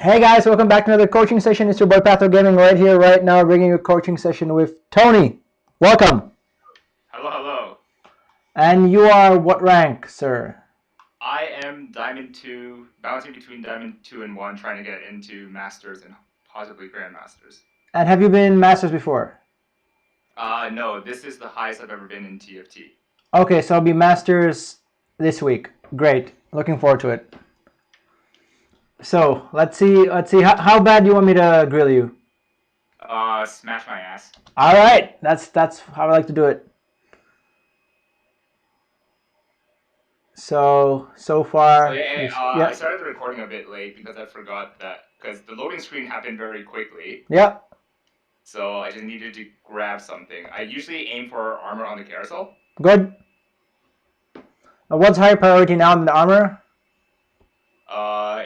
Hey guys, welcome back to another coaching session. It's your boy Patho Gaming right here, right now, bringing you a coaching session with Tony. Welcome. Hello, hello. And you are what rank, sir? I am Diamond 2, bouncing between Diamond 2 and 1, trying to get into Masters and possibly Grandmasters. And have you been in Masters before? No, this is the highest I've ever been in TFT. Okay, so I'll be Masters this week. Great. Looking forward to it. So let's see. How bad do you want me to grill you? Smash my ass. All right, that's how I like to do it. So far, So yeah, I yeah, started the recording a bit late because I forgot that, because the loading screen happened very quickly. yeah, So I just needed to grab something. I usually aim for armor on the carousel. good. What's higher priority now than the armor?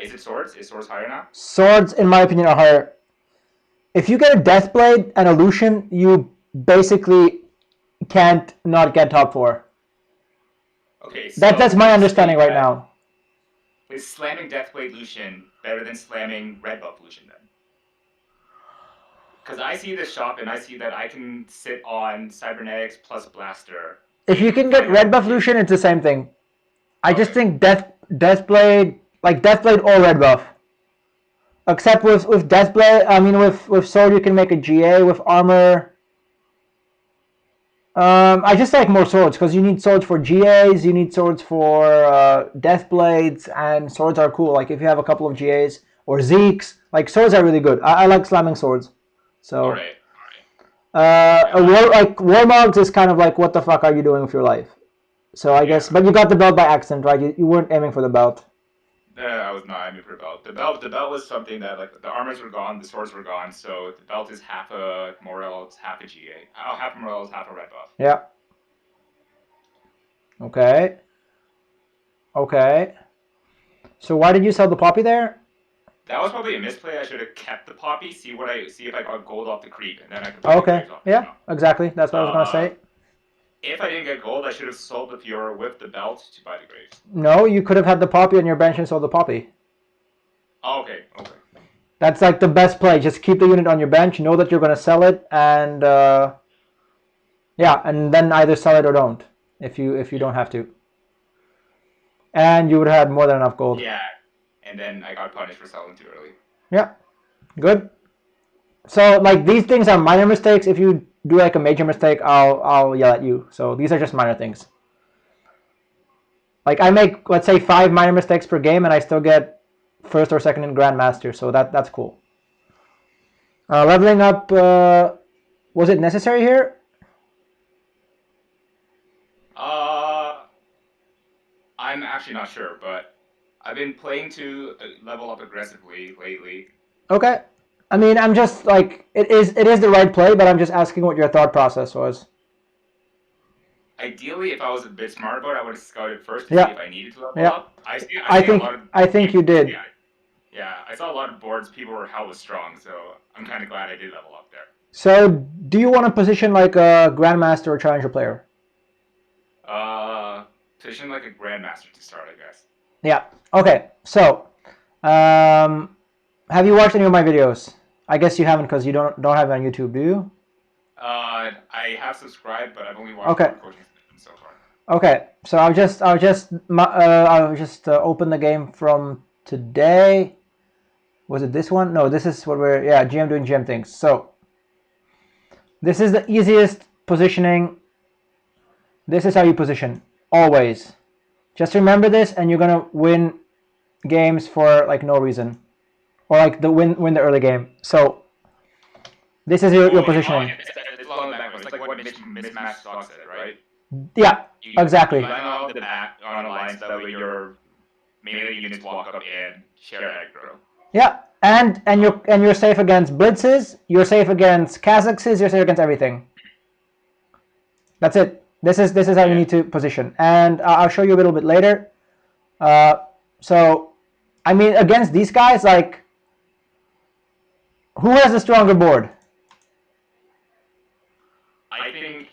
Is it swords? Is swords higher now? Swords, in my opinion, are higher. If you get a Deathblade and a Lucian, you basically can't not get top 4. Okay, That's so my understanding right now. is slamming Deathblade Lucian better than slamming Red Buff Lucian then? Because I see this shop and I see that I can sit on Cybernetics plus Blaster. If you can get Red Buff Lucian, it's the same thing. I just think Deathblade, like Deathblade or Red Buff. Except with Deathblade, I mean with Sword you can make a GA, with Armor. I just like more swords because you need swords for GAs, you need swords for Deathblades, and swords are cool. Like if you have a couple of GAs or Zeeks, like swords are really good. I like slamming swords. So, Alright. like Warmogs is kind of like, what the fuck are you doing with your life? So I guess, but you got the belt by accident, right? You weren't aiming for the belt. I was not aiming for the belt. The belt was something that, like, the armors were gone, the swords were gone, so the belt is half a Morel, it's half a GA. Half a Morel is half a Red Buff. Yeah. Okay. Okay. So why did you sell the poppy there? That was probably a misplay. I should have kept the poppy, see if I got gold off the creep, and then I could buy the Okay. graves off the Yeah. shop. Exactly. That's what I was gonna say. If I didn't get gold, I should have sold the Fiora with the belt to buy the graves. No, you could have had the poppy on your bench and sold the poppy. Oh, okay. That's like the best play. Just keep the unit on your bench. Know that you're gonna sell it, and yeah, and then either sell it or don't if you don't have to. And you would have had more than enough gold. Yeah, and then I got punished for selling too early. Yeah, good. So like these things are minor mistakes. If you do like a major mistake, I'll yell at you. So these are just minor things. Like I make, let's say, 5 minor mistakes per game, and I still get first or second in Grandmaster. So that's cool. Leveling up, was it necessary here? I'm actually not sure, but I've been playing to level up aggressively lately. Okay. I mean, I'm just like, it is the right play, but I'm just asking what your thought process was. Ideally, if I was a bit smart about it, I would have scouted first to see if I needed to level up. I see a lot of I think you did. Yeah, I saw a lot of boards. People were hella strong, so I'm kind of glad I did level up there. So, do you want to position like a Grandmaster or Challenger player? Position like a Grandmaster to start, I guess. Yeah. Okay. So, have you watched any of my videos? I guess you haven't because you don't have it on YouTube, do you? I have subscribed, but I've only watched one coaching session so far. Okay. So I'll just open the game from today. Was it this one? No, this is what GM doing GM things. So this is the easiest positioning. This is how you position always. Just remember this, and you're gonna win games for like no reason, or like win the early game. So this is your positioning. It's along the background. It's like what mismatch stock said, right? Yeah, exactly. You line off the back on a line so that way your melee units walk up and share aggro. Yeah, and you're safe against blitzes. You're safe against Kazakhs. You're safe against everything. That's it. This is how you need to position, and I'll show you a little bit later. So, I mean, against these guys, like, who has a stronger board? I think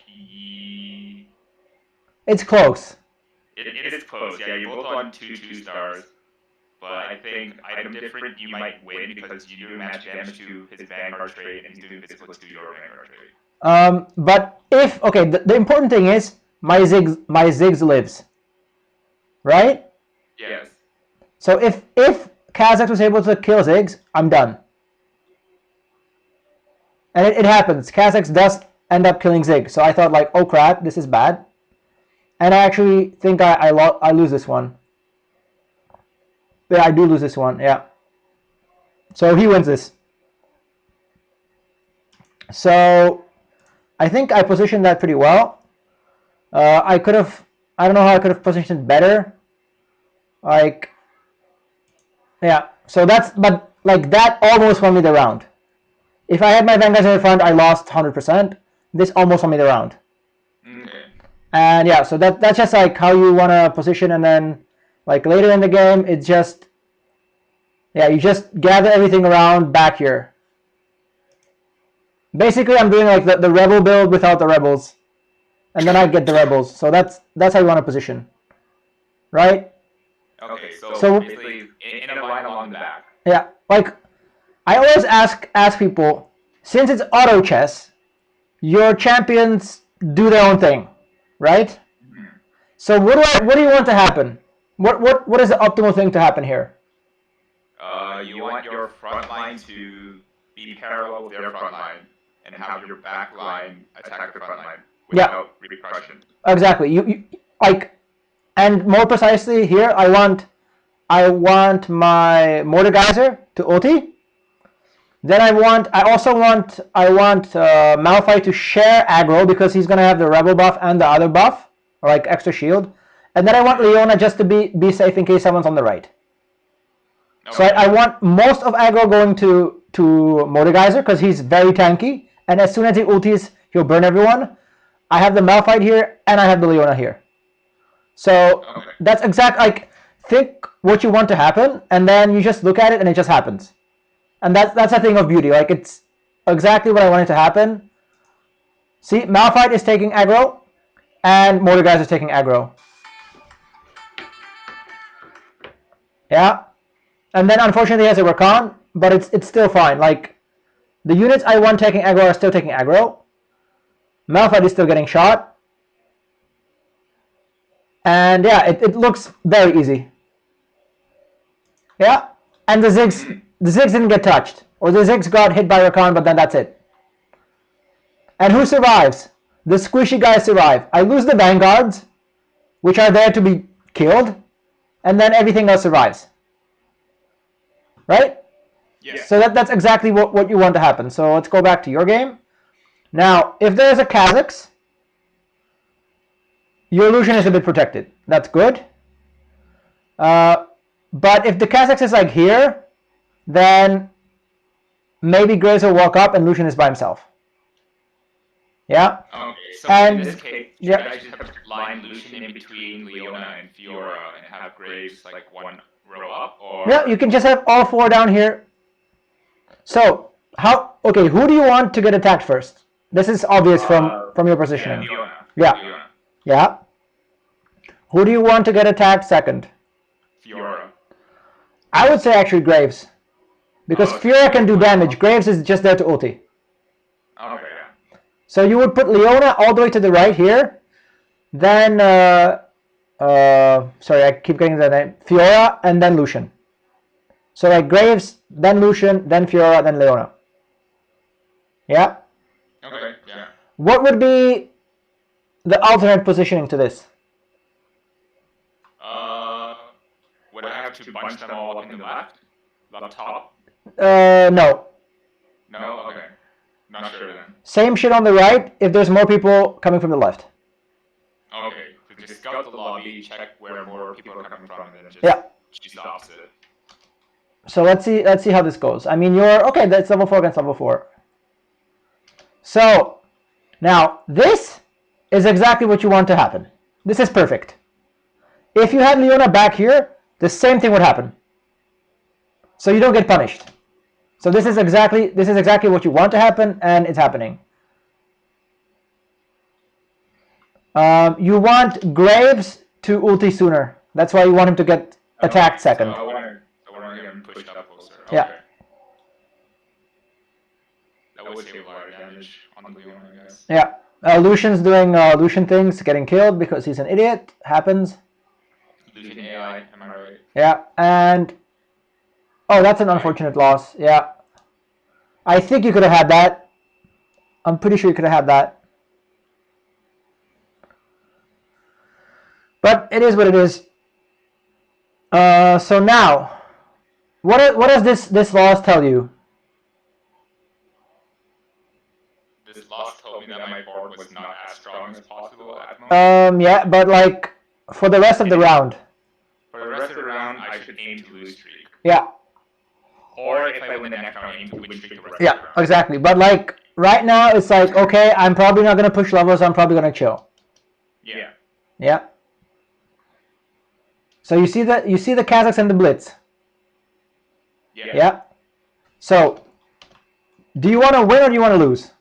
it's close. It is close. Yeah, you're both on two stars, but I think item different, you might win because you do magic damage to his Vanguard trait and he's doing physical to your Vanguard trait. But if, okay, the important thing is my Ziggs lives, right? Yes. So if Kazakh was able to kill Ziggs, I'm done. And it happens. Kazakh does end up killing Ziggs. So I thought like, oh crap, this is bad. And I actually think I lose this one. Yeah, I do lose this one, yeah. So he wins this. So I think I positioned that pretty well. I don't know how I could have positioned it better. Like, yeah. So but like that almost won me the round. If I had my Vanguards in the front, I lost 100%. This almost won me the round. Okay. And yeah, so that's just like how you want to position, and then like later in the game, it's just, yeah, you just gather everything around back here. Basically, I'm doing like the rebel build without the rebels, and then I get the rebels. So that's how you want to position, right? Okay, so basically in a line along the back. Yeah, like I always ask people, since it's auto chess, your champions do their own thing, right? Mm-hmm. So what do you want to happen? What is the optimal thing to happen here? You want your front line to be parallel with their front line and have your back line attack the front line without repercussion. Exactly. You like, and more precisely here, I want my Mordekaiser to ulti. Then I also want Malphite to share aggro because he's gonna have the rebel buff and the other buff, or like extra shield. And then I want Leona just to be safe in case someone's on the right. Okay. So I want most of aggro going to Mordekaiser because he's very tanky, and as soon as he ultis, he'll burn everyone. I have the Malphite here, and I have the Leona here. So that's exact. Like, think what you want to happen, and then you just look at it, and it just happens. And that's a thing of beauty. Like, it's exactly what I wanted to happen. See, Malphite is taking aggro, and Mordekaiser is taking aggro. Yeah. And then unfortunately he has a Rakan, but it's still fine. Like, the units I want taking aggro are still taking aggro. Malphite is still getting shot. And yeah, it looks very easy. Yeah. And the Ziggs didn't get touched. Or the Ziggs got hit by Rakan, but then that's it. And who survives? The squishy guys survive. I lose the Vanguards, which are there to be killed, and then everything else survives. Right? Yeah. So that's exactly what you want to happen. So let's go back to your game. Now, if there's a Kazakhs, your illusion is a bit protected. That's good. But if the Kazakhs is like here, then maybe Graves will walk up and Lucian is by himself. Yeah? Okay, so in this case, should I just have line Lucian in between Leona and Fiora and have Graves like one row up? Or... Yeah, you can just have all four down here. So, who do you want to get attacked first? This is obvious from your positioning. Leona. Yeah. Who do you want to get attacked second? Fiora. I would say actually Graves. Because Fiora can do damage. Graves is just there to ulti. Okay, yeah. So you would put Leona all the way to the right here. Then, sorry, I keep getting the name. Fiora and then Lucian. So like Graves, then Lucian, then Fiora, then Leona. Yeah? Okay, yeah. What would be the alternate positioning to this? Would I have to bunch them all up in the left? Up top? No. No? Okay. Not sure then. Same shit on the right if there's more people coming from the left. Okay. So just scout the lobby, check where more people are coming from, and then just choose the opposite. So let's see how this goes. I mean, that's level 4 against level 4. So now this is exactly what you want to happen. This is perfect. If you had Leona back here, the same thing would happen. So you don't get punished. So this is exactly what you want to happen, and it's happening. You want Graves to ulti sooner. That's why you want him to get attacked second. pushed up closer. Yeah. Okay. That would save a lot of damage on the Leon, I guess. Yeah. Lucian's doing Lucian things, getting killed because he's an idiot. Happens. Lucian AI, am I right? Yeah, and oh, that's an unfortunate loss. Yeah, I think you could have had that. I'm pretty sure you could have had that. But it is what it is. So now, what does this loss tell you? This loss told me that my board was not as strong as possible at the moment. Yeah, but like for the rest of the round. For the rest of the round, I should aim to lose streak. Yeah. Or if I win the next round, aim to win streak the rest of the round. Yeah, exactly. But like right now, it's like okay, I'm probably not gonna push levels. I'm probably gonna chill. Yeah. Yeah. So you see the Kazakhs and the Blitz. Yeah. Yeah. So, do you want to win or do you want to lose?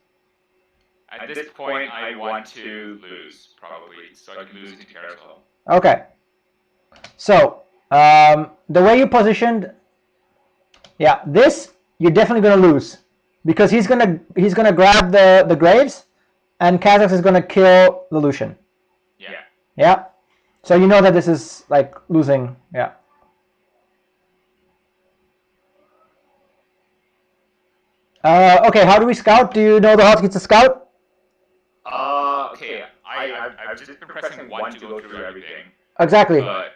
At this point, I want to lose, probably, so I can lose into carousel. Okay. So, the way you positioned, yeah, this you're definitely gonna lose because he's gonna grab the Graves, and Kazakhs is gonna kill the Lucian. Yeah. Yeah. So you know that this is like losing. Yeah. Okay, how do we scout? Do you know the hotkeys to scout? Okay. I've just been pressing 1 to go through everything. Exactly. But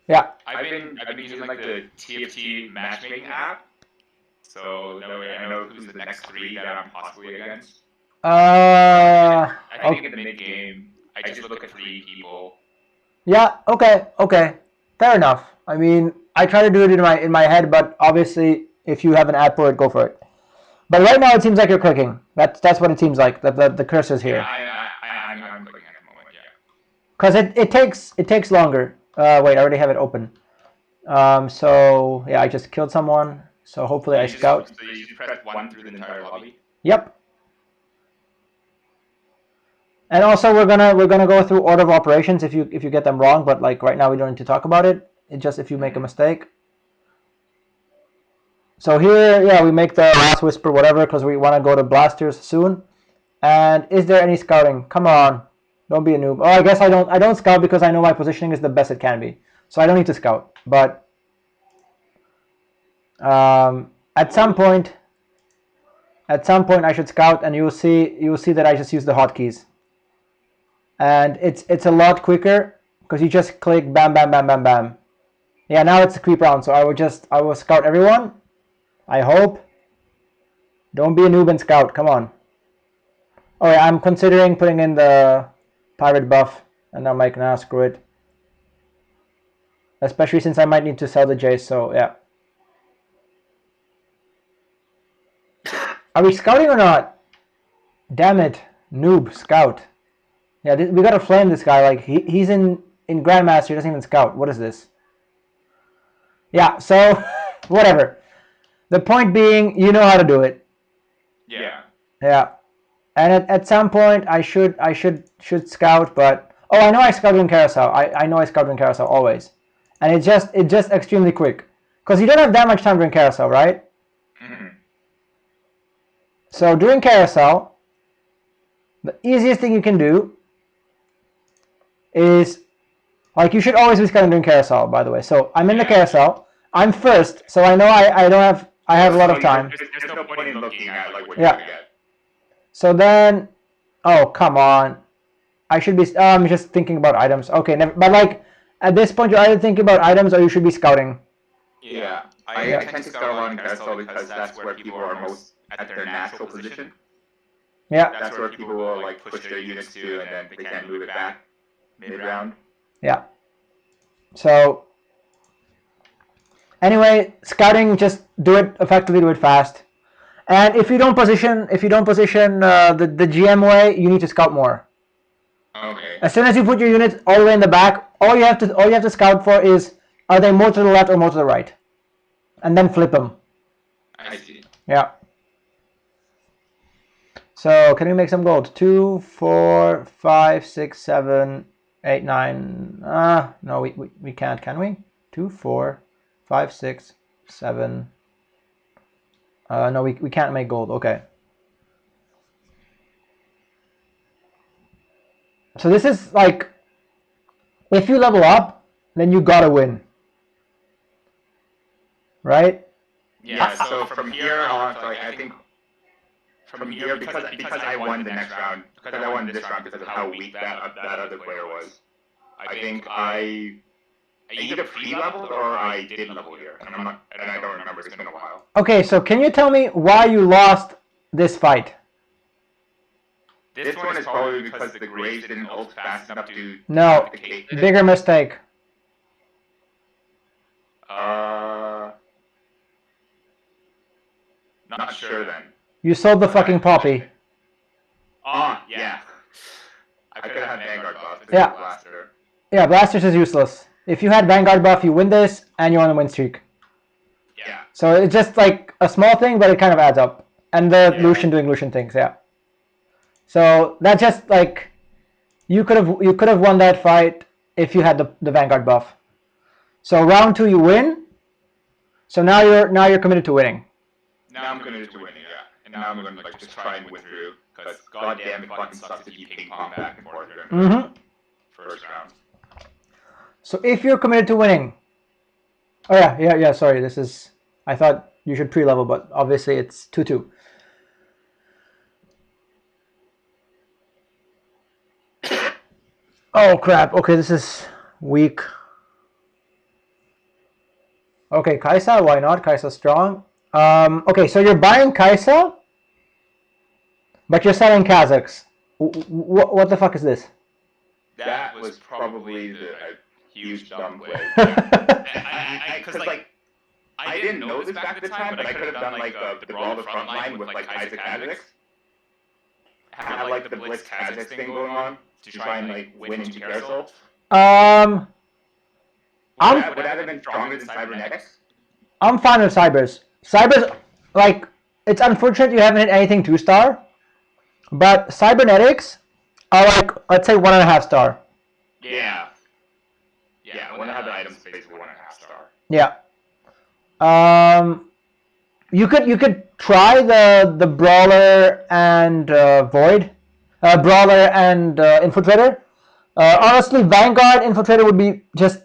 yeah. I've been using like the TFT matchmaking app, so that way I know who's the next 3 that I'm possibly against. I think in the mid game, I just look at 3 people. Yeah. Okay. Okay. Fair enough. I mean, I try to do it in my head, but obviously, if you have an app for it, go for it. But right now, it seems like you're clicking. That's what it seems like. The cursor's here. Yeah, I'm clicking at the moment. Yeah. Because it takes longer. Wait, I already have it open. So yeah, I just killed someone. So hopefully I scout. So you just press 1 through the entire lobby. Yep. And also we're gonna go through order of operations if you get them wrong. But like right now we don't need to talk about it. It's just if you make a mistake. So here, yeah, we make the last whisper whatever because we want to go to blasters soon. And is there any scouting? Come on, don't be a noob. Oh, I guess I don't scout because I know my positioning is the best it can be. So I don't need to scout. But at some point I should scout, and you'll see that I just use the hotkeys. And it's a lot quicker because you just click bam bam bam bam bam. Yeah, now it's a creep round, so I will scout everyone. I hope. Don't be a noob and scout. Come on. Oh yeah, I'm considering putting in the pirate buff, and I'm like, nah, screw it. Especially since I might need to sell the Jace, so yeah. Are we scouting or not? Damn it, noob, scout. Yeah, we gotta flame this guy. Like he's in Grandmaster, he doesn't even scout. What is this? Yeah, so whatever. The point being, you know how to do it. Yeah. Yeah. And at some point I should scout, but oh, I know I scout in carousel. I know I scout in carousel always. And it's just extremely quick. Because you don't have that much time during carousel, right? Mm-hmm. So during carousel, the easiest thing you can do is, like, you should always be scouting during carousel, by the way. So I'm in the carousel. I'm first, so I know I have a lot of time. There's no point in looking at like what you're gonna get. So then, oh come on, I should be. I'm just thinking about items. Okay, never. But like at this point, you're either thinking about items or you should be scouting. Yeah, I tend to scout a lot in carousel because that's where people are most at their natural position. Yeah. That's where people will like push their units to, and then they can't move it back mid-round. Yeah. So anyway, scouting, just do it effectively, do it fast. And if you don't position the GM way, you need to scout more. Okay. As soon as you put your units all the way in the back, all you have to scout for is, are they more to the left or more to the right, and then flip them. I see. Yeah. So can we make some gold? 2, 4, 5, 6, 7, 8, 9. No, we can't, can we? 2, 4, 5, 6. 7. No, we can't make gold. Okay. So this is like, if you level up, then you gotta win. Right? Yeah, so from here on, like, I think from here, because I won the next round, because I won this round because of how weak that other player was, I think I either pre-leveled or I did level here, and I don't remember. It's been a while. Okay, so can you tell me why you lost this fight? This one is probably because the Graves didn't ult fast enough to No, the Kayle. bigger mistake. Not sure then. You sold the fucking Poppy. Yeah. I could have had Vanguard buff. Yeah. Blaster. Yeah, Blasters is useless. If you had Vanguard buff, you win this, and you're on a win streak. Yeah. So it's just like a small thing, but it kind of adds up. And the Lucian doing Lucian things, yeah. So that just like, you could have won that fight if you had the Vanguard buff. So round 2 you win. So now you're committed to winning. Now I'm committed to winning, yeah. And now I'm going to like just try and win through, because goddamn it fucking sucks if you ping pong back and forth during the first round. So if you're committed to winning, oh yeah. Sorry, this is. I thought you should pre-level, but obviously it's 2-2. Oh crap! Okay, this is weak. Okay, Kaisa, why not? Kaisa's strong. Okay, so you're buying Kaisa, but you're selling Kazakhs. What the fuck is this? That was probably a huge dumb play. Because like, I didn't know this back at the time, but I could have done like the Brawl the front line with like Isaac Kazakhs. Have like the Blitz Kazakhs thing going on to try and like win into Carousel. Would that have been stronger than Cybernetics? I'm fine with Cybers. Cybers, like, it's unfortunate you haven't hit anything 2-star, but Cybernetics are like, let's say 1.5 star. Yeah. Yeah, when I have the items, basically 1.5 star. Yeah. You could try the Brawler and Void, Brawler and Infiltrator. Honestly, Vanguard Infiltrator would be just,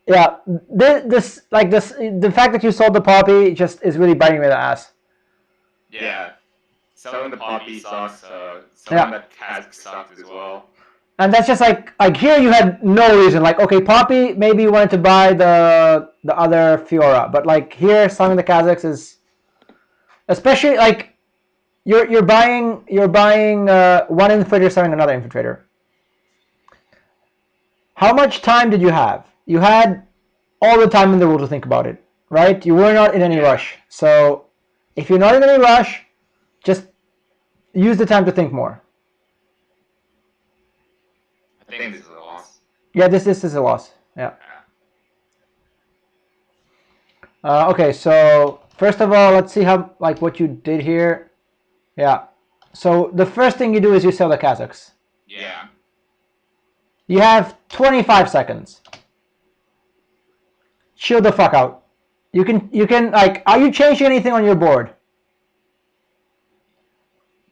yeah. The fact that you sold the Poppy just is really biting me in the ass. Yeah, selling the Poppy sucks. Selling the Kazakh sucks as well. And that's just like here you had no reason. Like, okay, Poppy, maybe you wanted to buy the other Fiora, but like here selling the Kazakhs is, especially like you're buying one infiltrator selling another infiltrator. How much time did you have? You had all the time in the world to think about it, right? You were not in any rush. So if you're not in any rush, just use the time to think more. I think this is a loss. Yeah, this is a loss. Yeah. Okay, so first of all, let's see how what you did here. Yeah. So the first thing you do is you sell the Kazakhs. Yeah. You have 25 seconds. Chill the fuck out. You can like, are you changing anything on your board?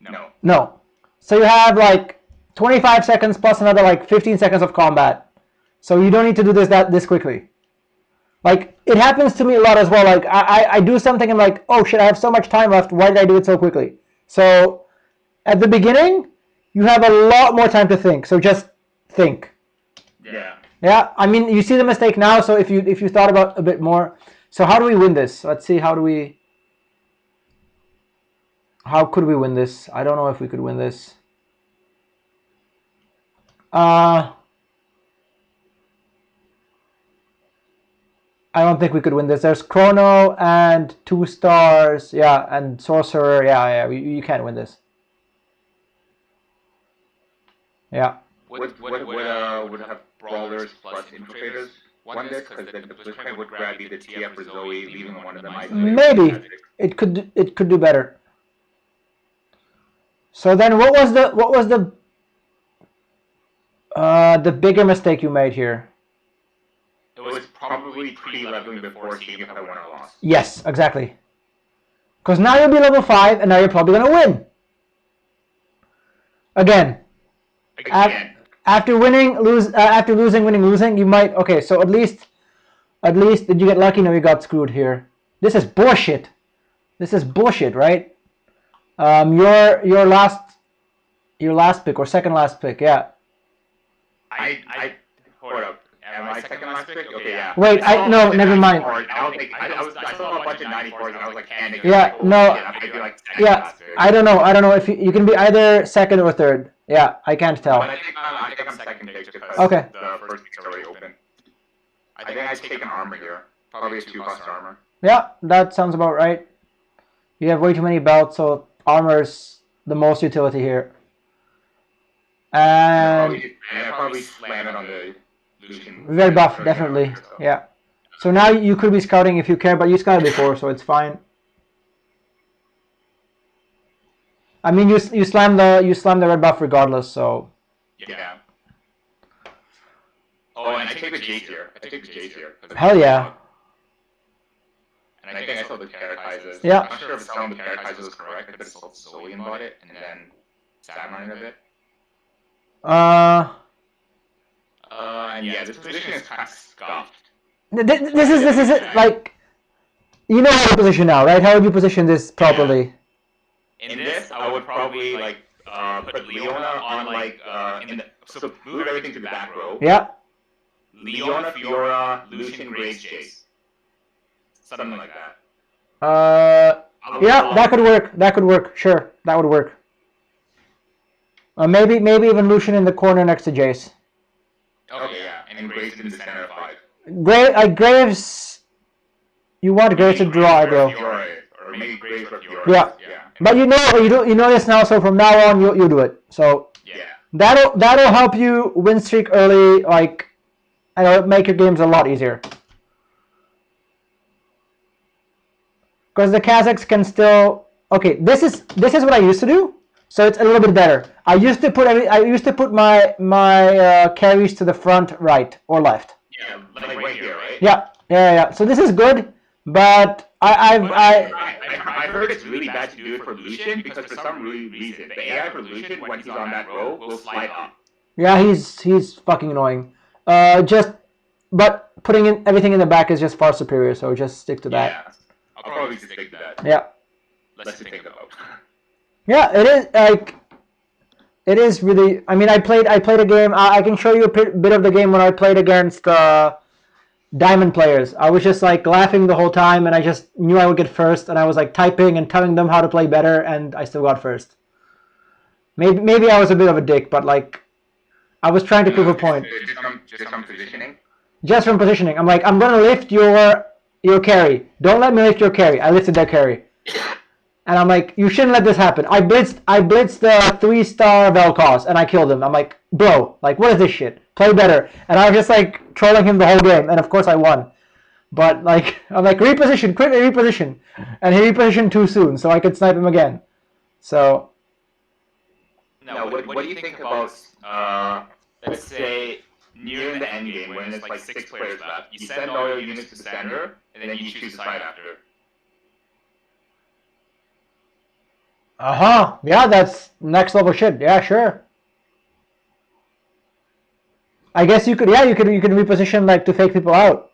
No. No. So you have like 25 seconds plus another like 15 seconds of combat. So you don't need to do this quickly. Like, it happens to me a lot as well. Like, I do something and like, oh shit, I have so much time left. Why did I do it so quickly? So at the beginning, you have a lot more time to think. So just think. Yeah. Yeah. I mean, you see the mistake now. So if you thought about a bit more. So how do we win this? Let's see. How could we win this? I don't know if we could win this. I don't think we could win this. There's Chrono and 2 stars, yeah, and Sorcerer, yeah. You can't win this. Yeah. Would have Brawlers plus Infiltrators won this? Because then the Blitzcrank would grab either TF or Zoe, leaving one of them isolated. Maybe it could do better. So then, what was the bigger mistake you made here? It was probably pre-leveling before seeing if I won or lost. Yes, exactly. Because now you'll be level 5, and now you're probably gonna win. Again. After winning, after losing, winning, losing, you might. Okay, so at least did you get lucky? No, you got screwed here. This is bullshit. This is bullshit, right? Your last pick or second last pick, yeah. I hold up. Am I second last pick? Okay, yeah. Wait, no, never mind. I saw a bunch of 94s and I was like panicking. Yeah, like, no. Shit, I might be like second last pick. I don't know if you can be either second or third. Yeah, I can't tell. But I think I'm second pick just because okay. The first pick's already open. I think I'd take an armor here. Probably a 2-cost armor. Yeah, that sounds about right. You have way too many belts, so armor's the most utility here. And probably slam it on the Lucian. Very buff, definitely. Yeah. So now you could be scouting if you care, but you scouted before, so it's fine. I mean, you slam the red buff regardless, so. Yeah. Oh, and I take the Jace here. Hell yeah. And I think I saw the Terrakizes. Yeah. I'm not sure if selling the Terrakizes is correct. I could have sold Zoe and bought it, and then Saturn a bit. And yeah, this position is kind of scuffed. This is like, you know how to position now, right? How would you position this properly? In this, I would probably like put Leona on like so move everything to the back row. Yeah. Leona, Fiora, Lucian, Graves, Jace. Something like that. Yeah, that could work. That could work. Sure, that would work. Maybe even Lucian in the corner next to Jace. Okay, yeah, and Graves in the center of 5. Graves. You want Graves to draw aggro. Or maybe Graves for Fiora. Yeah. But you know this now, so from now on you do it. So yeah. That'll help you win streak early, like, and it'll make your games a lot easier. Because the Kazakhs can still. Okay, this is what I used to do, so it's a little bit better. I used to put my carries to the front, right or left. Yeah, like right here, right? Yeah. So this is good, but I've heard it's really bad to do it for Lucian because for some reason the AI for Lucian when he's on that row will slide up. Yeah, he's fucking annoying. But putting in everything in the back is just far superior. So just stick to that. Yeah. I'll probably stick to that. Yeah. Let's think about. Yeah, it is like. It is really. I mean, I played a game. I can show you a bit of the game when I played against Diamond players. I was just like laughing the whole time, and I just knew I would get first, and I was like typing and telling them how to play better, and I still got first. Maybe I was a bit of a dick, but like, I was trying to prove a point. Just from positioning. Just from positioning, I'm like, I'm gonna lift your carry. Don't let me lift your carry. I lifted their carry. And I'm like, you shouldn't let this happen. I blitzed the 3-star Vel'Koz and I killed him. I'm like, bro, like, what is this shit? Play better. And I was just like trolling him the whole game, and of course I won. But like, I'm like, reposition, quickly reposition. And he repositioned too soon, so I could snipe him again. So. Now, what do you think about, let's say, near the end game when there's like 6 players left? You send all your units to the center, and then you choose a side after. Yeah, that's next level shit. Yeah, sure. I guess you could reposition like to fake people out.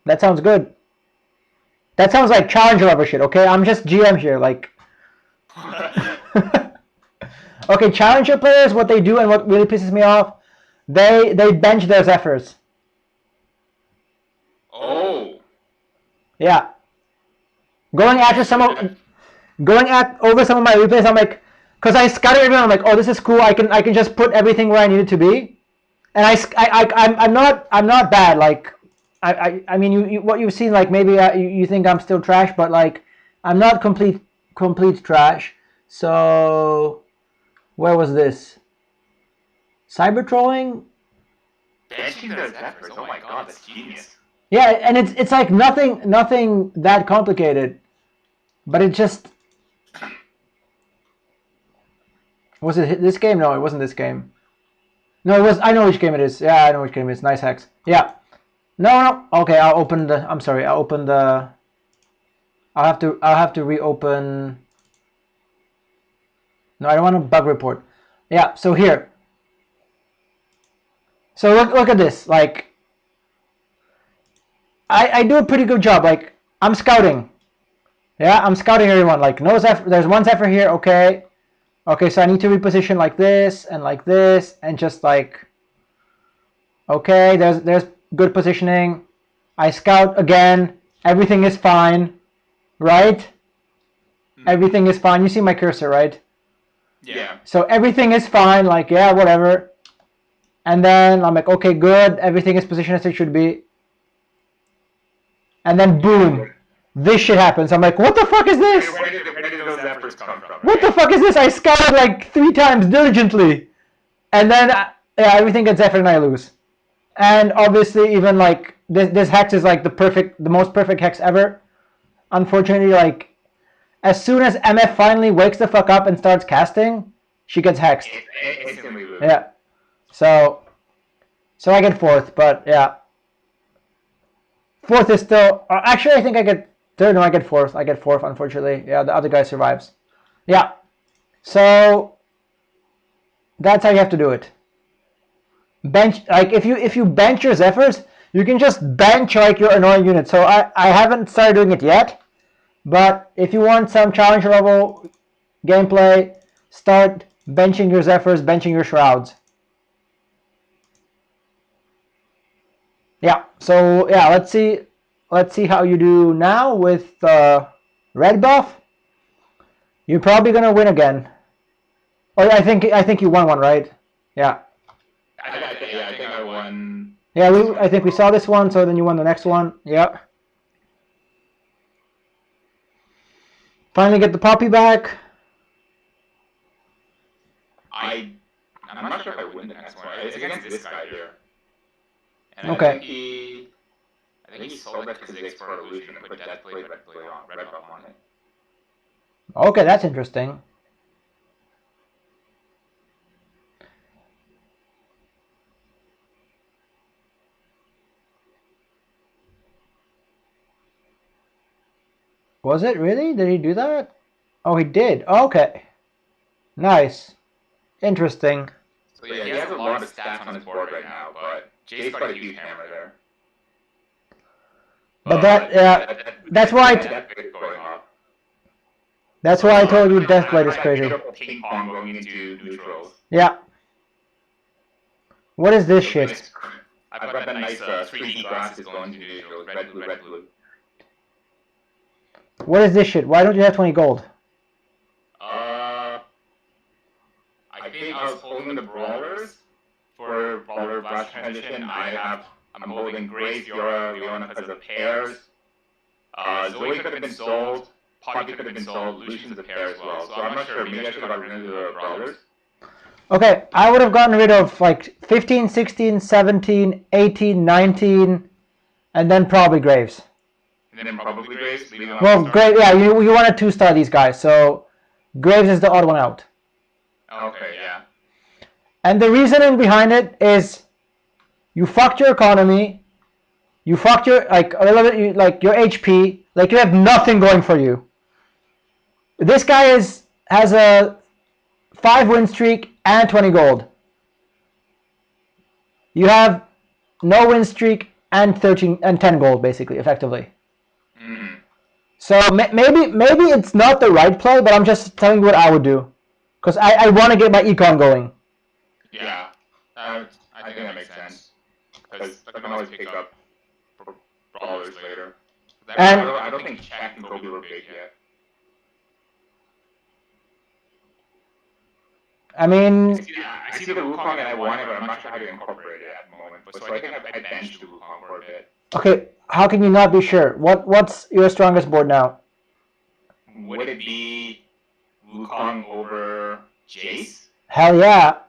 That sounds good. That sounds like challenger level shit, okay? I'm just GM here, like. Okay, challenger players, what they do and what really pisses me off, they bench their Zephyrs. Oh. Yeah. Going over some of my replays, I'm like, because I scouted everyone, I'm like, oh, this is cool. I can just put everything where I need it to be, and I'm not bad. Like, I mean, you what you've seen, like maybe you think I'm still trash, but like I'm not complete trash. So, where was this? Cyber trolling. Benching those Zephyrs. Oh my god, that's genius. Yeah, and it's like nothing that complicated, but it just. Was it this game? No, it wasn't this game. No, it was. I know which game it is. Yeah, I know which game it is. Nice hacks. Yeah. No. Okay, I'll open the. I'm sorry. I'll open the. I'll have to reopen. No, I don't want a bug report. Yeah. So here. So look at this. Like, I do a pretty good job. Like, I'm scouting. Yeah, I'm scouting everyone. Like, no Zephyr. There's one Zephyr here. Okay. Okay, so I need to reposition like this, and just like. Okay, there's good positioning. I scout again. Everything is fine, right? Everything is fine. You see my cursor, right? Yeah. So everything is fine. Like, yeah, whatever. And then I'm like, okay, good. Everything is positioned as it should be. And then boom, this shit happens. I'm like, what the fuck is this? Where did those Zephyrs come from? What the fuck is this? I scouted like 3 times diligently, and then yeah, everything gets Zephyr and I lose. And obviously, even like this hex is like the most perfect hex ever. Unfortunately, like as soon as MF finally wakes the fuck up and starts casting, she gets hexed. Instantly lose. Yeah. So I get 4th, but yeah. 4th is still. Actually, I think I get 3rd. No, I get 4th. I get 4th, unfortunately. Yeah, the other guy survives. Yeah. So that's how you have to do it. Bench, like if you bench your Zephyrs, you can just bench like your annoying unit. So I haven't started doing it yet, but if you want some challenge level gameplay, start benching your Zephyrs, benching your Shrouds. Yeah. So yeah, let's see how you do now with red buff. You're probably gonna win again. Oh, I think you won one, right? Yeah. I think I won. Yeah, I think we saw this one, so then you won the next one. Yeah. Finally get the Poppy back. I'm not sure if I win the next one. It's against this guy here. And Okay. I think he sold that because he explored illusion and put red buff on it. Okay, that's interesting. Was it really? Did he do that? Oh, he did. Okay. Nice. Interesting. So yeah, he has a lot of stats on his board right now, but Jay's got a huge hammer there. But that's why that's why I told you Deathblade is crazy. Ping pong going into neutrals. Yeah. What is this shit? I've got that nice 3D glasses going into neutrals. Red, blue. What is this shit? Why don't you have 20 gold? I think I was holding the brawlers for brawler blast transition. I'm holding Grace, Fiora, Leona because of pairs. Zoe could have been sold. Poppy could have been sold. Lucian's a pair as well. So I'm not sure. Maybe I should have gotten rid of the brawlers. Okay, I would have gotten rid of like 15, 16, 17, 18, 19, and then probably Graves. And then probably Graves. Well, Graves, yeah, you want to 2-star these guys, so Graves is the odd one out. Okay, yeah. And the reasoning behind it is you fucked your economy, you fucked your, like, a little bit, like, your HP, like, you have nothing going for you. This guy has a 5-win streak and 20 gold. You have no win streak and 10 gold, basically, effectively. Mm-hmm. So maybe it's not the right play, but I'm just telling you what I would do. Because I want to get my econ going. Yeah, I think that makes sense. Because I can always pick up brawlers later. And I don't think Jack and Kobe were big yet. I mean, I see the Wukong and I want it, but I'm not sure how to incorporate it at the moment. But so I think I benched the Wukong for a bit. Okay, how can you not be sure? What's your strongest board now? Would it be Wukong over Jace? Hell yeah.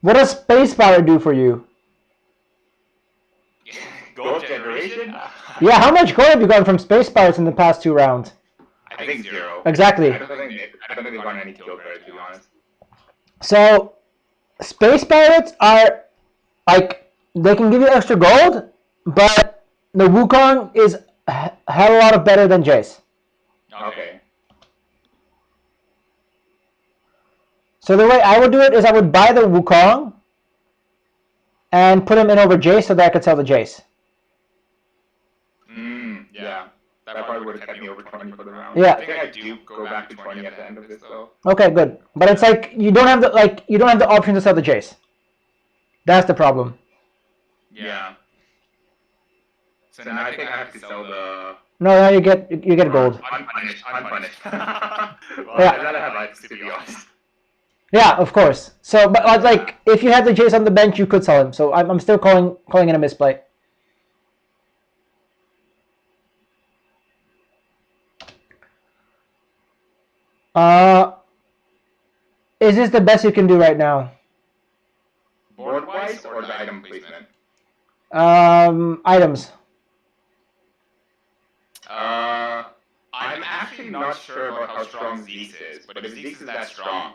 What does Space Power do for you? Gold generation? Yeah, how much gold have you gotten from Space Pirates in the past 2 rounds? I think 0. Exactly. I don't think they've gotten any kill credit, to be honest. So, Space Pirates are, like, they can give you extra gold, but the Wukong is a hell of a lot of better than Jace. Okay. So the way I would do it is I would buy the Wukong and put him in over Jace so that I could sell the Jace. Yeah. That probably would have kept me over 20 for the round. Yeah. I think I do go back to 20 at the end of this though. Okay, good. But it's like you don't have the option to sell the Jace. That's the problem. Yeah. So now I think I have to sell the. No, now you get gold. Unpunished. Well, Yeah. I'd rather have items, to be honest. Yeah, of course. So, but like, if you had the Jace on the bench, you could sell him. So I'm still calling it a misplay. Is this the best you can do right now? Board wise or the item placement? Items. I'm actually not sure about how strong Zeke's is, but if Zeke's is that strong.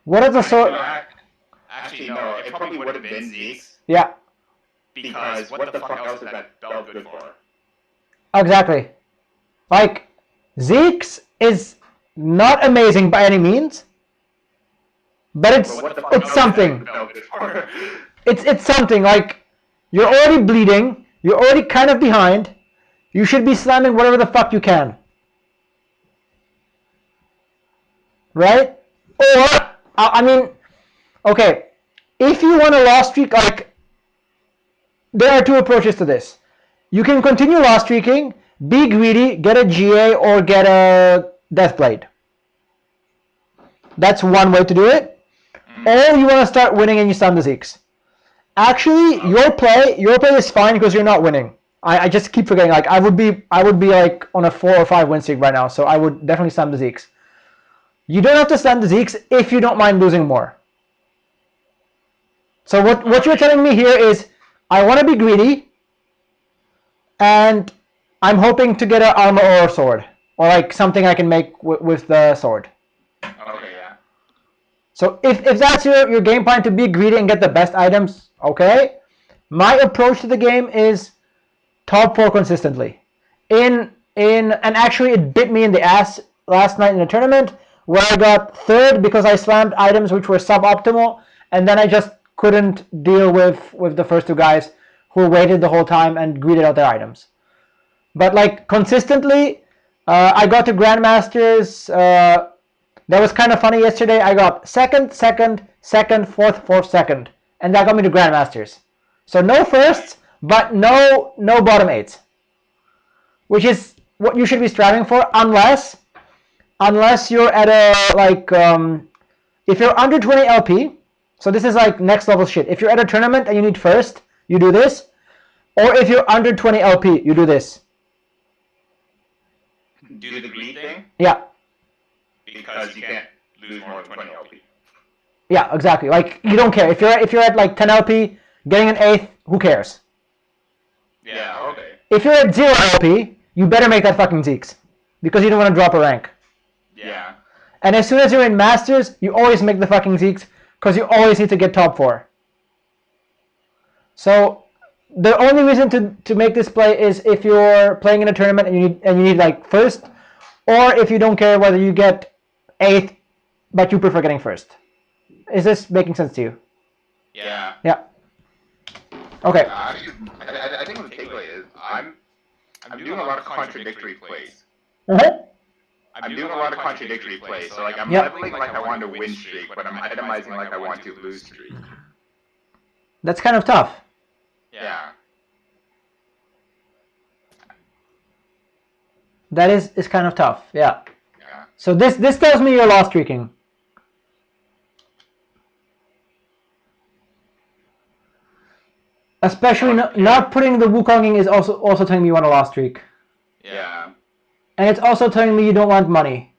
What is the sword? Actually, no, it probably would have been Zeke's. Yeah. Because what the fuck else is that belt good for? Exactly. Like, Zeke's is not amazing by any means, but it's something. It's something. Like, you're already bleeding, you're already kind of behind, you should be slamming whatever the fuck you can. Right? Or, I mean, okay, if you want a loss streak, like, there are two approaches to this. You can continue loss streaking, be greedy, get a GA, or get a Deathblade. That's one way to do it. Or you want to start winning and you stun the Zeeks. Actually, your play is fine because you're not winning. I just keep forgetting. Like I would be like on a 4 or 5 win streak right now, so I would definitely stun the Zeeks. You don't have to stun the Zeeks if you don't mind losing more. So what you're telling me here is I want to be greedy, and I'm hoping to get an armor or a sword, or like something I can make with the sword. Okay, yeah. So if that's your game plan, to be greedy and get the best items, okay. My approach to the game is top 4 consistently. And actually it bit me in the ass last night in a tournament where I got 3rd because I slammed items which were suboptimal, and then I just couldn't deal with the first 2 guys who waited the whole time and greeted out their items. But like consistently, I got to Grandmasters. That was kind of funny yesterday. I got second, fourth, second, and that got me to Grandmasters. So no firsts, but no bottom 8s, which is what you should be striving for, unless you're at a like if you're under 20 LP. So this is like next level shit. If you're at a tournament and you need first, you do this, or if you're under 20 LP, you do this. Do the greed thing? Yeah. Because you can't lose more than 20 LP. Yeah, exactly. Like you don't care if you're at like 10 LP, getting an 8th, who cares? Yeah, okay. If you're at 0 LP, you better make that fucking Zeeks, because you don't want to drop a rank. Yeah. And as soon as you're in Masters, you always make the fucking Zeeks, because you always need to get top 4. So the only reason to make this play is if you're playing in a tournament and you need like first, or if you don't care whether you get 8th, but you prefer getting first. Is this making sense to you? Yeah. Yeah. Okay. Actually, I think what the takeaway is I'm doing a lot of contradictory plays. Uh-huh. I'm doing a lot of contradictory plays. So like I'm leveling like I want to win streak, but I'm itemizing like I want to lose streak. That's kind of tough. Yeah. That is kind of tough. Yeah. Yeah. So this tells me you're loss streaking. Especially not putting the Wukonging is also telling me you want a loss streak. Yeah. And it's also telling me you don't want money.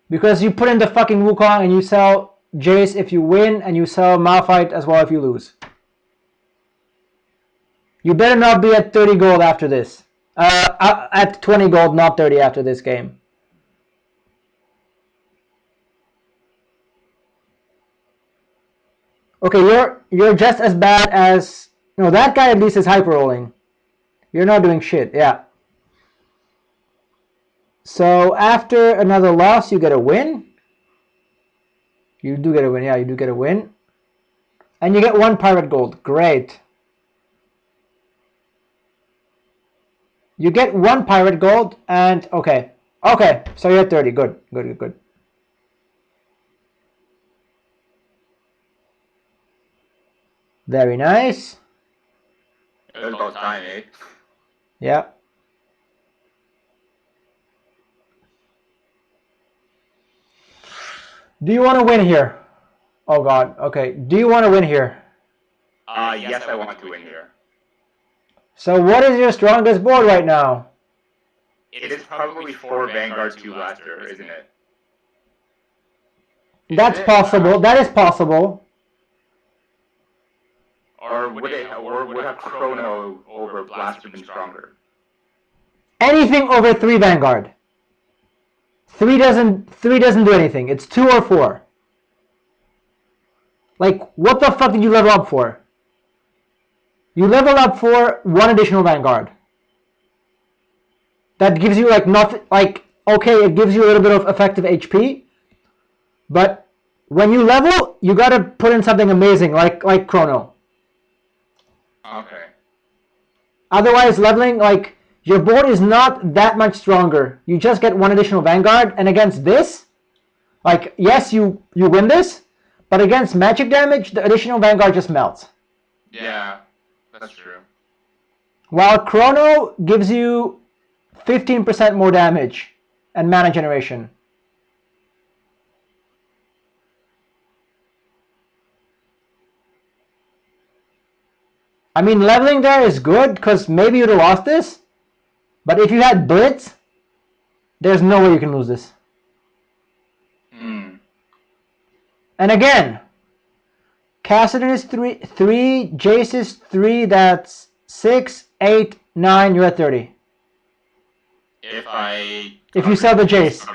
Because you put in the fucking Wukong and you sell Jace if you win, and you sell Malphite as well if you lose. You better not be at 30 gold after this. At 20 gold, not 30 after this game. Okay, you're just as bad as No, that guy at least is hyper rolling. You're not doing shit, yeah. So after another loss, you get a win. You do get a win, yeah, you do get a win. And you get 1 pirate gold. Great. You get 1 pirate gold and okay. Okay, so you're at 30. Good, good, good, good. Very nice. It was about time, eh? Yeah. Do you want to win here? Oh god, okay. Do you want to win here? Yes, I want to win here. So what is your strongest board right now? It is probably 4 Vanguard, 2 Blaster, isn't it? That's possible. That is possible. Or would have Chrono over Blaster been stronger? Anything over 3 Vanguard. 3 doesn't do anything. It's 2 or 4. Like, what the fuck did you level up for? You level up for 1 additional Vanguard. That gives you like nothing, like, okay, it gives you a little bit of effective HP, but when you level, you gotta put in something amazing like Chrono. Okay. Otherwise, leveling, like, your board is not that much stronger. You just get 1 additional Vanguard, and against this, like, yes, you win this, but against magic damage, the additional Vanguard just melts. Yeah, that's true. While Chrono gives you 15% more damage and mana generation. I mean, leveling there is good because maybe you'd have lost this, but if you had Blitz, there's no way you can lose this. Mm. And again, Kassadin is 3, Jace is 3, that's 6, 8, 9, you're at 30. If you sell the Jace.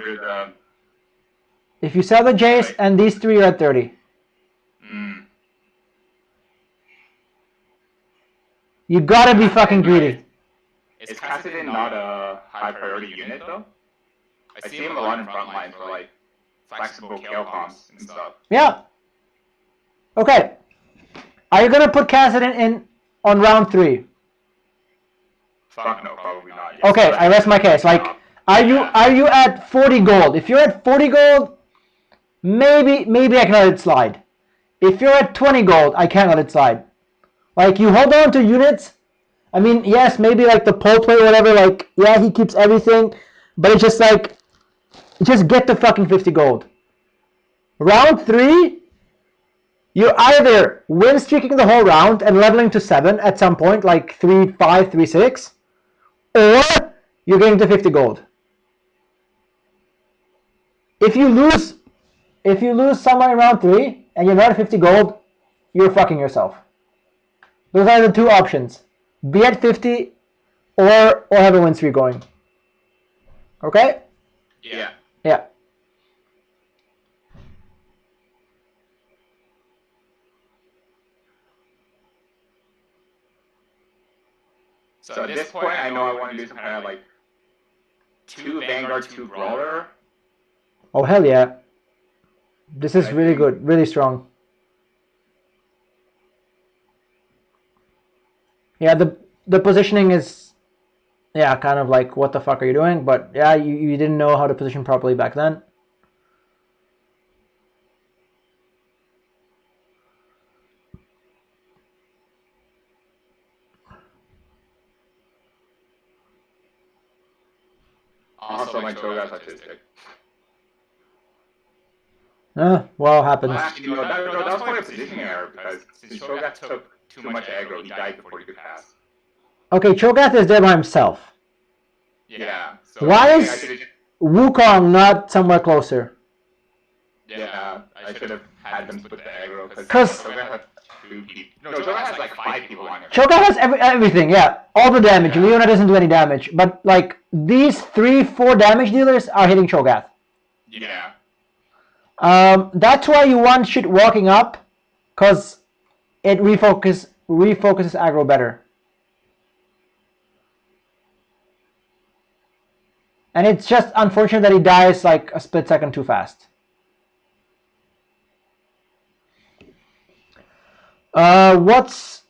If you sell the Jace right, and these 3 are at 30. Mm. You gotta be fucking greedy. Is Kassadin not a high priority unit though? I see him a lot in front lines for like flexible Kayle comps and stuff. Yeah. Okay. Are you gonna put Kassadin in on round 3? Fuck no, probably not. Yes, okay, I rest my case. Like, are you at 40 gold? If you're at 40 gold, maybe I can let it slide. If you're at 20 gold, I can't let it slide. Like, you hold on to units. I mean, yes, maybe like the pole play or whatever, like, yeah, he keeps everything, but it's just like, just get the fucking 50 gold. Round 3, you're either win streaking the whole round and leveling to 7 at some point, like 3-5, 3-6, or you're getting to 50 gold. If you lose somewhere in round 3 and you're not at 50 gold, you're fucking yourself. Those are the 2 options. Be at 50 or have a win streak going. Okay? Yeah. Yeah. So at this point, I know I want to do some kind of like 2 Vanguard, 2 Brawler. Oh, hell yeah. This is really good, really strong. Yeah, the positioning is, yeah, kind of like, what the fuck are you doing? But yeah, you didn't know how to position properly back then. Also, my Cho'Gath autistic. Well, happens. Well, actually, no, that was quite a positioning error because since Cho'Gath took too much aggro, he died before he could pass. Okay, Cho'Gath is there by himself. Yeah. So why is Wukong not somewhere closer? Yeah, I should have had them split the aggro because Cho'Gath had 2 people. No, Cho'Gath has like 5 people on him. Cho'Gath has everything, yeah. All the damage. Yeah. Leona doesn't do any damage. But like, these 3-4 damage dealers are hitting Cho'Gath. Yeah. That's why you want shit walking up, because it refocuses refocuses aggro better. And it's just unfortunate that he dies like a split second too fast. What's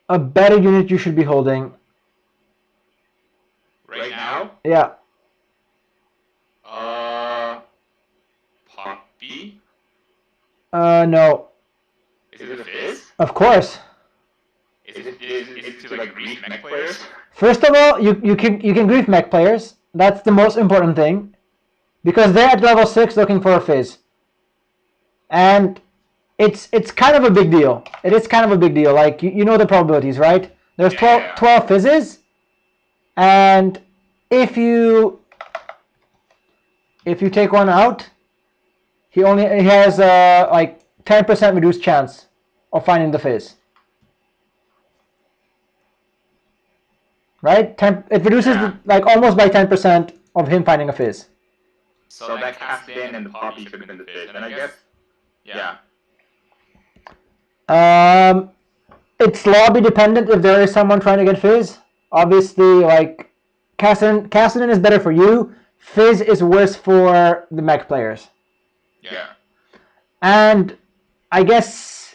a better unit you should be holding? Right now? Yeah. Poppy? No. Is it a Fizz? Of course. Is it to like grief mech players? First of all, you can grief mech players. That's the most important thing, because they're at level 6 looking for a Fizz, and it's kind of a big deal. It is kind of a big deal. Like you know the probabilities, right? There's 12 Fizzes, and if you take one out, he has like 10% reduced chance of finding the Fizz. Right? It reduces like almost by 10% of him finding a Fizz. So that cast in and the Poppy should have been the Fizz. And I guess, yeah. It's lobby dependent if there is someone trying to get Fizz. Obviously, like Cassidy is better for you. Fizz is worse for the mech players. Yeah. And I guess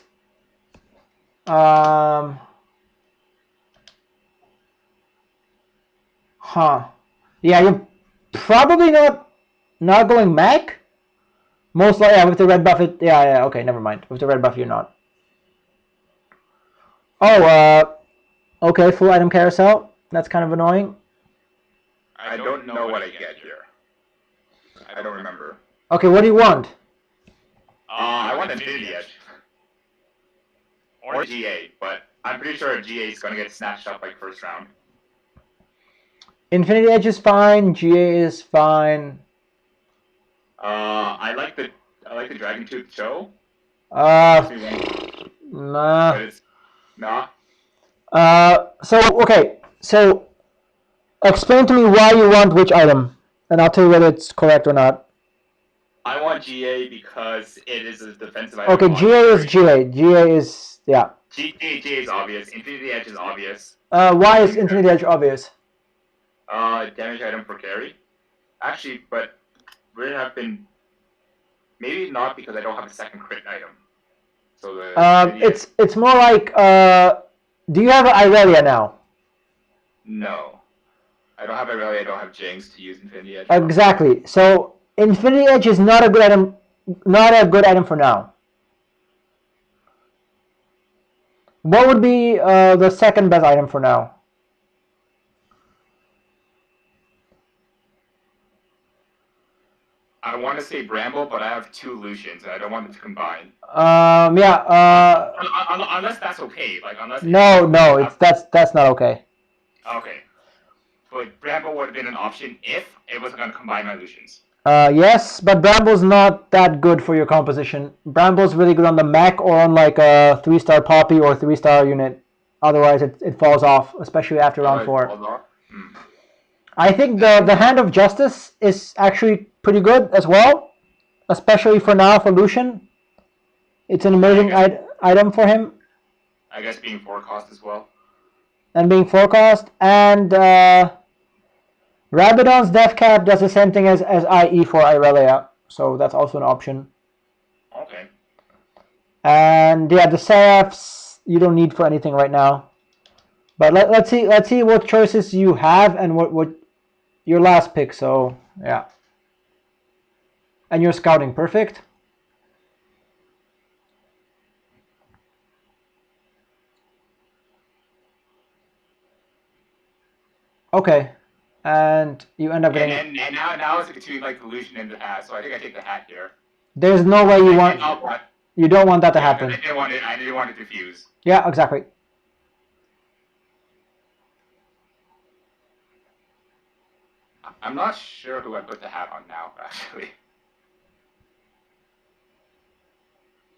yeah, you're probably not going mech. Most likely, yeah, with the red buff, okay, never mind. With the red buff, you're not. Oh, okay, full item carousel. That's kind of annoying. I don't know what I get here. I don't remember. Okay, what do you want? I want Infinity Edge. Or GA, but I'm pretty sure GA is going to get snatched up like first round. Infinity Edge is fine. GA is fine. I like the Dragon Tooth Show. Nah. But it's not. So explain to me why you want which item, and I'll tell you whether it's correct or not. I want GA because it is a defensive item. Okay, GA is GA. GA is, yeah. GA is obvious. Infinity Edge is obvious. Why is Infinity Edge obvious? Damage item for carry. Actually, but would it have been... Maybe not because I don't have a second crit item. So it's more like, do you have Irelia now? No. I don't have Irelia, I don't have Jinx to use Infinity Edge. Exactly. So Infinity Edge is not a good item for now. What would be the second best item for now? I want to say Bramble, but I have 2 Lucians, and I don't want them to combine. Yeah. Unless that's okay. Like unless. No, that's not okay. Okay. But Bramble would have been an option if it wasn't going to combine my Lucians. Yes, but Bramble's not that good for your composition. Bramble's really good on the mech or on like a 3-star Poppy or 3-star unit. Otherwise, it falls off, especially after round 4. I think the Hand of Justice is actually pretty good as well, especially for now for Lucian. It's an amazing item for him. I guess being 4 cost as well. And being 4 cost, and Rabadon's Death Cap does the same thing as IE for Irelia, so that's also an option. Okay. And yeah, the Seraphs you don't need for anything right now. But let's see what choices you have and what your last pick. So yeah. And you're scouting, perfect. Okay. And you end up getting. And now it's between like the Lucian and the hat, so I think I take the hat here. There's no way you want. You don't want that to happen. I didn't want it to fuse. Yeah, exactly. I'm not sure who I put the hat on now, actually.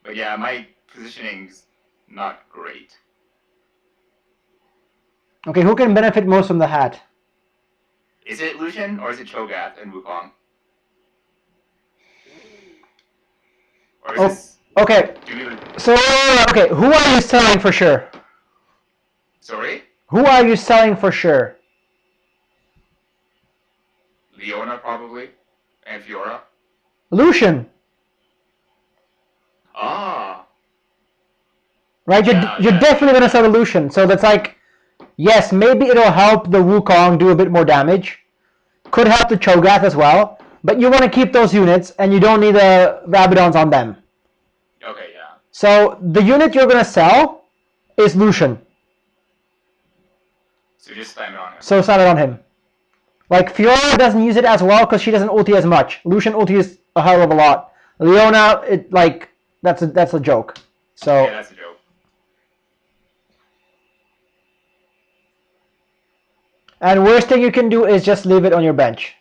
But yeah, my positioning's not great. Okay, who can benefit most from the hat? Is it Lucian or is it Cho'Gath and Wukong? Okay. So okay, who are you selling for sure? Sorry? Who are you selling for sure? Leona probably, and Fiora. Lucian. Ah. Right? You're definitely gonna sell the Lucian. So that's like, yes, maybe it'll help the Wukong do a bit more damage. Could help the Cho'Gath as well. But you want to keep those units, and you don't need the Rabadons on them. Okay, yeah. So the unit you're gonna sell is Lucian. So just slam it on him. So slam it on him. Like Fiora doesn't use it as well because she doesn't ulti as much. Lucian ultis a hell of a lot. Leona, it like that's a joke. So yeah, that's a joke. And worst thing you can do is just leave it on your bench.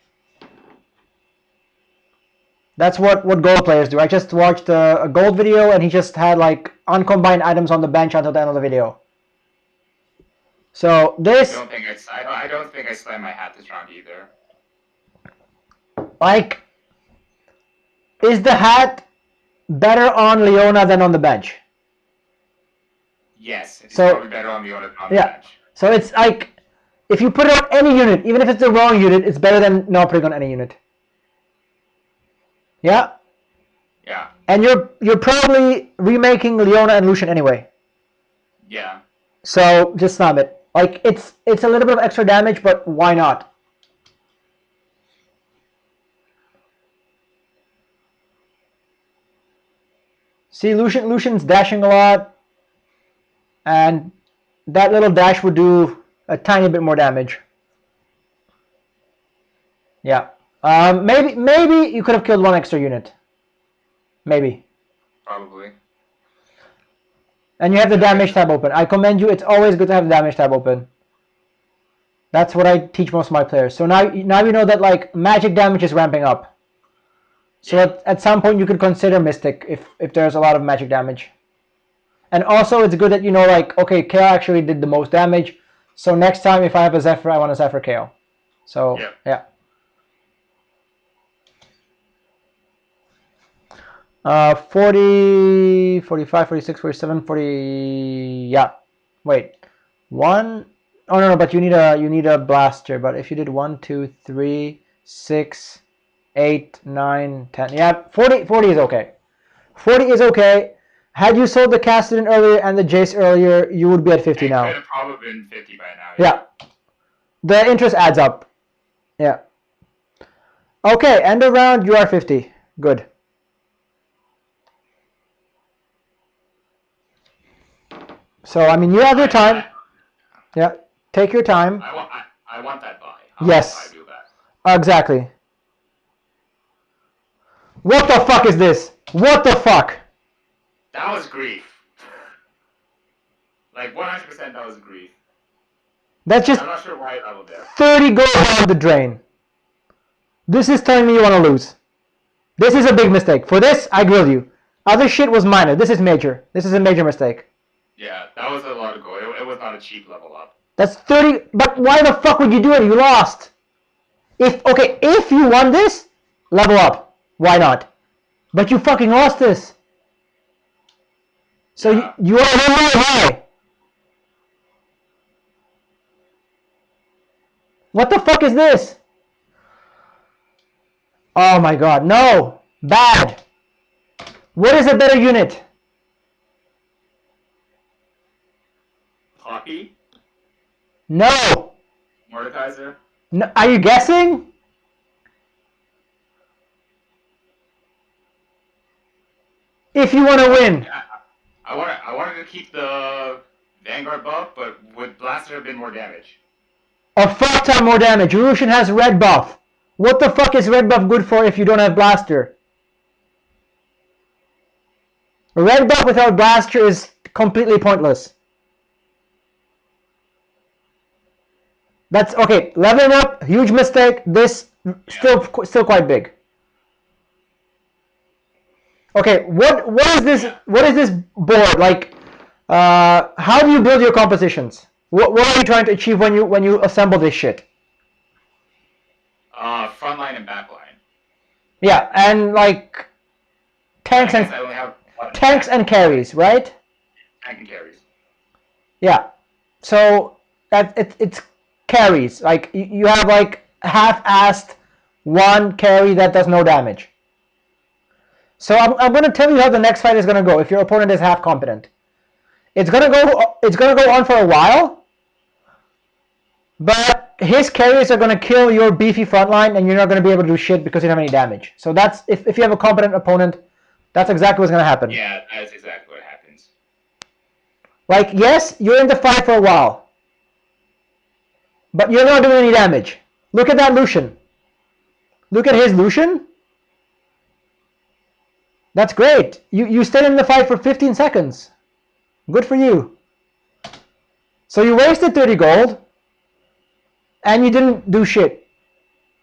That's what gold players do. I just watched a gold video and he just had like uncombined items on the bench until the end of the video. So this I don't think I slammed my hat this round either. Like, is the hat better on Leona than on the bench? Yes, it's probably better on Leona than on the bench. So it's like, if you put it on any unit, even if it's the wrong unit, it's better than not putting on any unit. Yeah? Yeah. And you're probably remaking Leona and Lucian anyway. Yeah. So just slam it. Like, it's a little bit of extra damage, but why not? See, Lucian's dashing a lot, and that little dash would do a tiny bit more damage. Yeah. Maybe you could have killed one extra unit. Maybe. Probably. And you have the damage tab open. I commend you. It's always good to have the damage tab open. That's what I teach most of my players. So now you know that like magic damage is ramping up. So at some point you could consider Mystic if there's a lot of magic damage. And also it's good that you know like, okay, Kayle actually did the most damage. So next time if I have a Zephyr, I want a Zephyr Kayle. So yeah. 40, 45, 46, 47, 40. Yeah. Wait. One. Oh no, but you need a blaster. But if you did 1, 2, 3, 6, 8, 9, 10. Yeah, 40 is okay. 40 is okay. Had you sold the Cassidy earlier and the Jace earlier, you would be at 50 now. It could have probably been 50 by now. Yeah. The interest adds up. Yeah. Okay, end of round, you are 50. Good. So, I mean, you have your time. Yeah, take your time. I want that buy. Yes. Exactly. What the fuck is this? What the fuck? That was grief. Like 100% that was grief. That's just I'm not sure why it leveled there. 30 gold down the drain. This is telling me you want to lose. This is a big mistake. For this, I grill you. Other shit was minor. This is major. This is a major mistake. Yeah, that was a lot of gold. It was not a cheap level up. That's 30. But why the fuck would you do it? You lost. If you won this, level up. Why not? But you fucking lost this. So you are really high. What the fuck is this? Oh my god, no! Bad! What is a better unit? Poppy? No! Mordekaiser? No, are you guessing? If you want to win. I wanted to keep the Vanguard buff, but would Blaster have been more damage? A fuck ton more damage. Lucian has red buff. What the fuck is red buff good for if you don't have Blaster? Red buff without Blaster is completely pointless. That's okay. Leveling up, huge mistake. This still quite big. Okay, what is this? What is this board like? How do you build your compositions? What are you trying to achieve when you assemble this shit? Front line and back line. Yeah, and like tanks and tanks and carries, right? Tank and carries. Yeah. So it's carries. Like you have like half-assed one carry that does no damage. So I'm going to tell you how the next fight is going to go if your opponent is half competent. It's going to go on for a while, but his carries are going to kill your beefy front line, and you're not going to be able to do shit because you don't have any damage. So that's if you have a competent opponent, that's exactly what's going to happen. Yeah, that's exactly what happens. Like, yes, you're in the fight for a while, but you're not doing any damage. Look at that Lucian. Look at his Lucian. That's great. You stayed in the fight for 15 seconds. Good for you. So you wasted 30 gold, and you didn't do shit.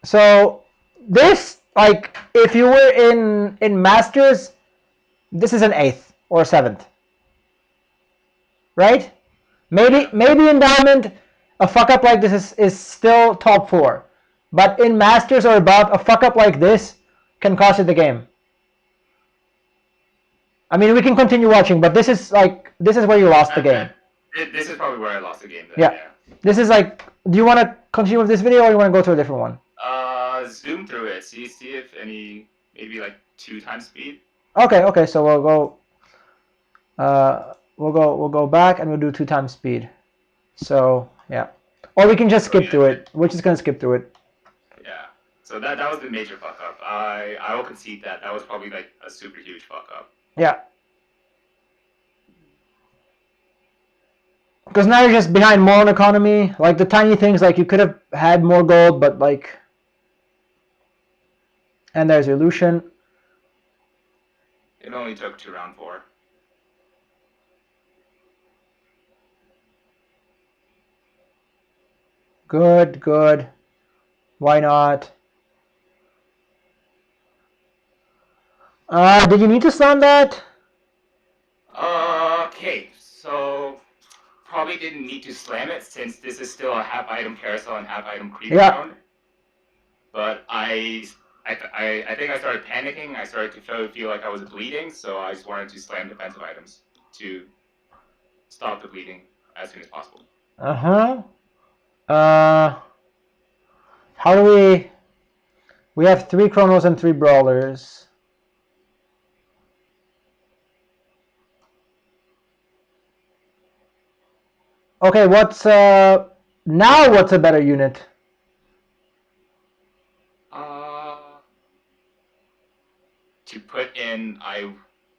So this, like, if you were in Masters, this is an 8th or 7th, right? Maybe in Diamond, a fuck up like this is still top 4, but in Masters or above, a fuck up like this can cost you the game. I mean, we can continue watching, but this is where you lost the game. This is probably where I lost the game. Then, yeah. This is like, do you want to continue with this video or you want to go to a different one? Zoom through it. See if any, maybe like 2 times speed. Okay. So we'll go back and we'll do 2 times speed. So yeah, or we can just skip through it. We're just gonna skip through it. Yeah. So that was the major fuck up. I will concede that was probably like a super huge fuck up. Yeah. Because now you're just behind more on economy. Like the tiny things, like you could have had more gold, but like, and there's your Lucian. It only took 2 round 4. Good. Why not? Did you need to slam that? Okay, so probably didn't need to slam it since this is still a half item carousel and half item creep round. But I think I started panicking. I started to feel like I was bleeding, so I just wanted to slam defensive items to stop the bleeding as soon as possible. How do we have 3 chronos and 3 brawlers. Okay, what's a better unit? To put in, I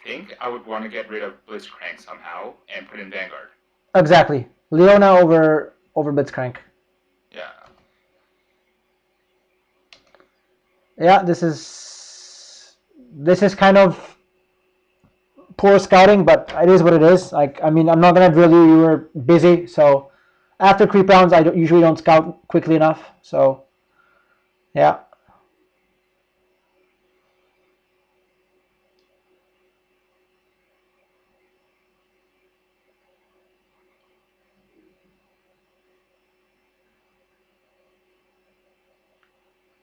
think I would want to get rid of Blitzcrank somehow and put in Vanguard. Exactly. Leona over Blitzcrank. Yeah. Yeah, this is kind of poor scouting, but it is what it is. Like, I mean, I'm not gonna drill you. You were busy, so after creep rounds, I usually don't scout quickly enough. So, yeah.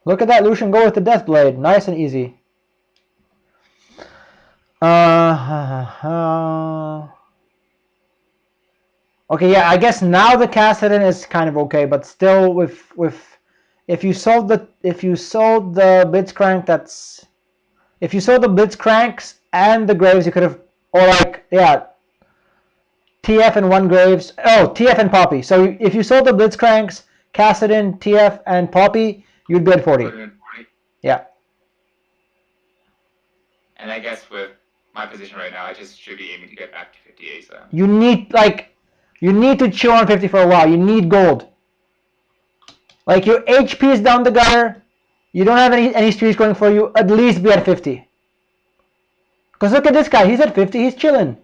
Look at that Lucian go with the Death Blade. Nice and easy. Okay, yeah, I guess now the Kassadin is kind of okay, but still with if you sold the Blitzcrank, that's if you sold the Blitzcranks and the Graves, you could have, or like, yeah, TF and 1 Graves. Oh, TF and Poppy. So if you sold the Blitzcranks, Kassadin, TF, and Poppy, you'd be at 40. Yeah. And I guess with my position right now, I just should be aiming to get back to 58. So you need to chill on 50 for a while. You need gold. Like, your HP is down the gutter. You don't have any streaks going for you. At least be at 50. Because look at this guy. He's at 50. He's chilling.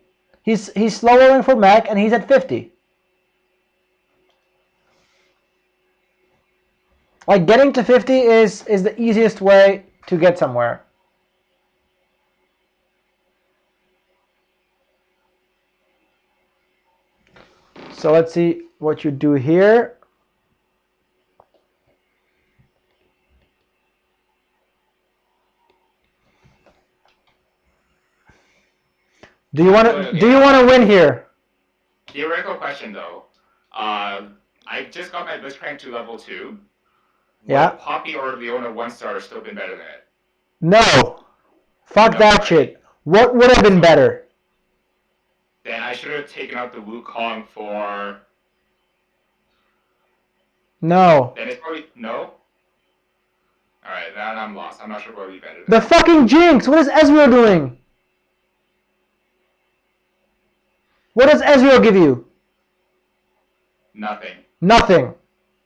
He's slow rolling for Mac, and he's at 50. Like, getting to 50 is the easiest way to get somewhere. So let's see what you do here. Do you want to win here? Theoretical question though. I just got my Blitz rank to level 2. Yeah. Would Poppy or Leona 1-star still been better than it? No. Fuck No, that right? shit. What would have been better? Then I should have taken out the Wukong for. No. Then it's probably no. All right, then I'm lost. I'm not sure what would be better. The fucking Jinx. What is Ezreal doing? What does Ezreal give you? Nothing. Nothing.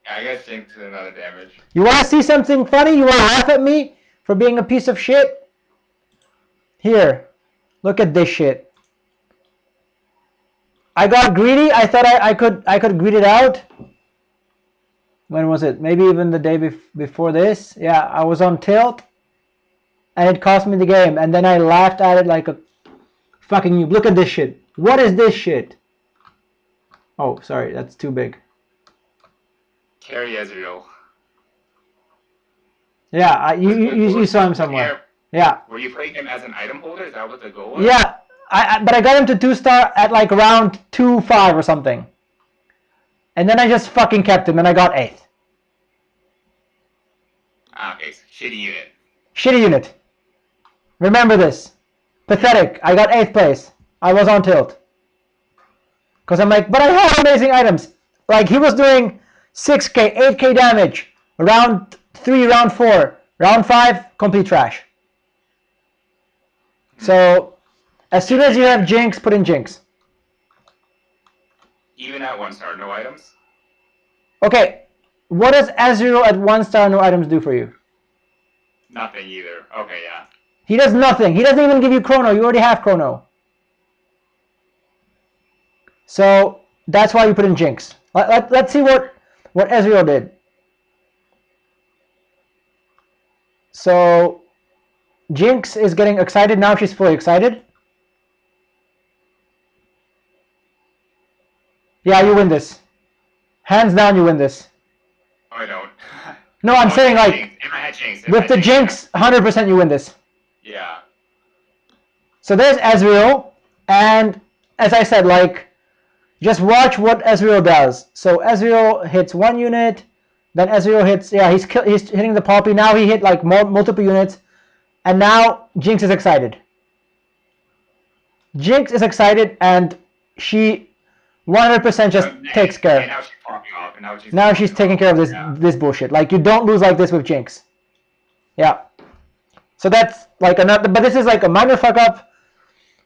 I guess Jinx is another damage. You want to see something funny? You want to laugh at me for being a piece of shit? Here. Look at this shit. I got greedy. I thought I could greed it out. When was it? Maybe even the day before this. Yeah, I was on tilt. And it cost me the game. And then I laughed at it like a fucking noob. Look at this shit. What is this shit? Oh, sorry. That's too big. Carry Ezreal. Yeah, you saw him somewhere. Yeah. Were you playing him as an item holder? Is that what the goal was? Yeah. But I got him to 2-star at like round 2-5 or something. And then I just fucking kept him and I got 8th. Ah, okay. Shitty unit. Shitty unit. Remember this. Pathetic. I got 8th place. I was on tilt. Because I'm like, but I have amazing items. Like, he was doing 6k, 8k damage. Round 3, round 4. Round 5, complete trash. So, as soon as you have Jinx, put in Jinx. Even at 1-star, no items? Okay, what does Ezreal at 1-star, no items do for you? Nothing either. Okay, yeah. He does nothing. He doesn't even give you Chrono. You already have Chrono. So, that's why you put in Jinx. Let's see what Ezreal did. So, Jinx is getting excited. Now she's fully excited. Yeah, you win this. Hands down, you win this. Oh, I don't. No, I'm saying like, if I had Jinx, with the Jinx, 100% you win this. Yeah. So there's Ezreal, and as I said, like, just watch what Ezreal does. So Ezreal hits 1 unit, then Ezreal hits, yeah, he's hitting the Poppy. Now he hit like multiple units, and now Jinx is excited. Jinx is excited, and she 100% just takes care. And now she's popping off, and now she's taking care of this bullshit. Like, you don't lose like this with Jinx. Yeah. So that's like another, but this is like a minor fuck up.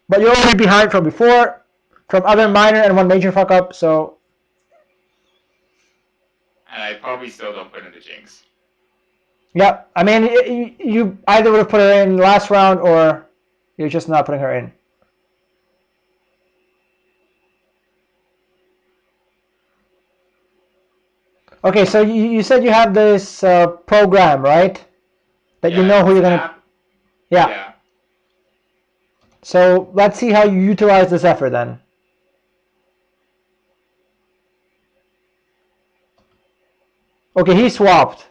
But you're already behind from before, from other minor and 1 major fuck up. So. And I probably still don't put in the Jinx. Yeah, I mean, you either would have put her in last round or you're just not putting her in. Okay, so you said you have this program, right? That you know who you're gonna. Yeah. So let's see how you utilize this effort then. Okay, he swapped.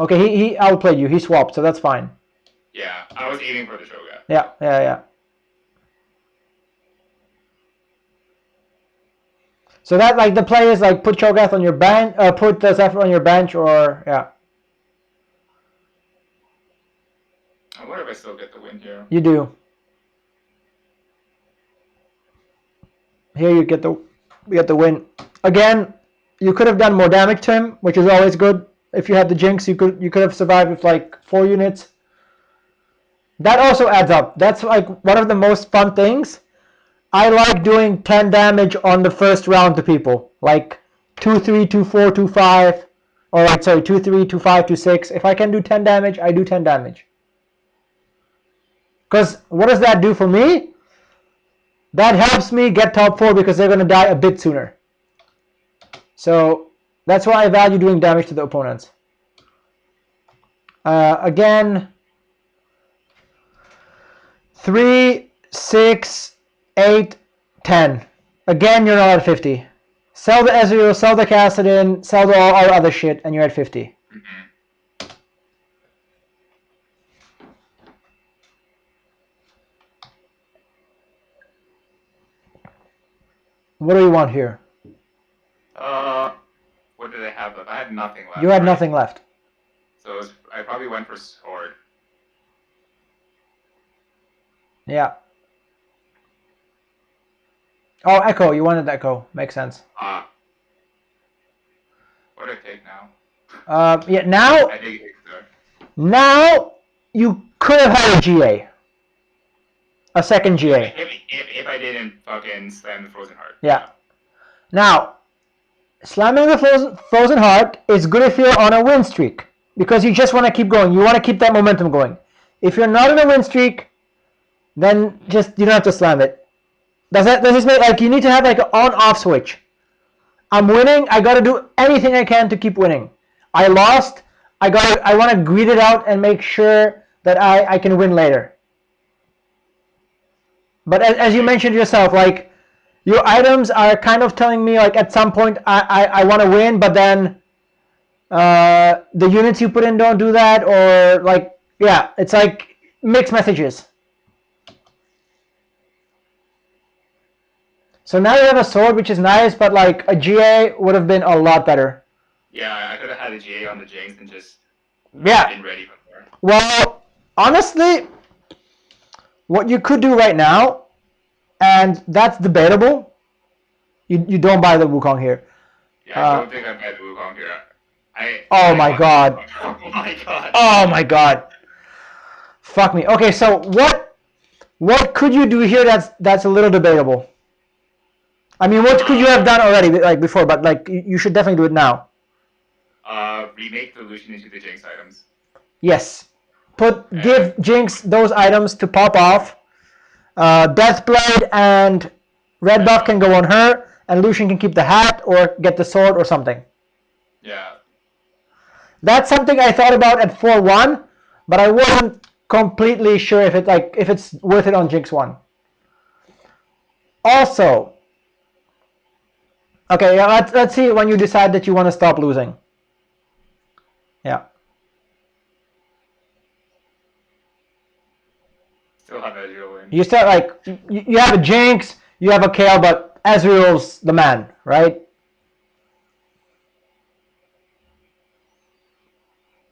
Okay, he outplayed you. He swapped, so that's fine. Yeah, I was aiming for the Shogun. Yeah. So that, like, the play is like put Cho'Gath on your bench, put the Zephyr on your bench, or yeah. I wonder if I still get the win here. You do. Here you get the win. Again, you could have done more damage to him, which is always good. If you had the Jinx, you could have survived with like 4 units. That also adds up. That's like one of the most fun things. I like doing 10 damage on the first round to people. Like 2-3, 2-4, 2-5. Or like, sorry, 2-3, 2-5, 2-6. If I can do 10 damage, I do 10 damage. Because what does that do for me? That helps me get top 4 because they're going to die a bit sooner. So that's why I value doing damage to the opponents. Again, 3, 6, 8, 10. Again, you're not at 50. Sell the Ezreal, sell the Kassadin, sell the all other shit, and you're at 50. Mm-hmm. What do you want here? What did I have left? I had nothing left. You had nothing left. So I probably went for sword. Yeah. Oh, echo. You wanted echo. Makes sense. What do I take now? Yeah. Now. I think so. Now you could have had a GA. A second GA. If I didn't fucking slam the Frozen Heart. Yeah. Now, slamming the Frozen Heart is good if you're on a win streak. Because you just want to keep going. You want to keep that momentum going. If you're not on a win streak, then just you don't have to slam it. Does this make like you need to have like an on-off switch? I'm winning. I got to do anything I can to keep winning. I lost. I want to greed it out and make sure that I can win later. But as you mentioned yourself, like your items are kind of telling me like at some point I want to win, but then the units you put in don't do that, or like yeah, it's like mixed messages. So now you have a sword, which is nice, but like a GA would have been a lot better. Yeah, I could have had a GA on the Jinx and just been ready for more. Well, honestly, what you could do right now, and that's debatable, you don't buy the Wukong here. Yeah, I don't think I buy the Wukong here. Oh my god. Oh my god. Oh my god. Fuck me. Okay, so what could you do here that's a little debatable? I mean, what could you have done already, like before, but like you should definitely do it now. Remake the Lucian into the Jinx items. Yes. Give Jinx those items to pop off. Deathblade and Red Buff can go on her, and Lucian can keep the hat or get the sword or something. Yeah. That's something I thought about at 4-1, but I wasn't completely sure if it's worth it on Jinx 1. Also, okay, yeah, let's see when you decide that you want to stop losing. Yeah. Still have Ezreal in. You start like you have a Jinx, you have a Kayle, but Ezreal's the man, right?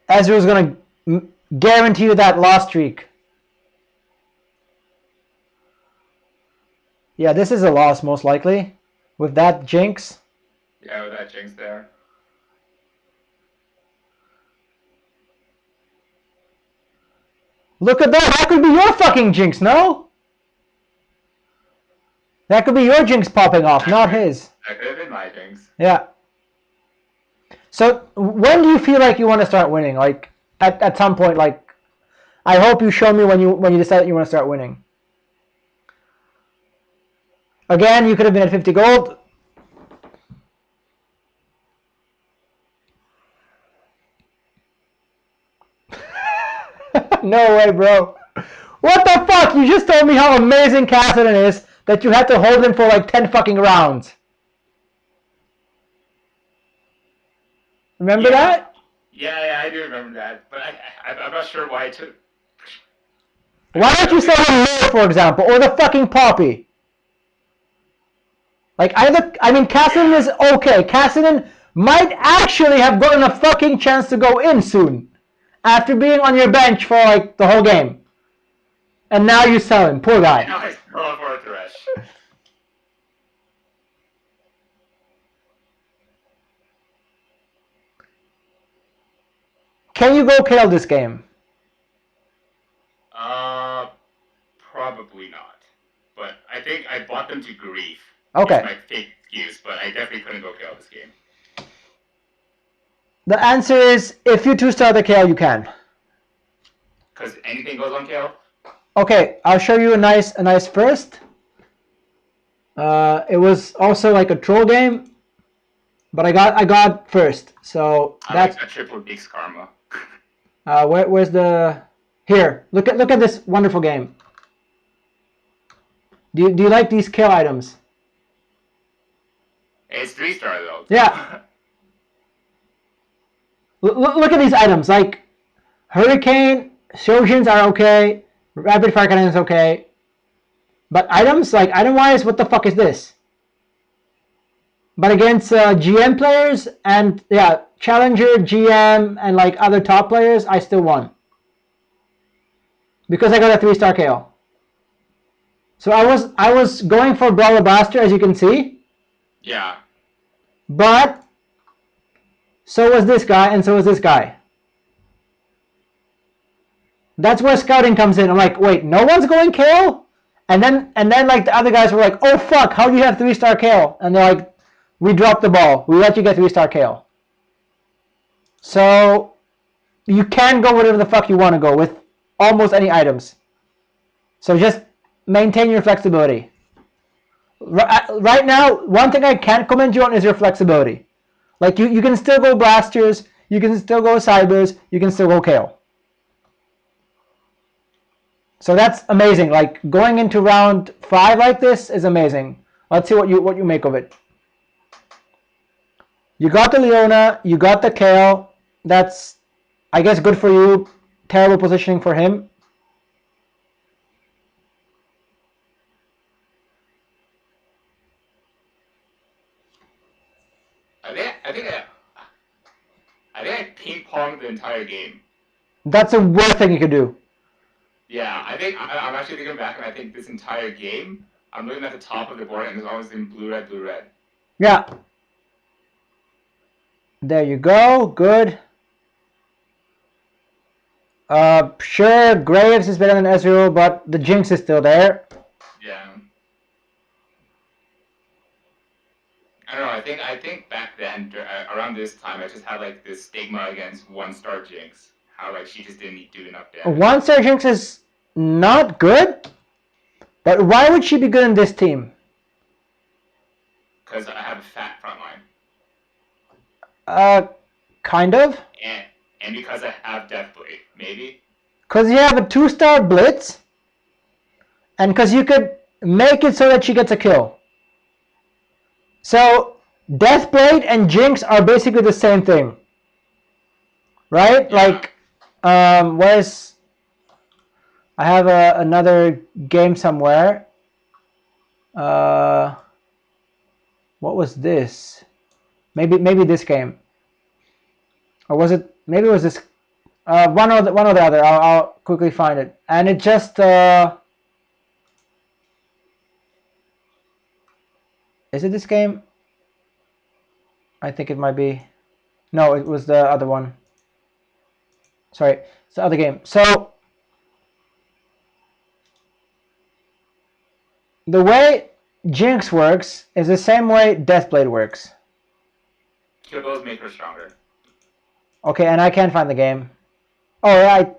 Ezreal's gonna guarantee you that loss streak. Yeah, this is a loss most likely with that Jinx. Yeah, with that Jinx there. Look at that. That could be your fucking Jinx, no? That could be your Jinx popping off, not his. That could have been my Jinx. Yeah. So when do you feel like you want to start winning? Like at some point, like I hope you show me when you decide that you want to start winning. Again, you could have been at 50 gold. No way, bro. What the fuck? You just told me how amazing Kassadin is that you had to hold him for like 10 fucking rounds. Remember that? Yeah, I do remember that. But I'm not sure why I took... Why don't you sell him more, for example? Or the fucking Poppy? Like, I mean, Kassadin is okay. Kassadin might actually have gotten a fucking chance to go in soon. After being on your bench for like the whole game. And now you sell him. Poor guy. Now I sell him for a Thresh. Can you go Kayle this game? Probably not. But I think I bought them to grief. Okay. It's my fake excuse, but I definitely couldn't go Kayle this game. The answer is, if you 2-star the Kayle, you can. Because anything goes on Kayle? Okay, I'll show you a nice first. It was also like a troll game, but I got first. So that's like a triple Biggs karma. where's the here? Look at this wonderful game. Do you like these Kayle items? It's 3-star though. Yeah. Look at these items. Like Hurricane, Shojins are okay. Rapid Fire Cannon is okay. But items, like item-wise, what the fuck is this? but against GM players and yeah, Challenger, GM, and like other top players, I still won. Because I got a 3-star Kayle. So I was going for Grandmaster, as you can see. Yeah. But so was this guy, and so was this guy. That's where scouting comes in. I'm like, wait, no one's going Kayle? And then like the other guys were like, oh fuck, how do you have 3-star Kayle? And they're like, we dropped the ball. We let you get 3-star Kayle. So you can go whatever the fuck you want to go with almost any items. So just maintain your flexibility. Right now, one thing I can't commend you on is your flexibility. Like you can still go blasters, you can still go cybers, you can still go Kayle. So that's amazing. Like going into round 5 like this is amazing. Let's see what you make of it. You got the Leona, you got the Kayle. That's, I guess, good for you. Terrible positioning for him. I think I ping-ponged the entire game. That's the worst thing you could do. Yeah, I think I'm actually thinking back, and I think this entire game, I'm looking at the top of the board, and it's always in blue, red, blue, red. Yeah. There you go. Good. Sure, Graves is better than Ezreal, but the Jinx is still there. Yeah. I don't know. I think back then, around this time, I just had like this stigma against 1-star Jinx. How like she just didn't do enough damage. 1-star Jinx is not good, but why would she be good in this team? Because I have a fat front line. Kind of. And because I have Deathblade, maybe. Because you have a 2-star Blitz, and because you could make it so that she gets a kill. So Deathblade and Jinx are basically the same thing, right? Yeah. Like, where's I have another game somewhere. What was this? Maybe this game, or was it? Maybe it was this. One or the other. I'll quickly find it, and it just. Is it this game? I think it might be. No, it was the other one. Sorry, it's the other game. So the way Jinx works is the same way Deathblade works. Kill those make her stronger. Okay, and I can't find the game. Oh, yeah,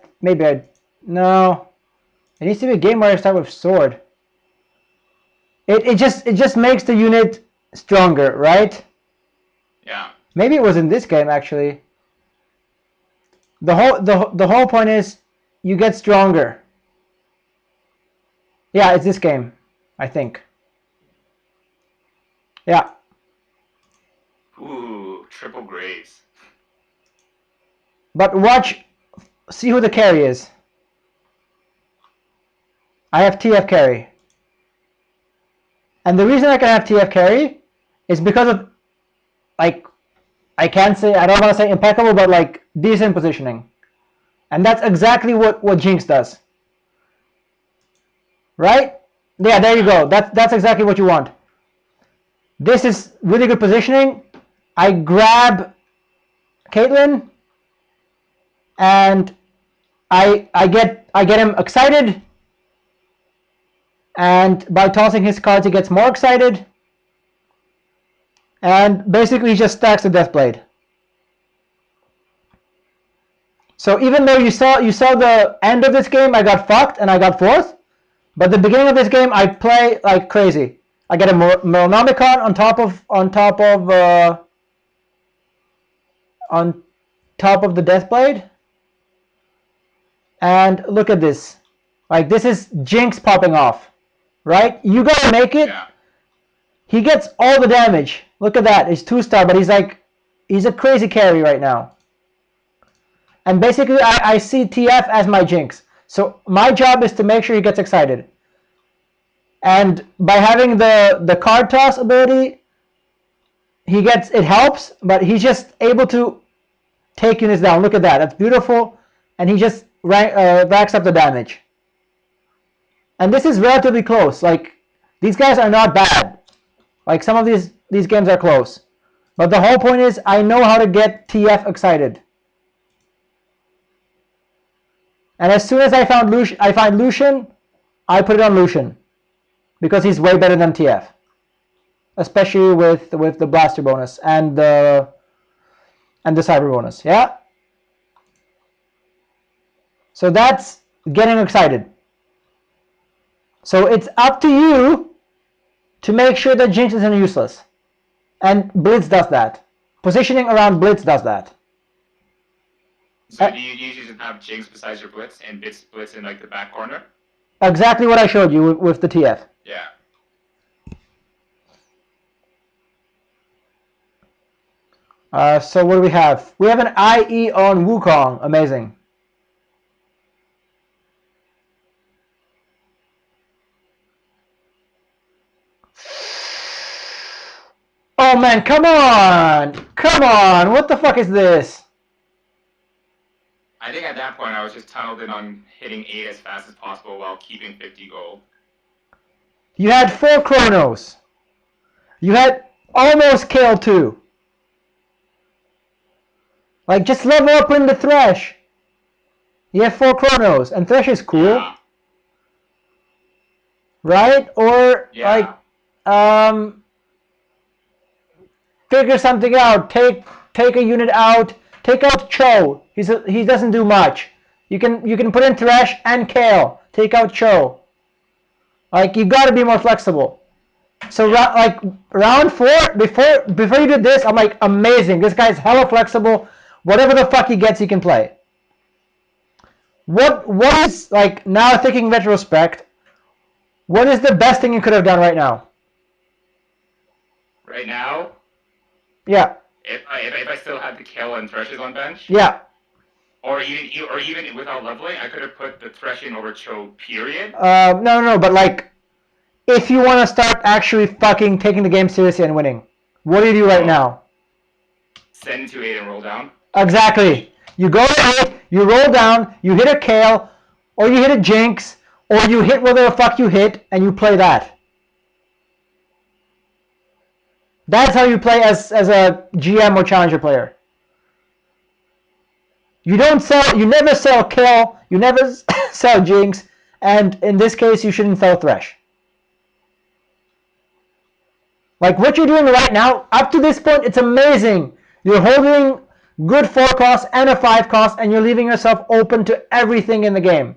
no. It needs to be a game where I start with sword. It just makes the unit stronger, right? Yeah. Maybe it was in this game actually. The whole point is you get stronger. Yeah, it's this game, I think. Yeah. Ooh, triple Graves. But see who the carry is. I have TF carry. And the reason I can have TF carry is because of, like, I don't want to say impeccable, but like decent positioning. And that's exactly what Jinx does. Right? Yeah, there you go. That's exactly what you want. This is really good positioning. I grab Caitlyn and I get him excited, and by tossing his cards he gets more excited, and basically he just stacks the Deathblade. So even though you saw the end of this game, I got fucked and I got 4th, but the beginning of this game I play like crazy. I get a Meronomicon on top of the Deathblade, and look at this. Like, this is Jinx popping off, right? You gotta make it. Yeah. He gets all the damage. Look at that. He's 2-star, but he's a crazy carry right now. And basically, I see TF as my Jinx. So my job is to make sure he gets excited. And by having the card toss ability, it helps, but he's just able to take units down. Look at that. That's beautiful. And he just racks up the damage. And this is relatively close. Like, these guys are not bad. Like, some of these games are close. But the whole point is, I know how to get TF excited. And as soon as I find Lucian, I put it on Lucian. Because he's way better than TF. Especially with the blaster bonus and the cyber bonus. Yeah? So that's getting excited. So it's up to you to make sure that Jinx isn't useless. And Blitz does that. Positioning around Blitz does that. So do you usually just have Jinx besides your Blitz and Blitz in like the back corner? Exactly what I showed you with the TF. Yeah. So what do we have? We have an IE on Wukong. Amazing. Oh man, come on! Come on! What the fuck is this? I think at that point I was just tunneled in on hitting 8 as fast as possible while keeping 50 gold. You had 4 chronos. You had almost Kayle too. Like, just level up in the Thresh. You have 4 chronos, and Thresh is cool. Yeah. Right? Or, yeah. Like, figure something out. Take a unit out. Take out Cho. He doesn't do much. You can put in Thresh and Kayle. Take out Cho. Like, you gotta be more flexible. So like round 4, before you did this, I'm like, amazing. This guy's hella flexible. Whatever the fuck he gets, he can play. What is, like, now thinking retrospect, what is the best thing you could have done right now? Right now? Yeah. If I still had the Kayle and Threshes on bench? Yeah. Or even without leveling, I could have put the Threshing over Cho, period? No, but like, if you want to start actually fucking taking the game seriously and winning, what do you do right now? Send to 8 and roll down? Exactly. You go to 8, you roll down, you hit a Kayle, or you hit a Jinx, or you hit whatever the fuck you hit, and you play that. That's how you play as a GM or Challenger player. You never sell Kayle, you never sell Jinx, and in this case, you shouldn't sell Thresh. Like, what you're doing right now, up to this point, it's amazing. You're holding good 4 costs and a 5 cost, and you're leaving yourself open to everything in the game.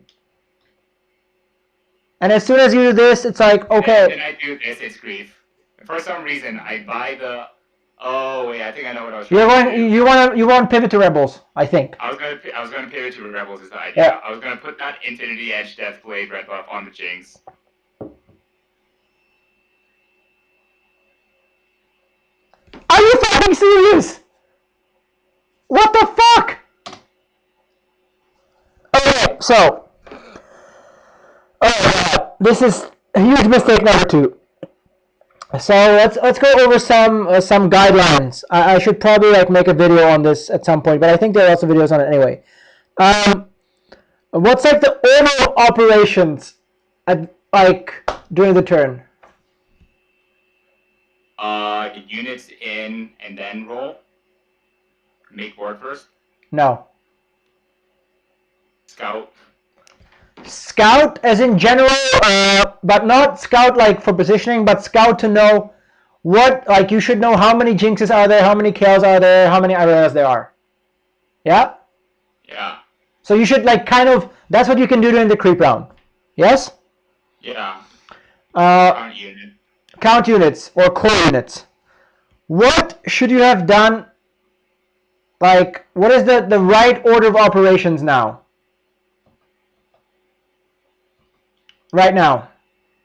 And as soon as you do this, it's like, okay. When I do this, it's grief. For some reason, I buy the... Oh, wait, I think I know what I was trying to do. You want pivot to Rebels, I think. I was going to pivot to Rebels is the idea. Yeah. I was going to put that Infinity Edge Deathblade red buff on the Jinx. Are you fucking serious? What the fuck? Okay, so this is a huge mistake number 2. So let's go over some guidelines. I should probably like make a video on this at some point, but I think there are lots of videos on it anyway. What's like the order of operations at like during the turn? Units in and then roll. Make board first. No. Scout. Scout as in general, but not scout like for positioning, but scout to know what, like, you should know how many Jinxes are there, how many Kayles are there, how many Irelas there are. Yeah? Yeah. So you should like kind of, that's what you can do during the creep round. Yes? Yeah. Count unit. Count units or core units. What should you have done? Like, what is the right order of operations now? Right now.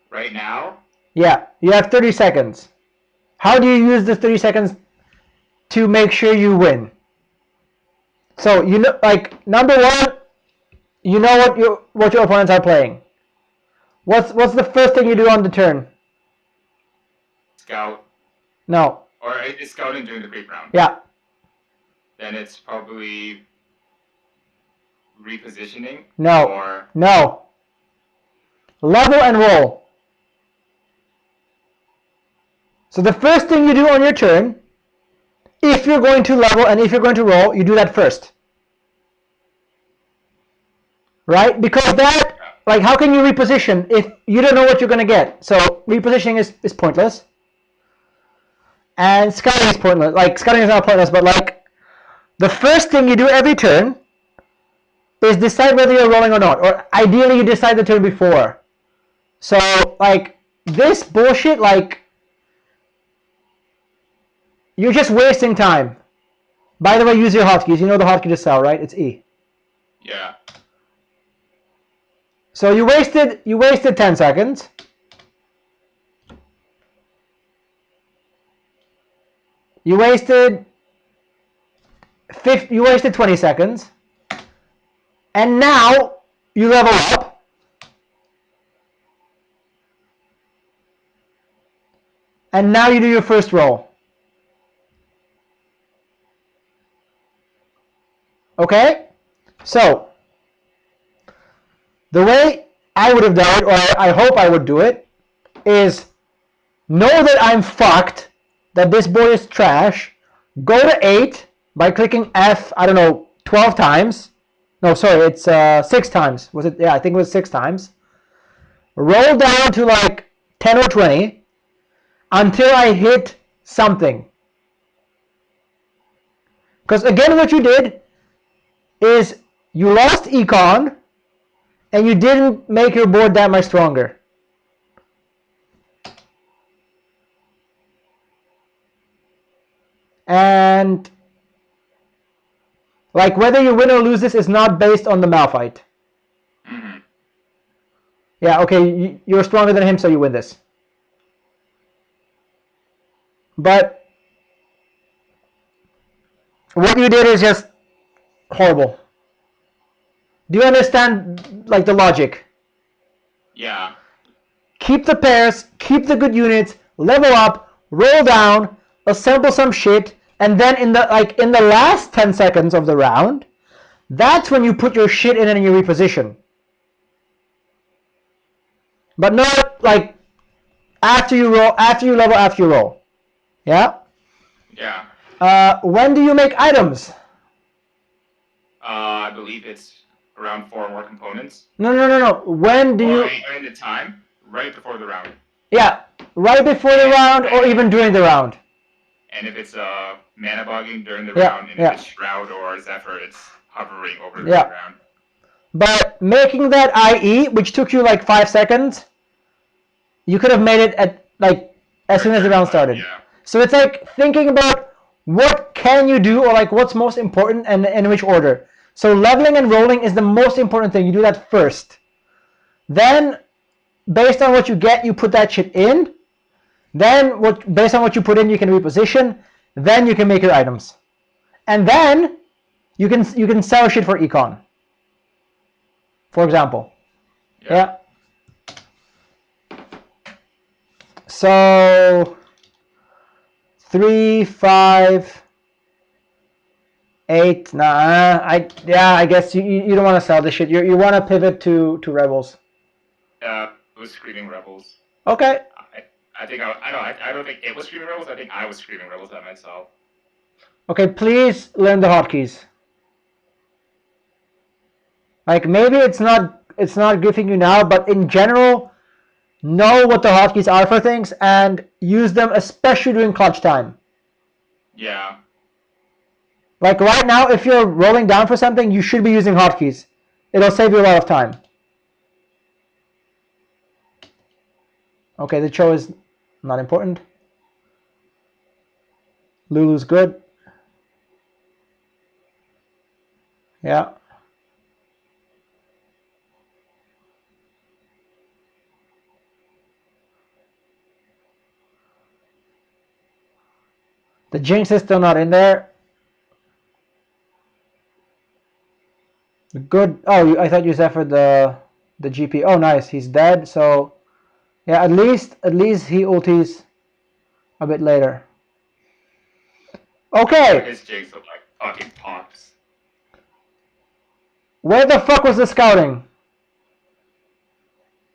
Right now? Yeah, you have 30 seconds. How do you use the 30 seconds to make sure you win? So, you know, like, number 1, you know what your opponents are playing. What's the first thing you do on the turn? Scout. No. Or it's scouting during the creep round. Yeah. Then it's probably repositioning. No. Or No. Level and roll. So the first thing you do on your turn, if you're going to level and if you're going to roll, you do that first. Right? Because that, like, how can you reposition if you don't know what you're going to get? So repositioning is pointless. And scouting is pointless. Like, scouting is not pointless, but like, the first thing you do every turn is decide whether you're rolling or not. Or ideally, you decide the turn before. So, like, this bullshit, like, you're just wasting time. By the way, use your hotkeys. You know the hotkey to sell, right? It's E. Yeah. So you wasted 10 seconds. You wasted 20 seconds. And now you level up. And now you do your first roll. Okay? So, the way I would have done it, or I hope I would do it, is know that I'm fucked, that this boy is trash, go to 8 by clicking F, I don't know, 12 times. No, sorry, it's 6 times. Was it? Yeah, I think it was 6 times. Roll down to like 10 or 20 until I hit something. Because again, what you did is you lost ECON and you didn't make your board that much stronger. And like whether you win or lose this is not based on the Malphite. Mm-hmm. Yeah, okay, you're stronger than him, so you win this. But what you did is just horrible. Do you understand like the logic? Yeah. Keep the pairs, keep the good units, level up, roll down, assemble some shit, and then in the last 10 seconds of the round, that's when you put your shit in and you reposition. But not like after you roll, after you level, after you roll. Yeah? Yeah. When do you make items? I believe it's around 4 more components. No. When do you... In the time, right before the round. Yeah, right before the round or even during the round. And if it's mana bogging during the round, and if it's Shroud or Zephyr, it's hovering over the round. But making that IE, which took you like 5 seconds, you could have made it at like as soon as the round started. Yeah. So it's like thinking about what can you do or like what's most important and in which order. So leveling and rolling is the most important thing. You do that first. Then based on what you get, you put that shit in. Then based on what you put in, you can reposition. Then you can make your items. And then you can sell shit for ECON. For example. Yeah. So 3, 5, 8. Nah, I guess you don't want to sell this shit. You want to pivot to rebels. It was Screaming Rebels. Okay. I think I don't think it was Screaming Rebels. I think I was Screaming Rebels at myself. Okay, please learn the hotkeys. Like maybe it's not griefing you now, but in general, know what the hotkeys are for things and use them, especially during clutch time. Yeah. Like right now, if you're rolling down for something, you should be using hotkeys. It'll save you a lot of time. Okay, the Cho is not important. Lulu's good. Yeah. The Jinx is still not in there. Good. Oh, I thought you Zephyred the GP. Oh, nice. He's dead. So, yeah, at least he ultis a bit later. Okay. His jinx look like fucking tops. Where the fuck was the scouting?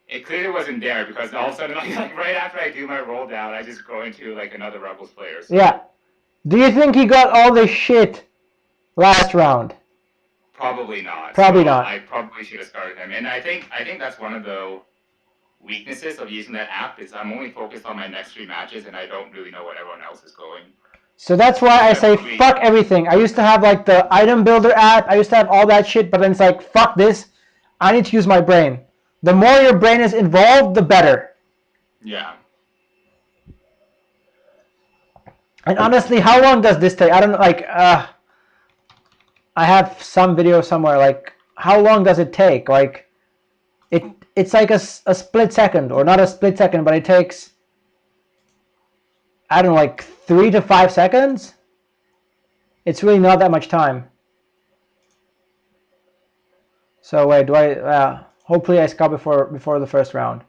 It clearly wasn't there because all of a sudden, like right after I do my roll down, I just go into like another Rebels player. So. Yeah. Do you think he got all this shit last round? Probably not. Probably so not. I probably should have started him, and I think that's one of the weaknesses of using that app is I'm only focused on my next 3 matches, and I don't really know what everyone else is going. So that's why I say fuck everything. I used to have like the item builder app. I used to have all that shit, but then it's like fuck this. I need to use my brain. The more your brain is involved, the better. Yeah. And honestly, how long does this take? I don't know. Like, I have some video somewhere. Like, how long does it take? Like, it's like a split second, or not a split second, but it takes, I don't know, like 3 to 5 seconds. It's really not that much time. So wait, do I? Hopefully, I scout before the first round.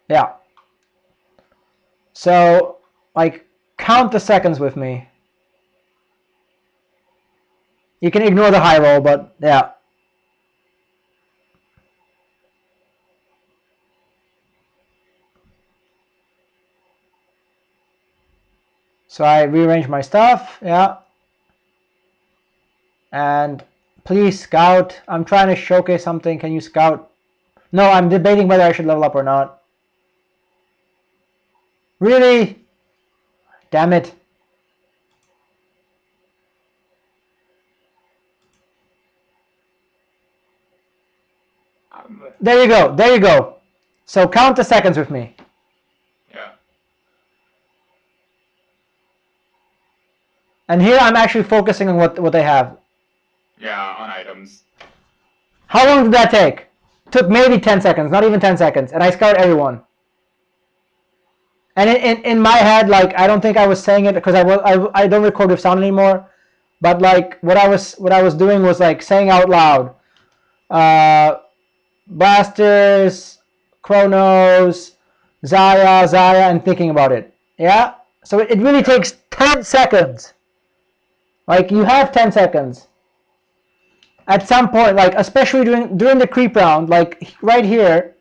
Yeah. So, like, count the seconds with me. You can ignore the high roll, but yeah. So I rearrange my stuff, yeah. And please scout. I'm trying to showcase something. Can you scout? No, I'm debating whether I should level up or not. Really? Damn it. There you go. There you go. So count the seconds with me. Yeah. And here I'm actually focusing on what they have. Yeah, on items. How long did that take? Took maybe 10 seconds, not even 10 seconds. And I scouted everyone. And in my head, like, I don't think I was saying it because I don't record with sound anymore. But like what I was doing was like saying out loud, Blasters, Chronos, Zaya, and thinking about it. Yeah? So it really takes 10 seconds. Like, you have 10 seconds. At some point, like, especially during the creep round, like, right here,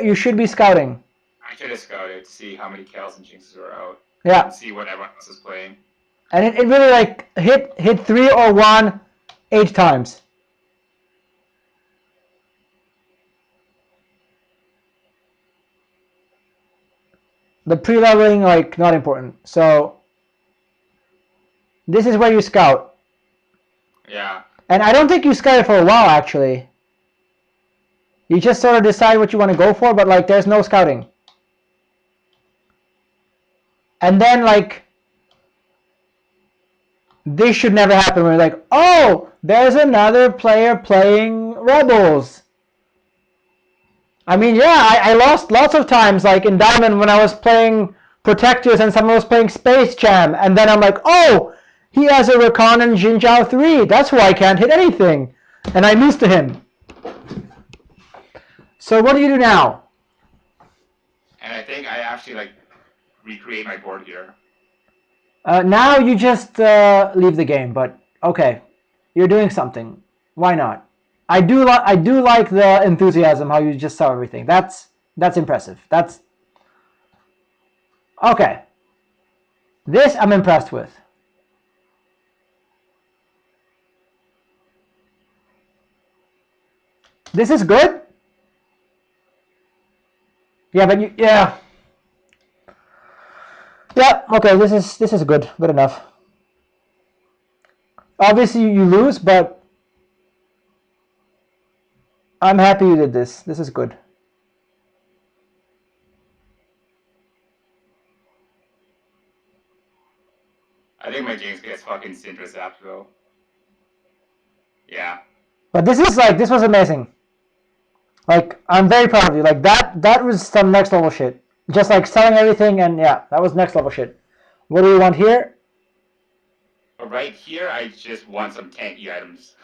you should be scouting. I should have scouted to see how many Kayles and Jinxes are out. Yeah. And see what everyone else is playing. And it really, like, hit 3 or 1 8 times. The pre-leveling, like, not important. So this is where you scout. Yeah. And I don't think you scouted for a while, actually. You just sort of decide what you want to go for, but like there's no scouting. And then like this should never happen. We're like, oh, there's another player playing Rebels. I mean, yeah, I lost lots of times, like in Diamond when I was playing Protectors and someone was playing Space Jam, and then I'm like, oh, he has a Recon and Jinjiao 3. That's why I can't hit anything. And I lose to him. So what do you do now? And I think I actually like recreate my board here. Now you just leave the game, but okay, you're doing something. Why not? I do like the enthusiasm how you just saw everything. That's impressive. That's okay. This I'm impressed with. This is good. Yeah, but yeah. Okay, this is good. Good enough. Obviously you lose, but I'm happy you did this. This is good. I think my Jinx gets fucking Sintra zapped though. Yeah. But this was amazing. Like, I'm very proud of you. Like, that was some next level shit. Just like selling everything, and yeah, that was next level shit. What do you want here? Right here, I just want some tanky items.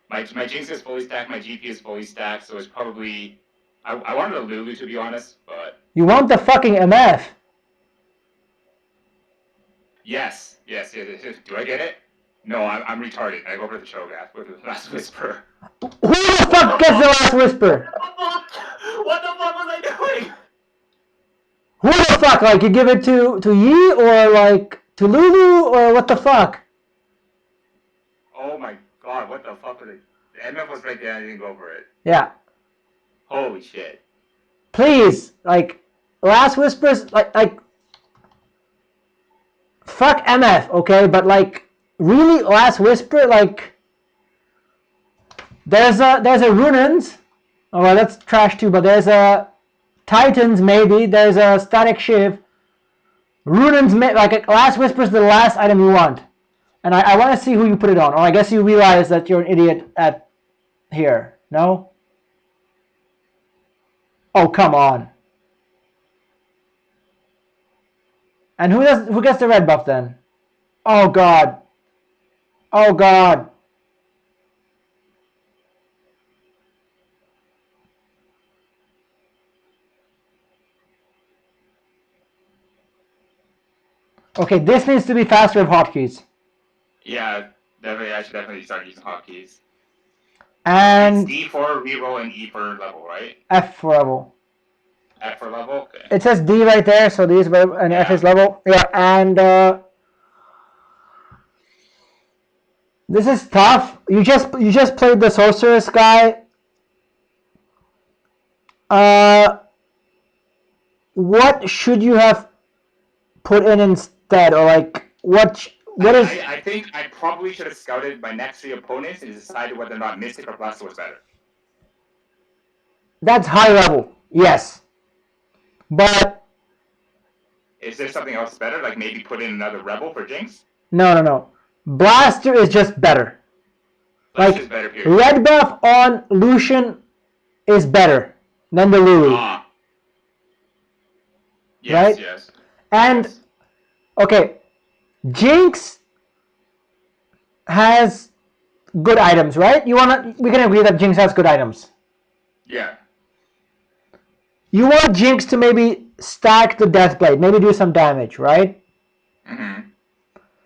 My Jinx is fully stacked, my GP is fully stacked, so it's probably I wanted a Lulu, to be honest, but... You want the fucking MF. Yes. Do I get it? No, I'm retarded. I go for the Cho'Gath with the Last Whisper. Who the fuck gets the Last Whisper? What the fuck was I doing? Who the fuck? Like, you give it to Yi or like to Lulu or what the fuck? Oh my god, what the fuck was it? The MF was right there, I didn't go for it. Yeah. Holy shit. Please, like, Last Whispers, like, fuck MF, okay? But like, really, Last Whisper, like, there's a Runans. Oh, well, that's trash too. But there's a Titans, maybe. There's a Static Shiv. Runans, like, Last Whisper is the last item you want. And I want to see who you put it on. Or I guess you realize that you're an idiot at here. No? Oh, come on. And who gets the red buff then? Oh god. Oh god. Okay, this needs to be faster with hotkeys. Yeah, definitely. I should definitely start using hotkeys. And it's D for reroll and E for level, right? F for level. F for level? Okay. It says D right there, so D is and yeah. F is level. Yeah, and this is tough. You just played the sorceress guy. What should you have put in instead, or like what is? I think I probably should have scouted my next 3 opponents and decided whether or not Mystic or Blaster was better. That's high level, yes. But is there something else better? Like maybe put in another Rebel for Jinx? No. Blaster is just better. Blaster is better, period. Red buff on Lucian is better than the Lulu. Yes, right? Yes. And yes. Okay, Jinx has good items, right? We can agree that Jinx has good items. Yeah. You want Jinx to maybe stack the Deathblade, maybe do some damage, right? Mm-hmm.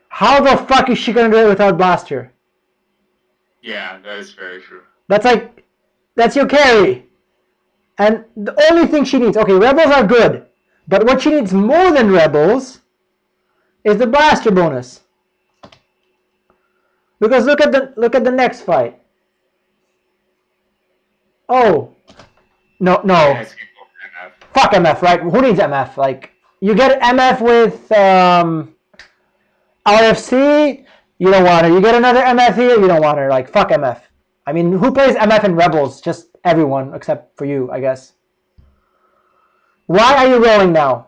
How the fuck is she gonna do it without Blaster? Yeah, that is very true. That's your carry. And the only thing she needs, okay, Rebels are good, but what she needs more than Rebels is the Blaster bonus. Because look at the next fight. Oh. No. Fuck MF, right? Who needs MF? Like, you get MF with RFC, you don't want her. You get another MF here, you don't want her. Like, fuck MF. I mean, who plays MF in Rebels? Just everyone, except for you, I guess. Why are you rolling now?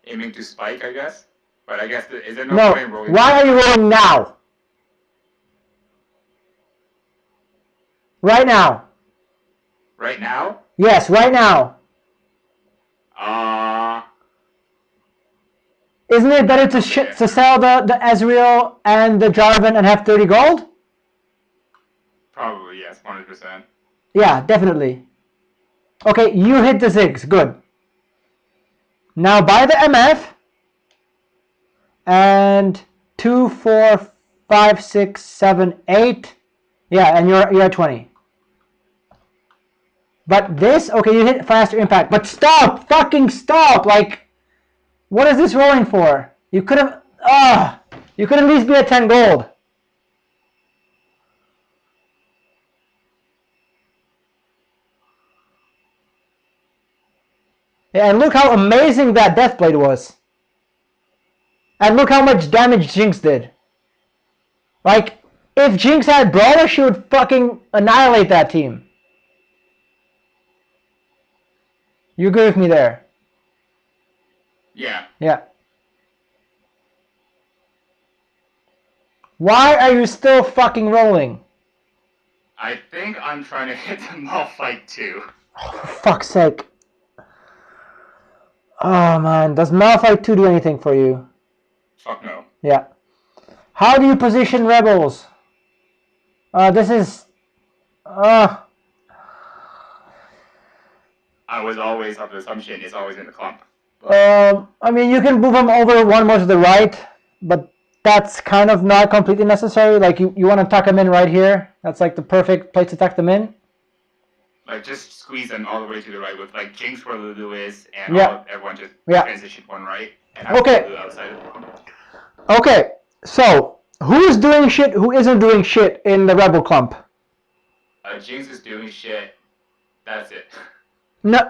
Aiming to spike, I guess? But I guess, is there no point in rolling? Why are you rolling now? Right now. Right now? Yes, right now. Isn't it better to sell the Ezreal and the Jarvan and have 30 gold? Probably, yes, 100%. Yeah, definitely. Okay, you hit the Ziggs, good. Now buy the MF. And 2, 4, 5, 6, 7, 8. Yeah, and you're at 20. But this, okay, you hit faster impact. But stop! Fucking stop! Like, what is this rolling for? You could have, you could at least be at 10 gold. Yeah, and look how amazing that Deathblade was. And look how much damage Jinx did. Like, if Jinx had Brawler, she would fucking annihilate that team. You agree with me there? Yeah. Yeah. Why are you still fucking rolling? I think I'm trying to hit the Malphite too. Oh, for fuck's sake. Oh man, does Malphite 2 do anything for you? Fuck no. Yeah. How do you position Rebels? This is I was always of the assumption it's always in the clump. I mean, you can move him over one more to the right, but that's kind of not completely necessary. Like, you want to tuck him in right here. That's like the perfect place to tuck them in. Like, just squeeze them all the way to the right with, like, Jinx where Lulu is, and everyone just transition one right, and have Lulu outside of the clump. Okay, so who's doing shit, who isn't doing shit in the Rebel clump? Jinx is doing shit. That's it. No,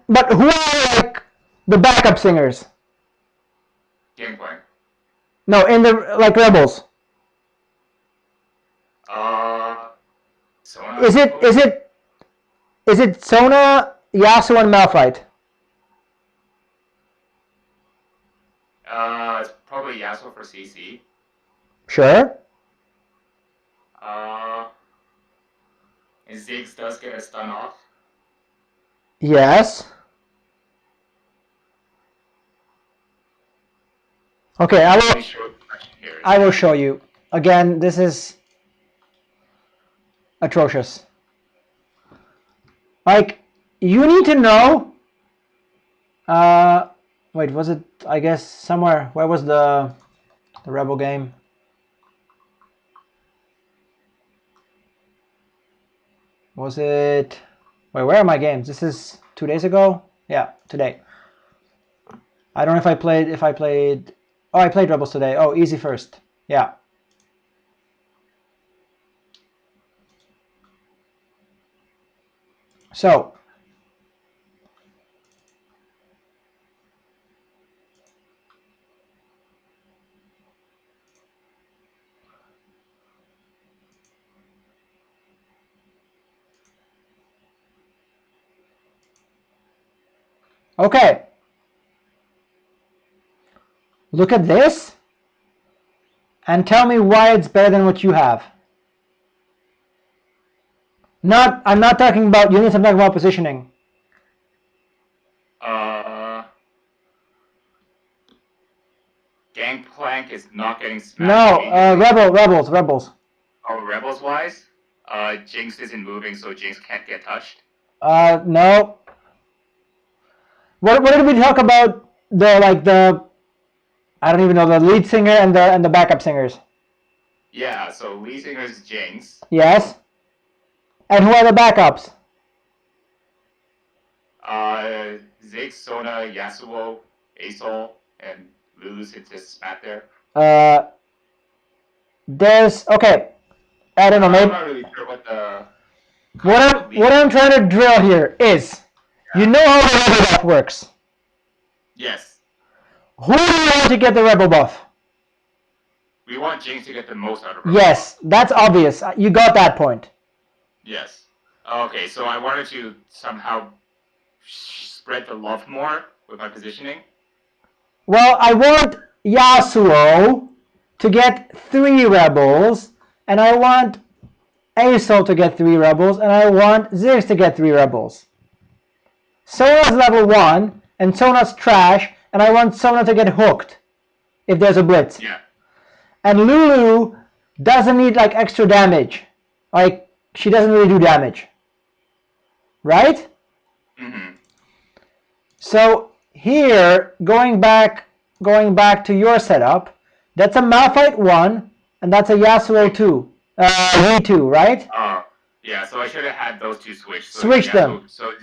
but who are like the backup singers? Gangplank. No, in the like Rebels. Sona. Is it Sona, Yasuo, and Malphite? It's probably Yasuo for CC. Sure. And Ziggs does get a stun off. Yes. Okay, I will show you. Again, this is atrocious. Like, you need to know. Wait, was it? I guess somewhere. Where was the Rebel game? Was it? Wait, where are my games? This is 2 days ago. Yeah, today. I don't know if I played. Oh, I played Rebels today. Oh, easy first. Yeah. So. Okay. Look at this. And tell me why it's better than what you have. I'm not talking about units, I'm talking about positioning. Gangplank is not getting smashed. No, Rebels. Oh, Rebels wise? Jinx isn't moving, so Jinx can't get touched. No. What did we talk about? I don't even know, the lead singer and the backup singers. Yeah, so lead singer is Jinx. Yes. And who are the backups? Ziggs, Sona, Yasuo, Asol, and Lulu's just spat there. There's okay. I don't know. Maybe. I'm not really sure what the. What I'm trying to drill here is, you know how the rebel buff works. Yes. Who do you want to get the rebel buff? We want Jinx to get the most out of rebel Yes, buff. That's obvious. You got that point. Yes. Okay, so I wanted to somehow spread the love more with my positioning. Well, I want Yasuo to get 3 rebels, and I want Asol to get 3 rebels, and I want Ziggs to get 3 rebels. Sona's level 1, and Sona's trash, and I want Sona to get hooked if there's a blitz. Yeah. And Lulu doesn't need like extra damage. Like, she doesn't really do damage. Right? Mm-hmm. So here, going back to your setup, that's a Malphite 1, and that's a Yasuo 2. V2, right? Yeah, so I should have had those two switched. So Switch them. So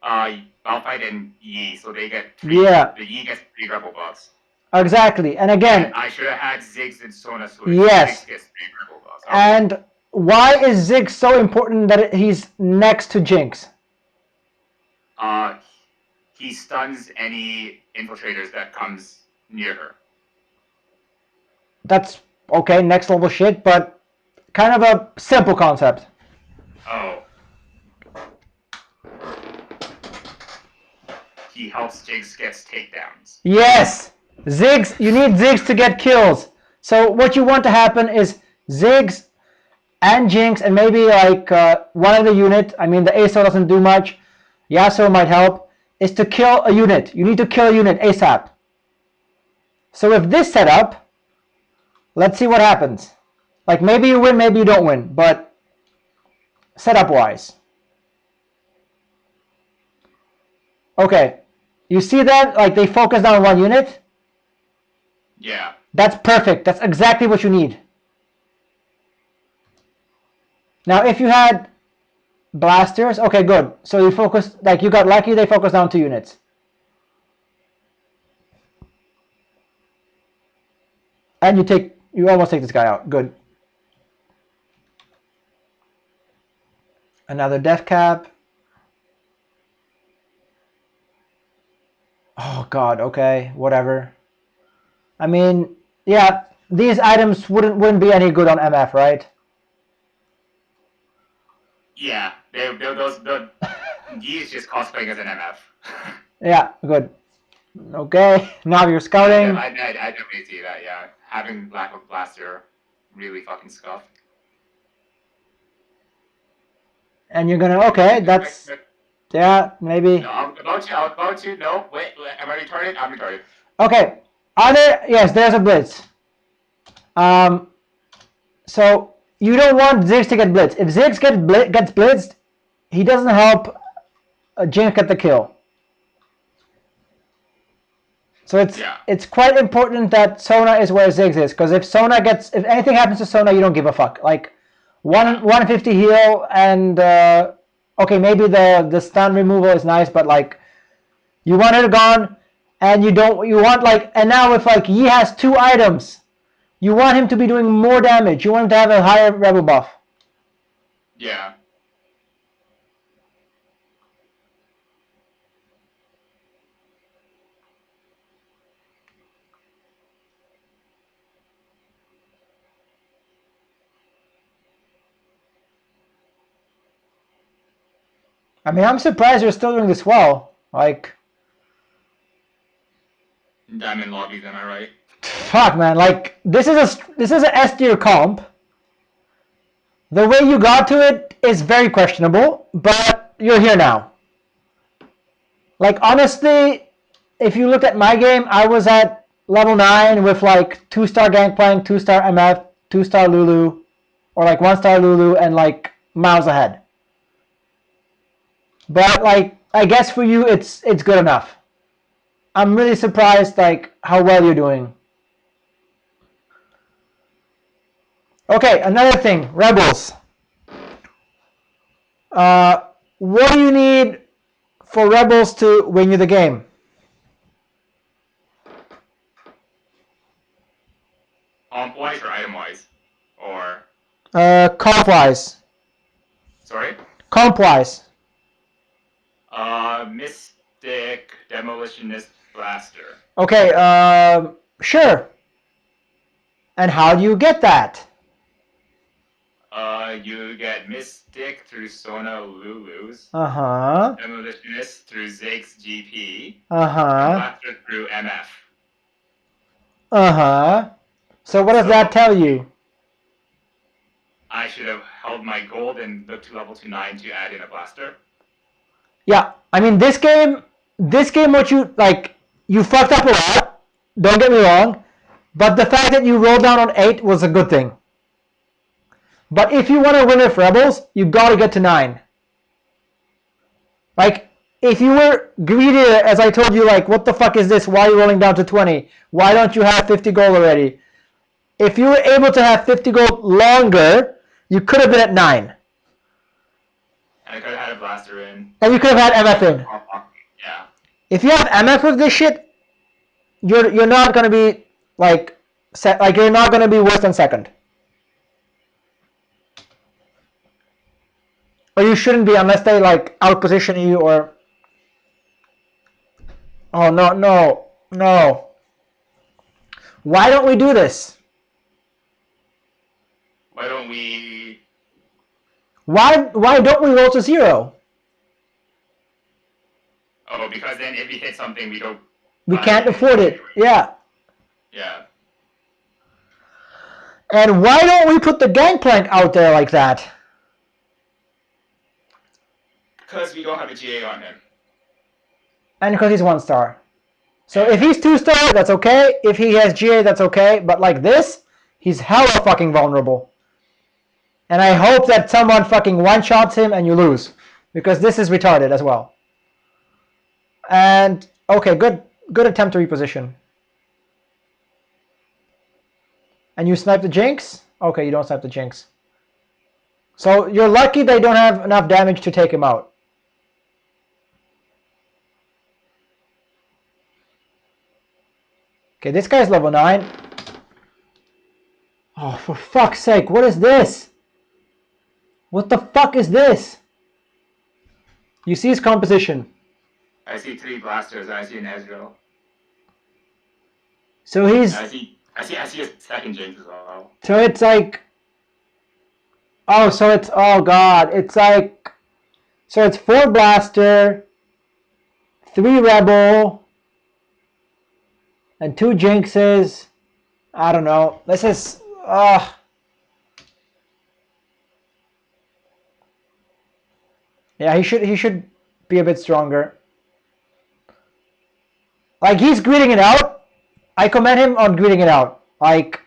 Malphite and Yi, so they get 3. Yeah. The Yi gets 3 rebel buffs. Exactly. And again, and I should have had Ziggs and Sona switch. Yes. Ziggs gets 3 rebel buffs. Okay. And why is Ziggs so important that he's next to Jinx? He stuns any infiltrators that comes near her. That's okay, next level shit, but kind of a simple concept. Oh. He helps Ziggs gets takedowns. Yes! Ziggs, you need Ziggs to get kills. So what you want to happen is Ziggs and Jinx and maybe like one of the unit, I mean the Asol doesn't do much, Yasuo might help, is to kill a unit. You need to kill a unit ASAP. So with this setup, let's see what happens. Like maybe you win, maybe you don't win, but setup-wise. Okay, you see that? Like they focus down on one unit? Yeah. That's perfect. That's exactly what you need. Now, if you had blasters, okay, good. So you focus, like you got lucky, they focus down 2 units. And you almost take this guy out. Good. Another death cap. Oh god, okay, whatever. I mean, yeah, these items wouldn't be any good on MF, right? Yeah, he's just cosplaying as an MF. Yeah, good. Okay, now you're scouting. I definitely see that, yeah. Having Black Oak Blaster really fucking scuffed. And you're gonna, okay, that's, yeah, maybe. No, I was about to, no, wait, am I retarded? I'm retarded. Okay, yes, there's a blitz. So you don't want Ziggs to get blitzed. If Ziggs gets blitzed, he doesn't help Jinx get the kill. So it's quite important that Sona is where Ziggs is, because if anything happens to Sona, you don't give a fuck. Like 150 heal and okay, maybe the stun removal is nice, but like you want her gone, and and now if like Yi has 2 items, you want him to be doing more damage. You want him to have a higher rebel buff. Yeah. I mean, I'm surprised you're still doing this well. Like, Diamond lobbies, am I right? fuck, man. Like, this is a S tier comp. The way you got to it is very questionable, but you're here now. Like, honestly, if you look at my game, I was at level 9 with like 2-star Gangplank, 2-star MF, 2-star Lulu, or like 1-star Lulu, and like miles ahead. But like, I guess for you, it's good enough. I'm really surprised like how well you're doing. Okay, another thing, Rebels. What do you need for Rebels to win you the game? Comp-wise or item-wise? Or... Comp-wise. Sorry? Comp-wise. Mystic Demolitionist Blaster. Okay, sure. And how do you get that? You get Mystic through Sona Lulus. Uh-huh. Demolitionist through Ziggs GP. Uh-huh. And Blaster through MF. Uh-huh. So what does that tell you? I should have held my gold and looked to level 9 to add in a Blaster. Yeah, I mean, this game, what you fucked up a lot, don't get me wrong, but the fact that you rolled down on 8 was a good thing. But if you want to win with Rebels, you gotta get to 9. Like, if you were greedy, as I told you, like, what the fuck is this? Why are you rolling down to 20? Why don't you have 50 gold already? If you were able to have 50 gold longer, you could have been at 9. And I could have had a Blaster in. And you could have had MF in. Yeah. If you have MF with this shit, you're not gonna be you're not gonna be worse than second. Or you shouldn't be unless they like outposition you or. Oh no. Why don't we do this? Why don't we? Why don't we roll to 0? Oh, because then if we hit something, we don't. We can't afford it. Yeah. Yeah. And why don't we put the Gangplank out there like that? Because we don't have a GA on him. And because he's 1-star. So if he's 2-star, that's okay. If he has GA, that's okay. But like this, he's hella fucking vulnerable. And I hope that someone fucking one-shots him and you lose. Because this is retarded as well. And, okay, good attempt to reposition. And you snipe the Jinx? Okay, you don't snipe the Jinx. So you're lucky they don't have enough damage to take him out. Okay, this guy's level 9. Oh, for fuck's sake, what is this? What the fuck is this? You see his composition. I see 3 blasters and I see an Ezreal. So he's... I see a second Jinx as well. So it's like... Oh, so it's... Oh god, it's like... So it's 4 blaster, 3 rebel, and 2 Jinxes. I don't know. This is... Yeah, he should be a bit stronger. Like, he's greeting it out. I commend him on greeting it out. Like,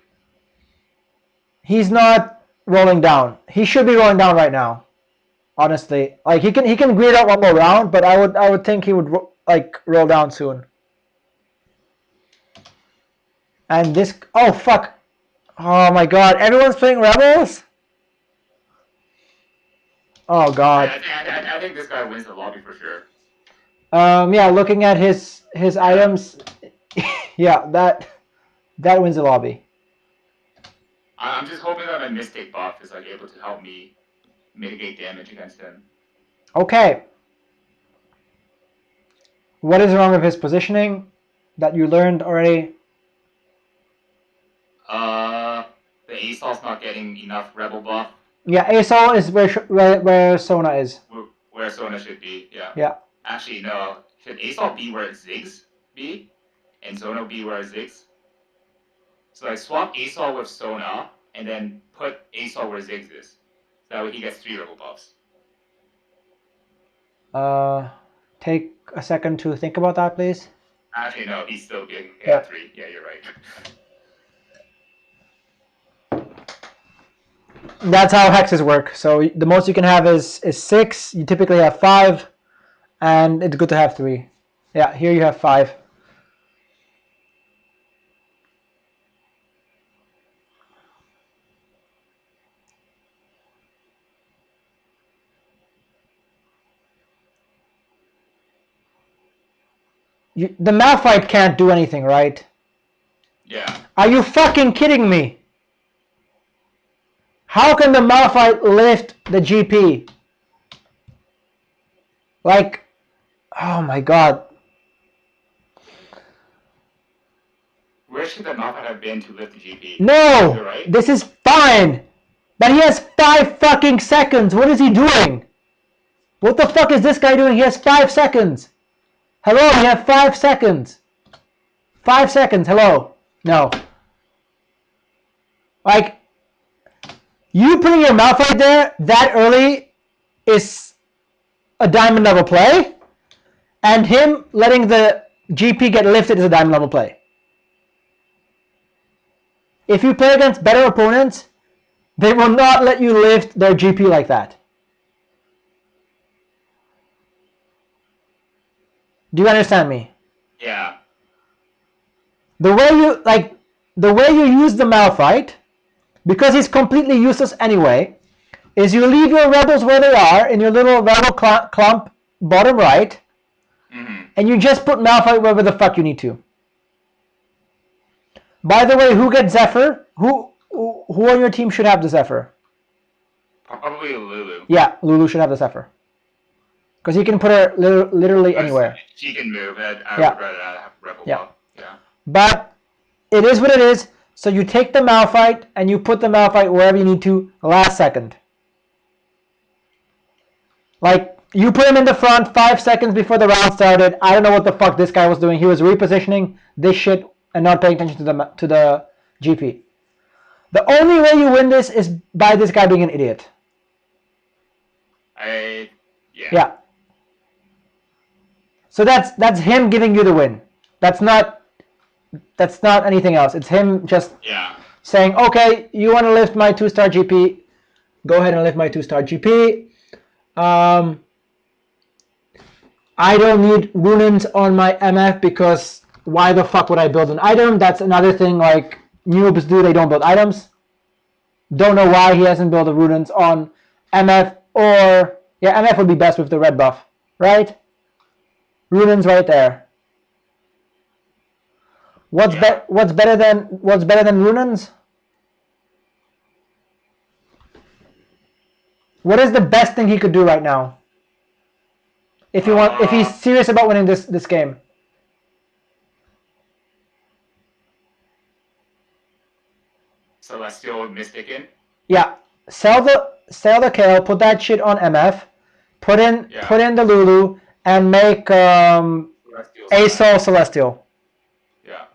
he's not rolling down. He should be rolling down right now. Honestly, like he can greet out one more round, but I would think he would like roll down soon. And this, oh fuck, oh my god, everyone's playing Rebels. Oh god. I think this guy wins the lobby for sure. Yeah, looking at his items, yeah, that wins the lobby. I'm just hoping that my Mystic buff is like able to help me mitigate damage against him. Okay. What is wrong with his positioning that you learned already? The ASOL's not getting enough rebel buff. Yeah, ASOL is where Sona is. Where Sona should be, yeah. Yeah. Actually, no. Should ASOL be where Ziggs be? And Sona be where Ziggs? So like swap ASOL with Sona, and then put ASOL where Ziggs is. So that way he gets 3 rebel buffs. Take a second to think about that, please. Actually, no, he's still getting 3. Yeah, you're right. That's how hexes work. So the most you can have is 6. You typically have 5, and it's good to have 3. Yeah, here you have 5. The Malphite can't do anything, right? Yeah. Are you fucking kidding me? How can the Malphite lift the GP? Like, oh my god. Where should the Malphite have been to lift the GP? No! Right? This is fine! But he has 5 fucking seconds! What is he doing? What the fuck is this guy doing? He has 5 seconds! Hello, you have 5 seconds! 5 seconds, hello. No. Like, you putting your Malphite there that early is a diamond level play, and him letting the GP get lifted is a diamond level play. If you play against better opponents, they will not let you lift their GP like that. Do you understand me? Yeah. The way you use the Malphite, because he's completely useless anyway, is you leave your rebels where they are in your little rebel clump bottom right, and you just put Malphite wherever the fuck you need to. By the way, who gets Zephyr? Who on your team should have the Zephyr? Probably Lulu. Yeah, Lulu should have the Zephyr. Because you can put her literally anywhere. She can move. I would rather have rebel buff. Yeah. But it is what it is. So you take the Malphite and you put the Malphite wherever you need to last second. Like, you put him in the front 5 seconds before the round started. I don't know what the fuck this guy was doing. He was repositioning this shit and not paying attention to the GP. The only way you win this is by this guy being an idiot. Yeah. So that's him giving you the win. That's not anything else. It's him just saying, okay, you want to lift my 2-star GP, Go ahead and lift my 2-star GP. I don't need runins on my MF because why the fuck would I build an item? That's another thing like noobs do. They don't build items. Don't know why he hasn't built a runins on MF or... Yeah, MF would be best with the red buff, right? Runins right there. What's better than runins? What is the best thing he could do right now? If he's serious about winning this game. Celestial Mystican? Yeah. Sell the Kayle, put that shit on MF, put in the Lulu, and make ASOL Celestial. Yeah.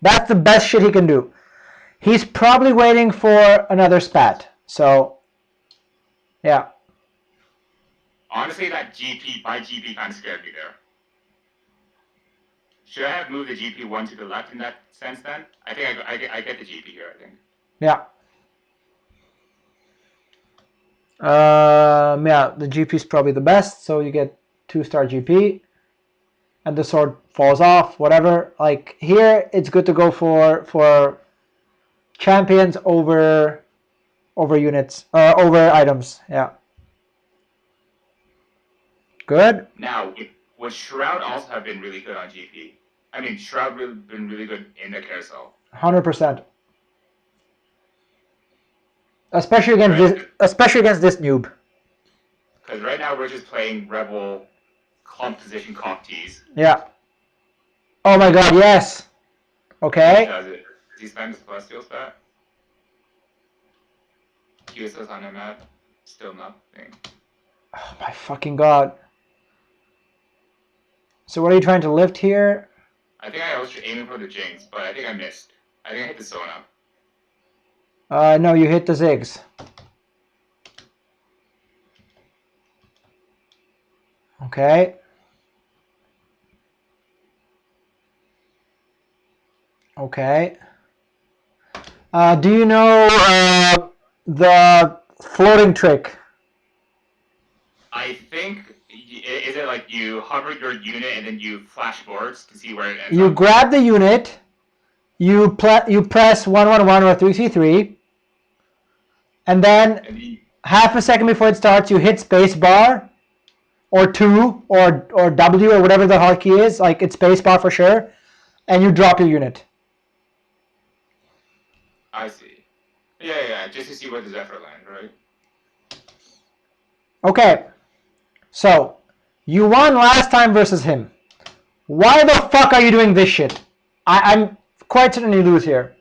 That's the best shit he can do. He's probably waiting for another spat. So yeah. Honestly, my GP kind of scared me there. Should I have moved the GP 1 to the left in that sense then? I think I get the GP here, I think. Yeah. Yeah, the GP is probably the best, so you get 2-star GP, and the sword falls off. Whatever. Like here, it's good to go for champions over units, over items. Yeah. Good. Now, would Shroud also have been really good on GP? I mean, Shroud been really good in the carousel. 100%. Especially against this noob. Because right now we're just playing Rebel composition Copties. Yeah. Oh my god, yes. Okay. He does it. Does he spend his Celestial stat? QSS on him at still nothing. Oh my fucking god. So what are you trying to lift here? I think I was aiming for the Jinx, but I think I missed. I think I hit the Sona. No, you hit the Ziggs. Okay. Okay. Do you know the floating trick? I think, is it like you hover your unit and then you flash boards to see where it ends You up? grab the unit, you press 111 or 333, and then half a second before it starts, you hit spacebar or 2 or W or whatever the hotkey is, like it's spacebar for sure, and you drop your unit. I see. Yeah, just to see where the Zephyr lands, right? Okay, so you won last time versus him. Why the fuck are you doing this shit? I'm quite certain you lose here.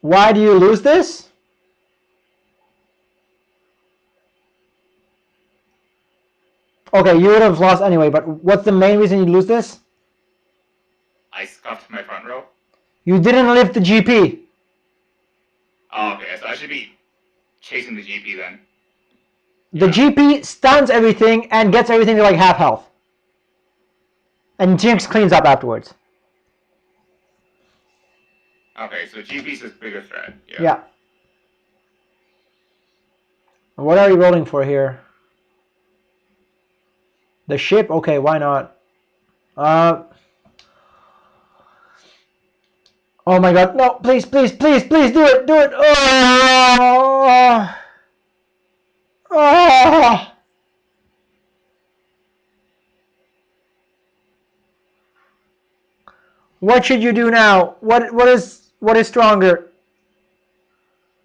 Why do you lose this? Okay, you would have lost anyway, but what's the main reason you lose this? I scuffed my front row. You didn't lift the GP. Oh, okay, so I should be chasing the GP then. The GP stuns everything and gets everything to like half health. And Jinx cleans up afterwards. Okay, so GP's his bigger threat. Yeah. What are you rolling for here? The ship? Okay, why not? Oh my god, no, please, please, please, please, do it, do it. Oh. Oh. What should you do now? What is stronger?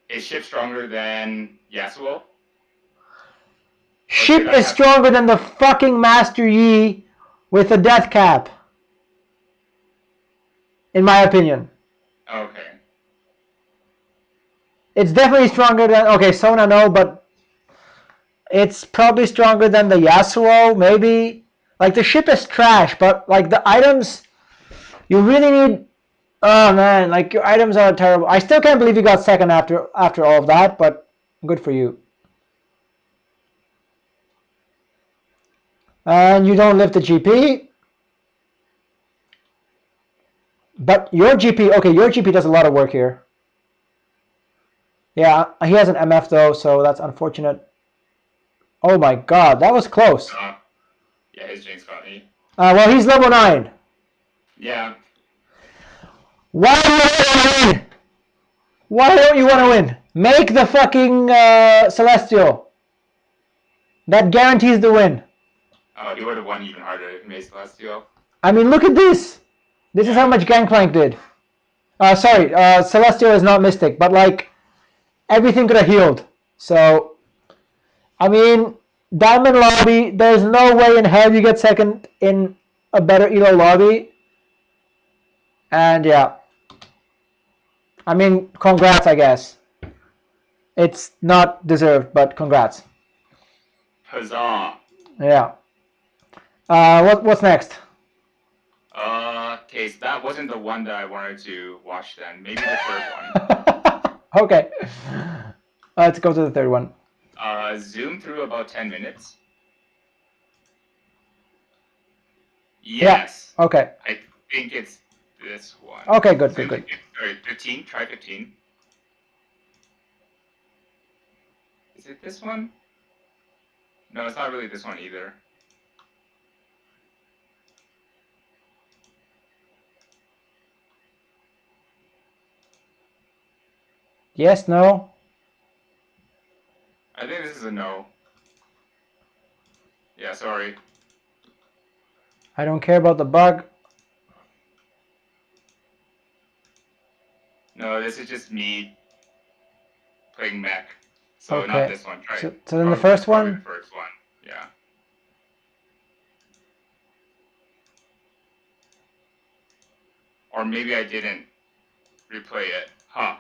Is ship stronger than Yasuo? Ship is stronger than the fucking Master Yi with a death cap. In my opinion. Okay. It's definitely stronger than... Okay, Sona no, but... It's probably stronger than the Yasuo, maybe. Like, the ship is trash, but, like, the items... You really need... Oh, man, like, your items are terrible. I still can't believe you got second after all of that, but good for you. And you don't lift the GP. But your GP, okay, your GP does a lot of work here. Yeah, he has an MF though, so that's unfortunate. Oh my god, that was close. Yeah, his Jinx got me. Well, he's level 9. Yeah. Why do you want to win? Why don't you want to win? Make the fucking Celestial. That guarantees the win. Oh, he would have won even harder if he made Celestial. I mean, look at this. This is how much Gangplank did. Sorry, Celestial is not Mystic, but like, everything could have healed. So, I mean, Diamond Lobby, there's no way in hell you get second in a better Elo lobby. And yeah. I mean, congrats, I guess. It's not deserved, but congrats. Huzzah. Yeah. What's next? Okay, so that wasn't the one that I wanted to watch then. Maybe the third one. Okay. Let's go to the third one. Zoom through about 10 minutes. Yes. Yeah. Okay. I think it's this one. Okay, good. 15, try 15. Is it this one? No, it's not really this one either. Yes, no? I think this is a no. Yeah, sorry. I don't care about the bug. No, this is just me playing mech. So not this one. Try so then the first one? The first one, yeah. Or maybe I didn't replay it. Huh.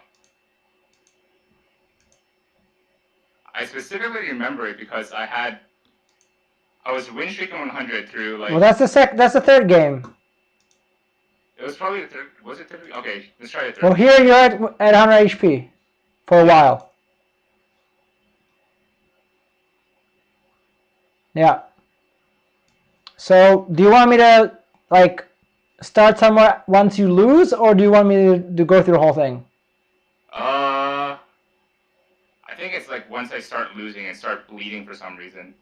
I specifically remember it because I was win streaking 100 through like. Well, that's the third game. It was probably the third. Was it third? Okay, let's try the third. Well, here you're at 100 HP for a while. Yeah. So, do you want me to like start somewhere once you lose, or do you want me to go through the whole thing? I think it's like once I start losing and start bleeding for some reason.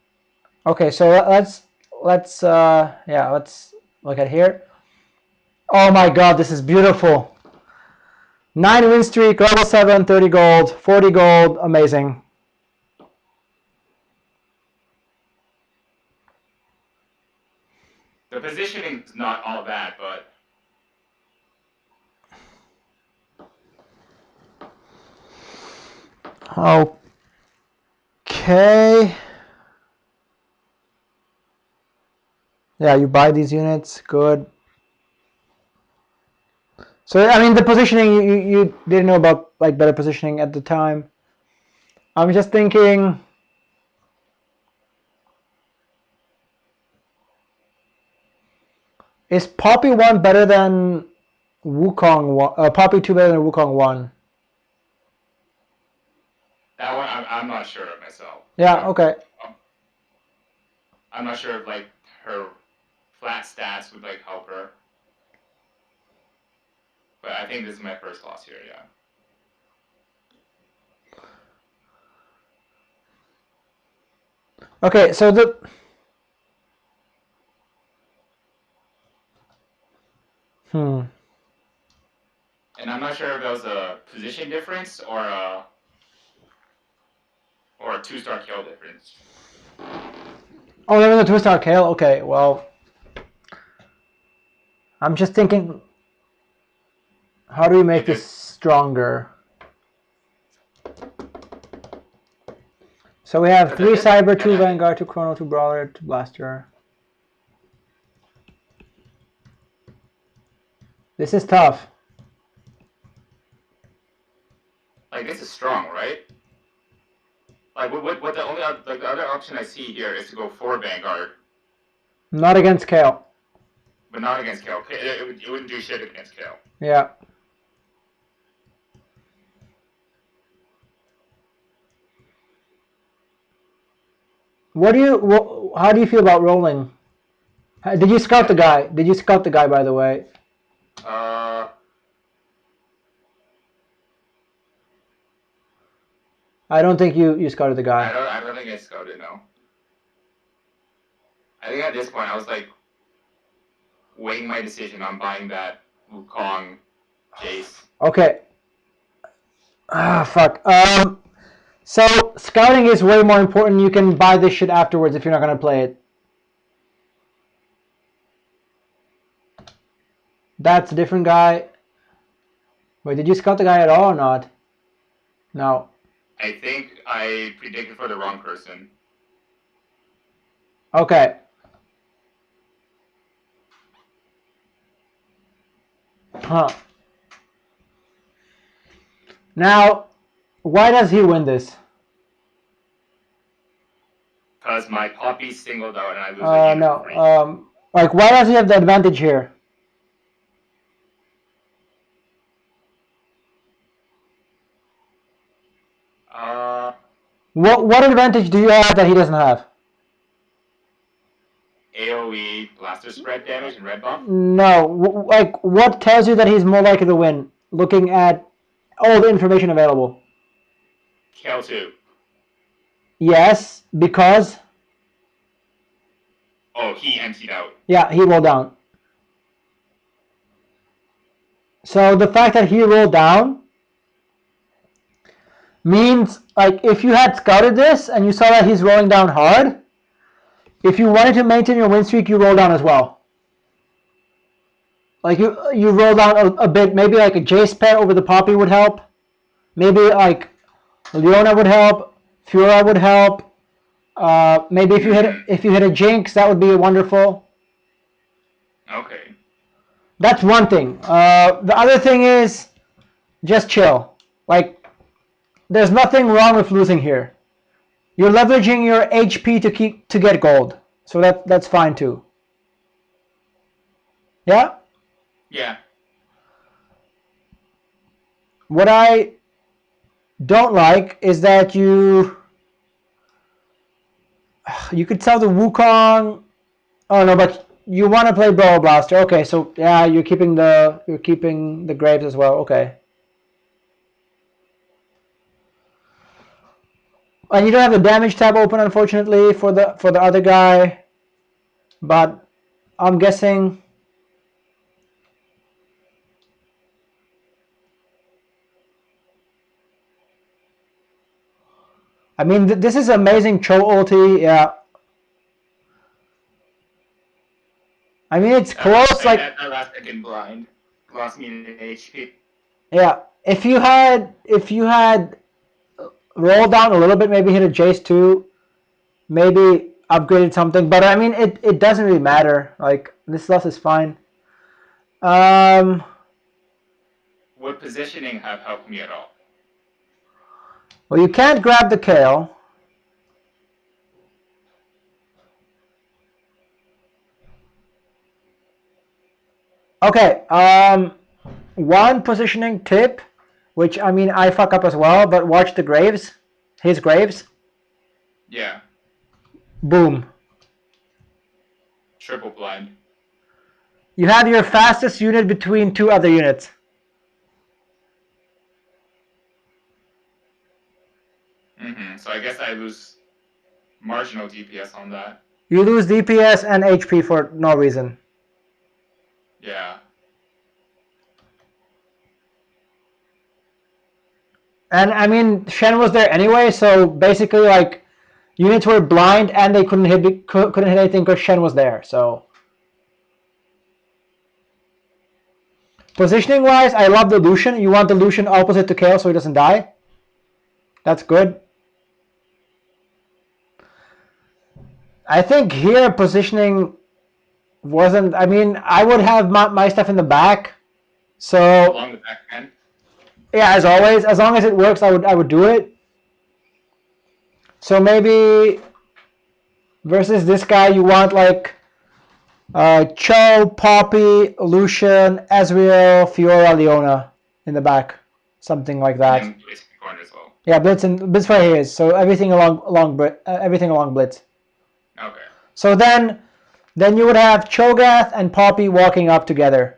Okay, so let's look at here. Oh my god, this is beautiful. 9 win streak, level 7, 30 gold, 40 gold, amazing. The positioning is not all bad, but okay. Yeah, you buy these units, good. So I mean, the positioning you didn't know about like better positioning at the time. I'm just thinking. Is Poppy 1 better than Wukong 1? Poppy 2 better than Wukong 1? that one I'm not sure of myself. Yeah, okay. I'm not sure if like her flat stats would like help her. But I think this is my first loss here, yeah. Okay, so the And I'm not sure if that was a position difference or a 2-star kill difference. Oh, there was a 2-star Kayle? Okay, well. I'm just thinking, how do we make this stronger? So we have 3 Cyber, 2 Vanguard, 2 Chrono, 2 Brawler, 2 Blaster. This is tough. Like, this is strong, right? Like, what the only like the other option I see here is to go 4 Vanguard. Not against Kayle. But not against Kayle. It wouldn't do shit against Kayle. Yeah. How do you feel about rolling? Did you scout the guy? By the way? I don't think you scouted the guy. I don't think I scouted, no. I think at this point I was like weighing my decision on buying that Wukong Jace. Okay. Ah, fuck. So scouting is way more important. You can buy this shit afterwards if you're not gonna play it. That's a different guy. Wait, did you scout the guy at all or not? No. I think I predicted for the wrong person. Okay. Huh. Now, why does he win this? Because my Poppy singled out and I lose a unit for free. No. Like, why does he have the advantage here? What advantage do you have that he doesn't have? AoE blaster spread damage and red buff? No. Like, what tells you that he's more likely to win? Looking at all the information available. Kayle 2. Yes, because... Oh, he emptied out. Yeah, he rolled down. So the fact that he rolled down means, like, if you had scouted this and you saw that he's rolling down hard, if you wanted to maintain your win streak, you roll down as well. Like, you roll down a bit, maybe like a Jace pair over the Poppy would help. Maybe like Leona would help, Fiora would help. Maybe if you hit a Jinx, that would be wonderful. Okay. That's one thing. The other thing is just chill. Like, there's nothing wrong with losing here. You're leveraging your HP to get gold, so that's fine too. Yeah. Yeah. What I don't like is that you could sell the Wukong. Oh no, but you want to play Brawl Blaster. Okay, so yeah, you're keeping the Graves as well. Okay. And you don't have the damage tab open, unfortunately, for the other guy. But I'm guessing. I mean, this is amazing Cho ulti. Yeah. I mean, it's close. Like that last second blind lost me in HP. Yeah, if you had rolled down a little bit, maybe hit a Jace 2, maybe upgraded something. But I mean, it doesn't really matter. Like, this loss is fine. Would positioning have helped me at all? Well, you can't grab the Kayle. Okay, one positioning tip, which, I mean, I fuck up as well, but watch the Graves. His Graves. Yeah. Boom. Triple blind. You have your fastest unit between two other units. So I guess I lose marginal DPS on that. You lose DPS and HP for no reason. Yeah. And I mean, Shen was there anyway, so basically, like, units were blind and they couldn't hit anything because Shen was there. So positioning wise, I love the Lucian. You want the Lucian opposite to Kayle so he doesn't die. That's good. I think here positioning wasn't. I mean, I would have my stuff in the back. So along the back end. Yeah, as always, as long as it works, I would do it. So maybe versus this guy, you want like Cho, Poppy, Lucian, Ezreal, Fiora, Leona in the back, something like that. And Blitz in the corner as well. Yeah, Blitz right here is so everything along Blitz. Okay. So then you would have Cho'Gath and Poppy walking up together.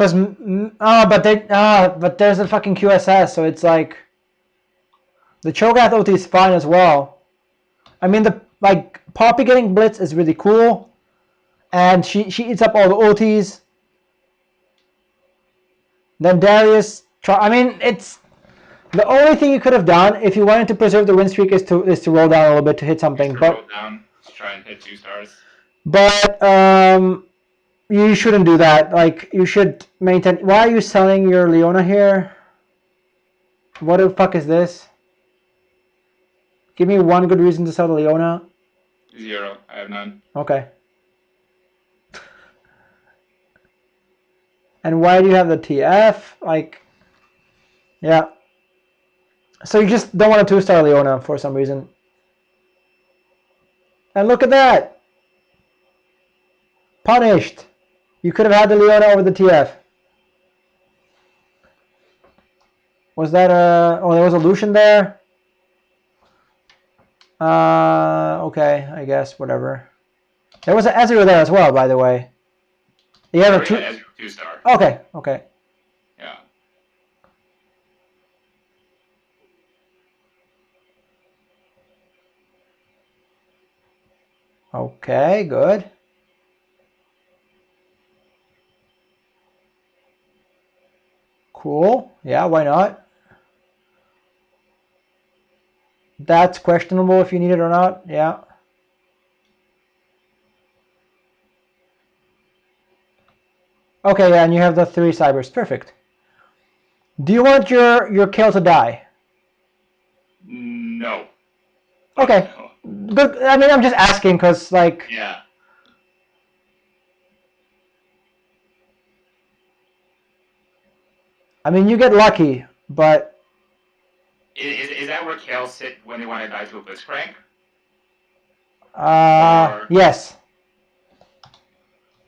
Cause but there's a fucking QSS, so it's like the Cho'Gath OT is fine as well. I mean the Poppy getting blitz is really cool, and she eats up all the OTs. Then Darius, I mean it's the only thing you could have done if you wanted to preserve the win streak is to roll down a little bit to hit something. Roll down to try and hit 2 stars. But you shouldn't do that. Like you should maintain. Why are you selling your Leona here? What the fuck is this? Give me one good reason to sell the Leona. 0. I have none. Okay. And why do you have the TF? Like, yeah. So you just don't want a 2-star Leona for some reason. And look at that. Punished. You could have had the Leona over the TF. Was that oh, there was a Lucian there? Okay, I guess, whatever. There was an Ezreal there as well, by the way. You have a 2-star. Okay, okay. Yeah. Okay, good. Cool. Yeah, why not? That's questionable if you need it or not. Yeah. Okay, yeah, and you have the 3 cybers. Perfect. Do you want your Kayle to die? No. Okay. No. Good. I mean, I'm just asking because, like... Yeah. I mean, you get lucky, but... Is that where Kayle sit when they want to die to a Blitzcrank? Yes.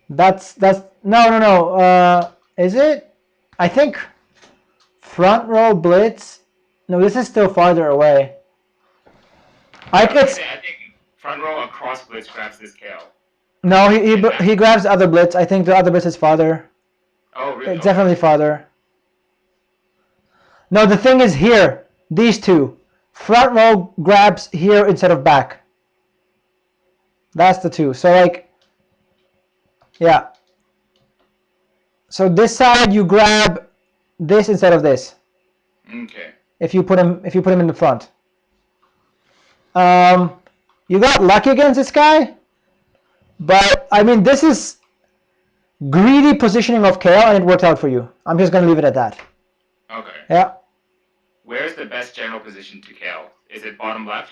That's no. Is it? I think front row blitz. No, this is still farther away. I think front row across blitz grabs this Kayle. No, he grabs the other blitz. I think the other blitz is farther. Oh, really? It's definitely farther. No, the thing is here. These two. Front row grabs here instead of back. That's the two. So like, yeah. So this side you grab this instead of this. Okay. If you put him in the front. You got lucky against this guy, but I mean this is greedy positioning of Kayle and it worked out for you. I'm just gonna leave it at that. Okay. Yeah. Where's the best general position to Kayle? Is it bottom left?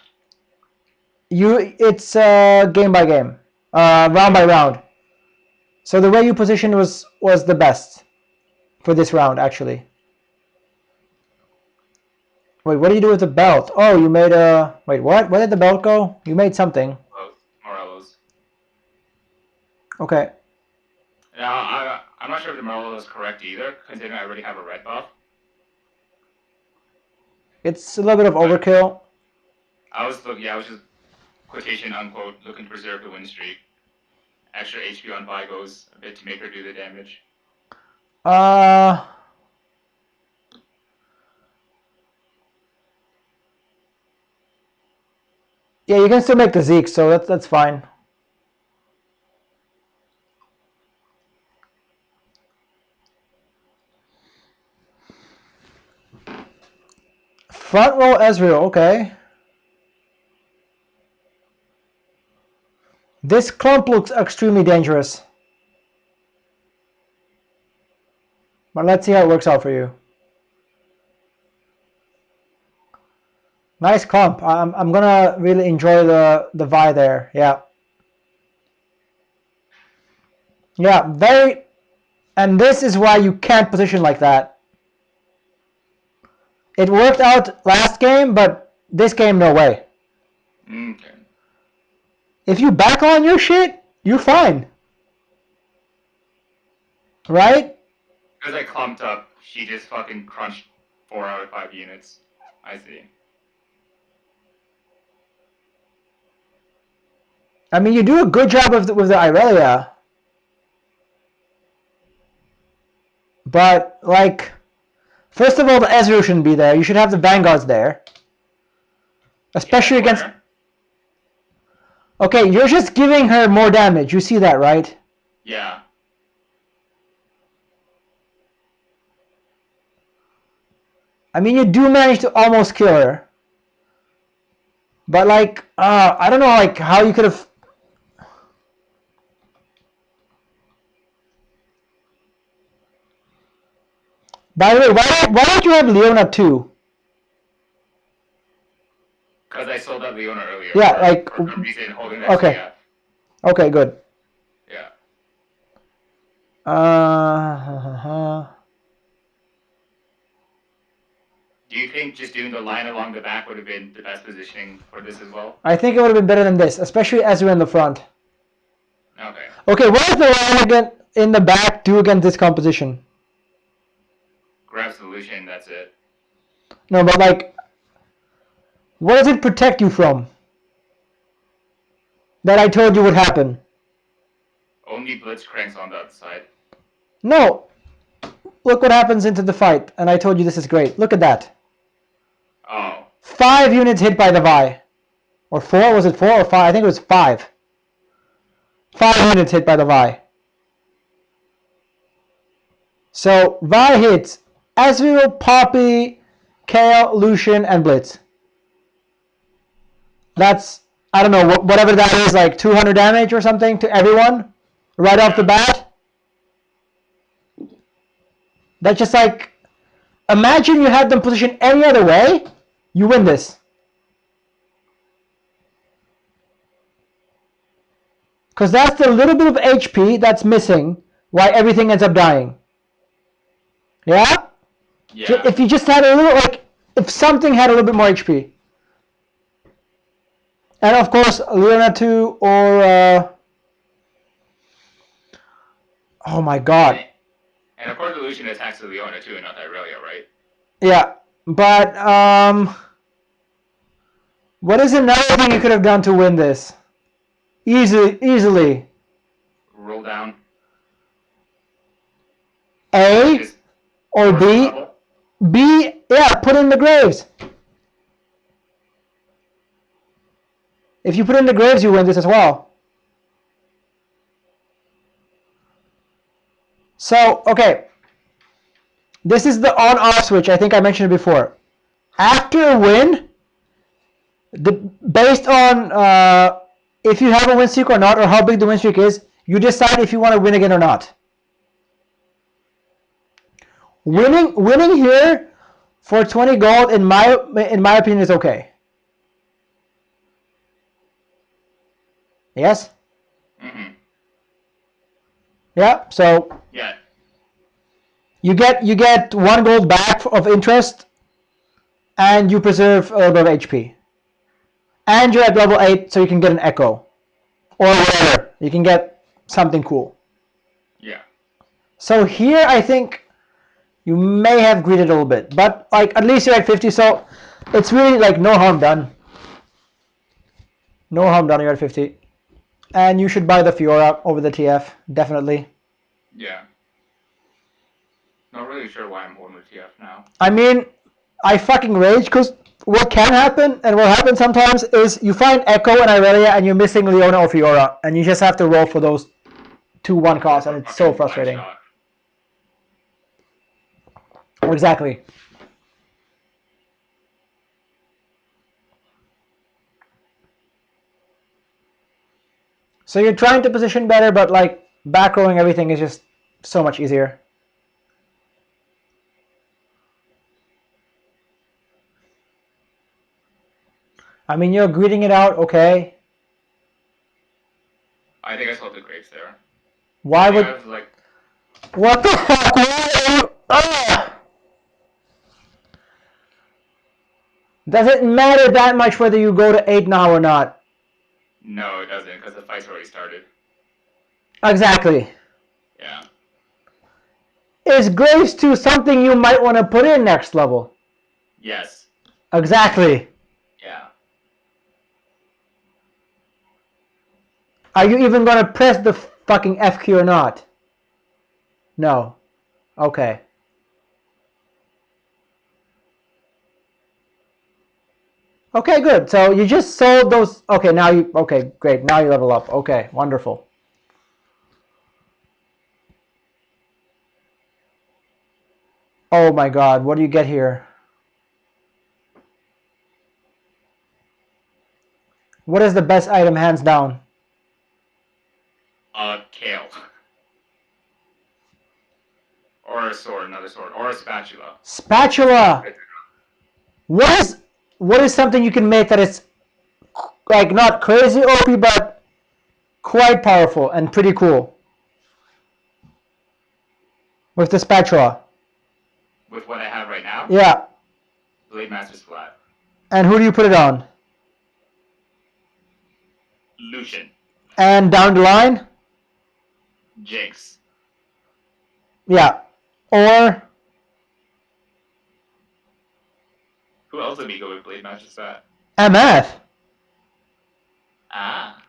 It's game by game, round by round. So the way you positioned was the best for this round, actually. Wait, what do you do with the belt? Oh, you made a... Wait, what? Where did the belt go? You made something. Morello's. Okay. Now, I'm not sure if the Morello is correct either, considering I already have a red buff. It's a little bit of overkill. I was just quotation unquote looking to preserve the win streak. Extra HP on Vi goes a bit to make her do the damage. Yeah, you can still make the Zeke, so that's fine. Front row Ezreal, okay. This clump looks extremely dangerous. But let's see how it works out for you. Nice clump. I'm gonna really enjoy the Vi there. Yeah. Yeah, very... And this is why you can't position like that. It worked out last game, but this game, no way. Okay. If you backline your shit, you're fine. Right? Because I clumped up, she just fucking crunched 4 out of 5 units. I see. I mean, you do a good job with the Irelia. But, like, first of all, the Ezreal shouldn't be there. You should have the Vanguards there. Especially against... Okay, you're just giving her more damage. You see that, right? Yeah. I mean, you do manage to almost kill her. But, like, I don't know, like, how you could have... By the way, why don't you have Leona too? Because I sold that Leona earlier. Yeah, like... For some reason, holding that okay. TF. Okay, good. Yeah. Do you think just doing the line along the back would have been the best positioning for this as well? I think it would have been better than this, especially as we're in the front. Okay. Okay, what does the line again in the back do against this composition? Grab solution, that's it. No, but like, what does it protect you from? That I told you would happen. Only blitzcranks on the other side. No. Look what happens into the fight, and I told you this is great. Look at that. Oh. 5 units hit by the Vi. Or 4? Was it 4 or 5? I think it was 5. 5 units hit by the Vi. So, Vi hits Ezreal, Poppy, Kayle, Lucian, and Blitz. That's, I don't know, whatever that is, like 200 damage or something to everyone right off the bat. That's just like, imagine you had them positioned any other way, you win this. Because that's the little bit of HP that's missing why everything ends up dying. Yeah? Yeah. If you just had a little, like, if something had a little bit more HP. And of course, Leona 2 or, oh my god. And of course, the Lucian attacks the Leona too, and not Irelia, right? Yeah, but, what is another thing you could have done to win this? Easily. Roll down. A or B. B, yeah, put in the graves. If you put in the graves, you win this as well. So, okay. This is the on-off switch. I think I mentioned it before. After a win, based on if you have a win streak or not, or how big the win streak is, you decide if you want to win again or not. Winning here for 20 gold, in my opinion, is okay. Yes? Mm-hmm. Yeah, so yeah. You get 1 gold back of interest, and you preserve a little bit of HP. And you're at level 8, so you can get an echo. Or whatever. You can get something cool. Yeah. So here I think you may have greeted a little bit. But like at least you're at 50, so it's really like no harm done. No harm done, you're at 50. And you should buy the Fiora over the TF, definitely. Yeah. Not really sure why I'm holding the TF now. I mean, I fucking rage because what can happen and what happens sometimes is you find Echo and Irelia and you're missing Leona or Fiora and you just have to roll for those 2-1 costs and it's so frustrating. Exactly. So you're trying to position better, but like back rowing everything is just so much easier. I mean, you're greeting it out, okay. I think I saw the graves there. Why would... like... What the fuck? Why are you... Does it matter that much whether you go to 8 now or not? No, it doesn't, because the fight's already started. Exactly. Yeah. Is Graves 2 something you might want to put in next level? Yes. Exactly. Yeah. Are you even going to press the fucking F key or not? No. Okay. Okay, good. So you just sold those. Okay, now you. Okay, great. Now you level up. Okay, wonderful. Oh my God, what do you get here? What is the best item, hands down? Kayle. Or a sword, another sword, or a spatula. Spatula. What is something you can make that is like not crazy OP but quite powerful and pretty cool with the spatula? With what I have right now? Yeah. Blade flat. And who do you put it on? Lucian. And down the line? Jinx. Yeah. Or who else would we go with Blade flat? MF. Ah.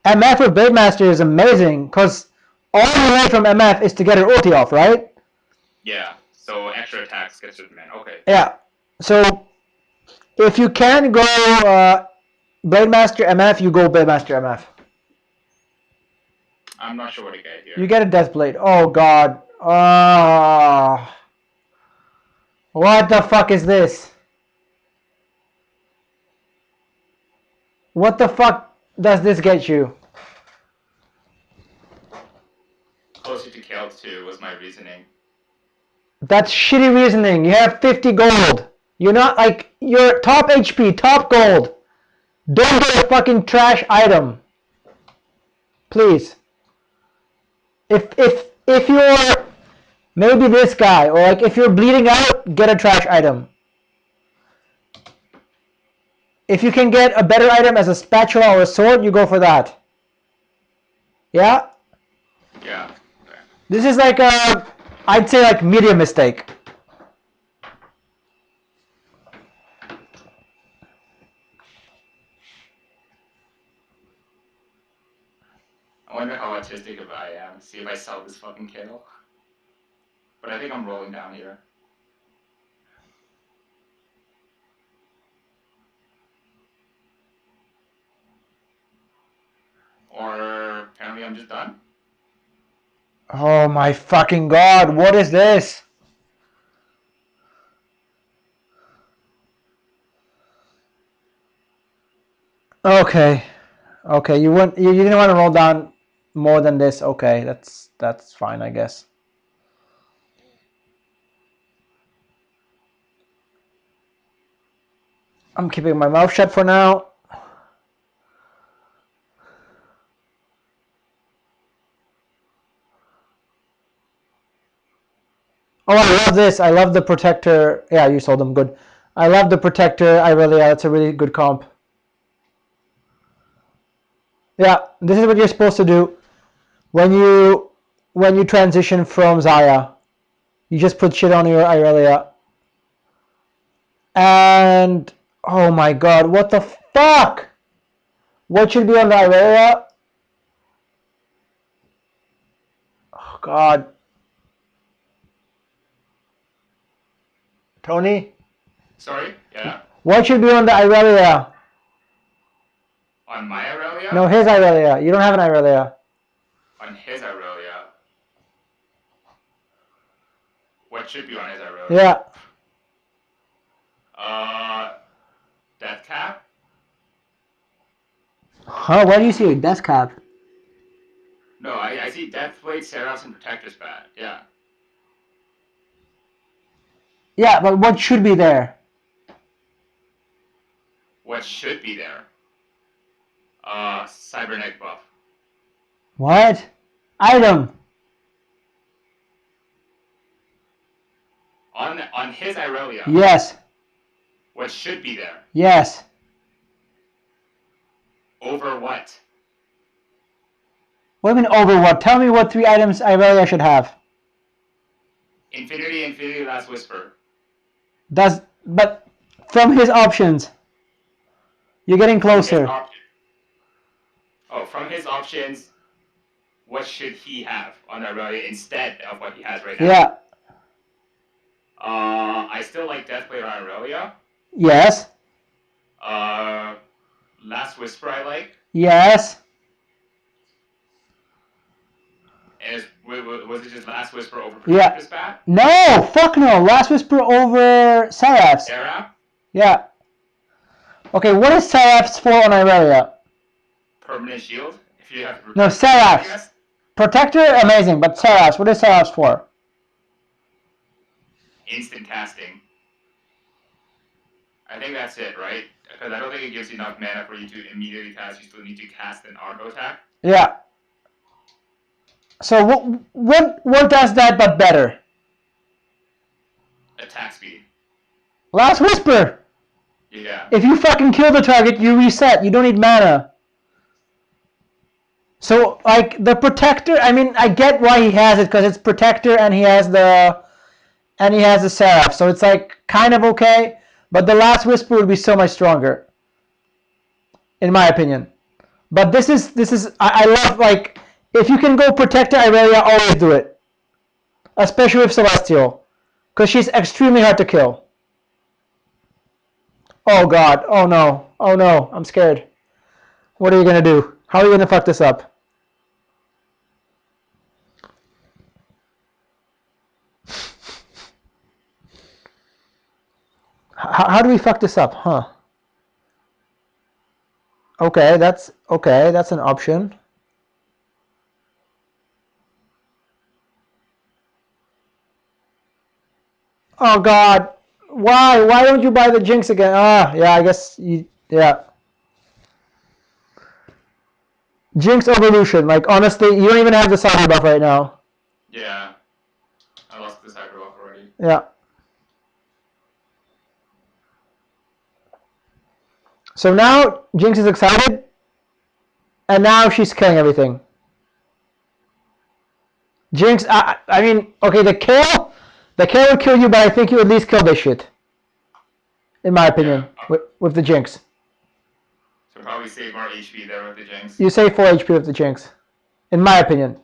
MF with Blademaster is amazing because all you need from MF is to get her ulti off, right? Yeah. So extra attacks gets rid of man. Okay. Yeah. So if you can go Blademaster MF, you go Blademaster MF. I'm not sure what to get here. You get a Death Blade. Oh God. What the fuck is this? What the fuck does this get you? Closer to Kayle 2 was my reasoning. That's shitty reasoning. You have 50 gold. You're not like, you're top HP, top gold. Don't get a fucking trash item. Please. If you're maybe this guy, or like if you're bleeding out, get a trash item. If you can get a better item as a spatula or a sword, you go for that. Yeah? Yeah. Okay. This is like a, I'd say like medium mistake. I wonder how autistic if I am. See if I sell this fucking Kayle. But I think I'm rolling down here. Or apparently I'm just done. Oh my fucking God, what is this? Okay. Okay, you didn't want to roll down more than this. Okay, that's fine, I guess. I'm keeping my mouth shut for now. Oh, I love this. I love the Protector. Yeah, you sold them. Good. I love the Protector. That's a really good comp. Yeah, this is what you're supposed to do when you transition from Zaya. You just put shit on your Irelia. And oh my God, what the fuck? What should be on the Irelia? Oh God. Tony? Sorry? Yeah? What should be on the Irelia? On my Irelia? No, his Irelia. You don't have an Irelia. On his Irelia. What should be on his Irelia? Yeah. Death Cap? Huh? Why do you see a death cap? No, I see Deathblade, Seraphs, and Protector's Bat. Yeah. Yeah, but what should be there? What should be there? Cybernetic buff. What? Item. On his Irelia. Yes. What should be there? Yes. Over what? What do you mean over what? Tell me what 3 items Irelia should have. Infinity, Last Whisper. But from his options. You're getting closer. From his options, what should he have on Irelia instead of what he has right now? Yeah. I still like Deathblade on Aurelia. Yes. Last Whisper I like. Yes. And was it just Last Whisper over Protector Spat? No, fuck no. Last Whisper over Seraph's. Seraph? Yeah. Okay, what is Seraph's for on Irelia? Permanent shield? If you have No, Seraph's. Protector, amazing, but Seraph's. What is Seraph's for? Instant casting. I think that's it, right? Because I don't think it gives you enough mana for you to immediately cast. You still need to cast an auto attack. Yeah. So what does that but better? Attack speed. Last Whisper. Yeah. If you fucking kill the target, you reset. You don't need mana. So like the Protector, I mean, I get why he has it because it's Protector and he has the Seraph. So it's like kind of okay, but the Last Whisper would be so much stronger, in my opinion. But this is I love, like, if you can go Protector Irelia, always do it, especially with Celestial, because she's extremely hard to kill. Oh god, oh no, I'm scared. What are you gonna do? How are you gonna fuck this up? How do we fuck this up, huh? Okay, that's an option. Oh god, why don't you buy the Jinx again? Yeah, I guess yeah. Jinx Evolution, like, honestly, you don't even have the cyber buff right now. Yeah. I lost the cyber buff already. Yeah. So now Jinx is excited, and now she's killing everything. Jinx, I mean, okay, the Kayle would kill you, but I think you at least kill this shit, in my opinion, with the Jinx. So probably save more HP there with the Jinx. You save 4 HP with the Jinx, in my opinion.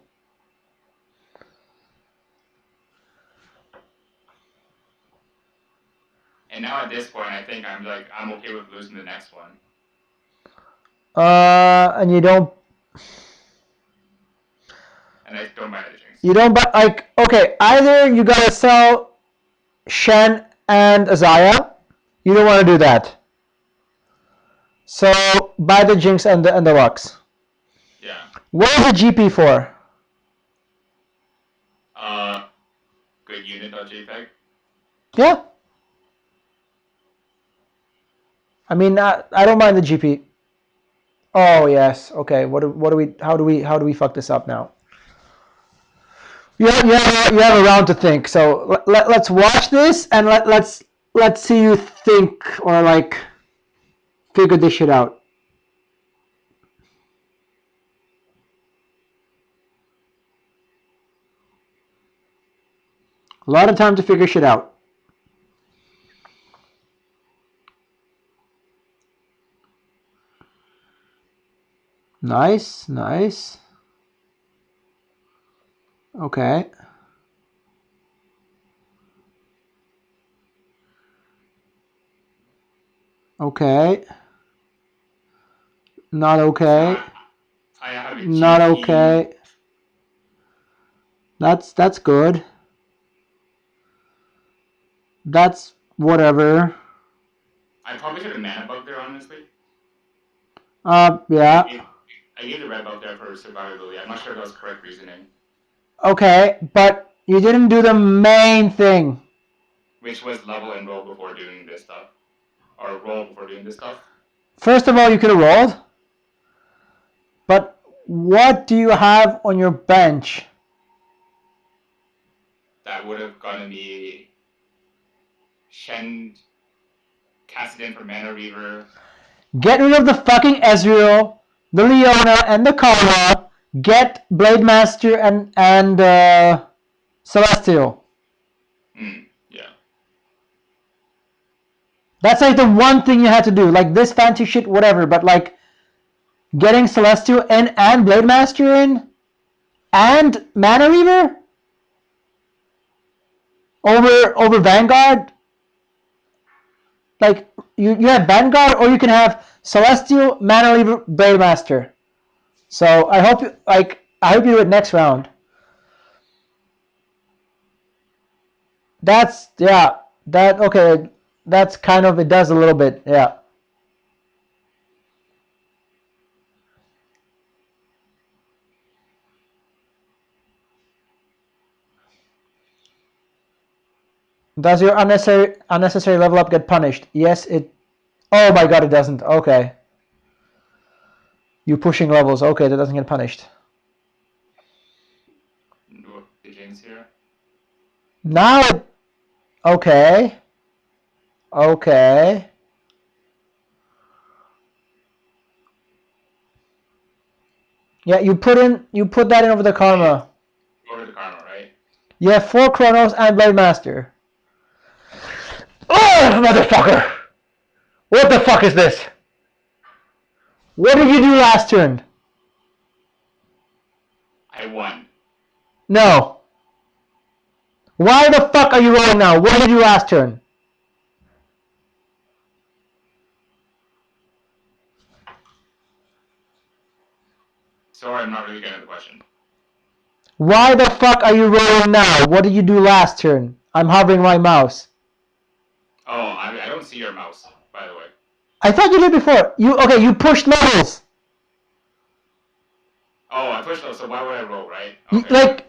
And now at this point, I think I'm okay with losing the next one. And you don't. And I don't buy the Jinx. You don't buy, like, okay, either you gotta sell Shen and Azaya. You don't want to do that. So buy the Jinx and the Lux. Yeah. What is the GP for? Good unit.jpg. Yeah. I mean, I don't mind the GP. Oh yes. Okay. How do we fuck this up now? You have a round to think. So let's watch this and let's see you think, or like figure this shit out. A lot of time to figure shit out. Nice. Okay. Okay. Not okay. I have a Not GP. okay. That's good. That's whatever. I probably should have mana bugged there, honestly. Yeah. I gave the red buff there for survivability. I'm not sure if that was correct reasoning. Okay, but you didn't do the main thing. Which was level and roll before doing this stuff. Or roll before doing this stuff. First of all, you could have rolled. But what do you have on your bench? That would have gotten me Shen, casted in for Mana Reaver. Get rid of the fucking Ezreal, the Leona, and the Karma. Get Blademaster and Celestial. Yeah. That's like the one thing you had to do. Like this fancy shit, whatever. But like getting Celestial in and Blademaster in and Mana Reaver. over Vanguard. Like you have Vanguard, or you can have Celestial, Mana Lever, Grandmaster. So I hope you do it next round. That's okay. That's kind of, it does a little bit, yeah. Does your unnecessary level up get punished? Yes, it. Oh my god, it doesn't. Okay. You pushing levels. Okay, that doesn't get punished. No pigeons here. Now, okay. Okay. Yeah, you put that in over the karma. Over the karma, right? You have 4 Chronos and Blade Master. Oh, motherfucker! What the fuck is this? What did you do last turn? I won. No. Why the fuck are you rolling now? What did you do last turn? Sorry, I'm not really getting the question. Why the fuck are you rolling now? What did you do last turn? I'm hovering my mouse. Oh, I don't see your mouse, by the way. I thought you did before. You pushed levels. Oh, I pushed those, so why would I roll, right? Okay.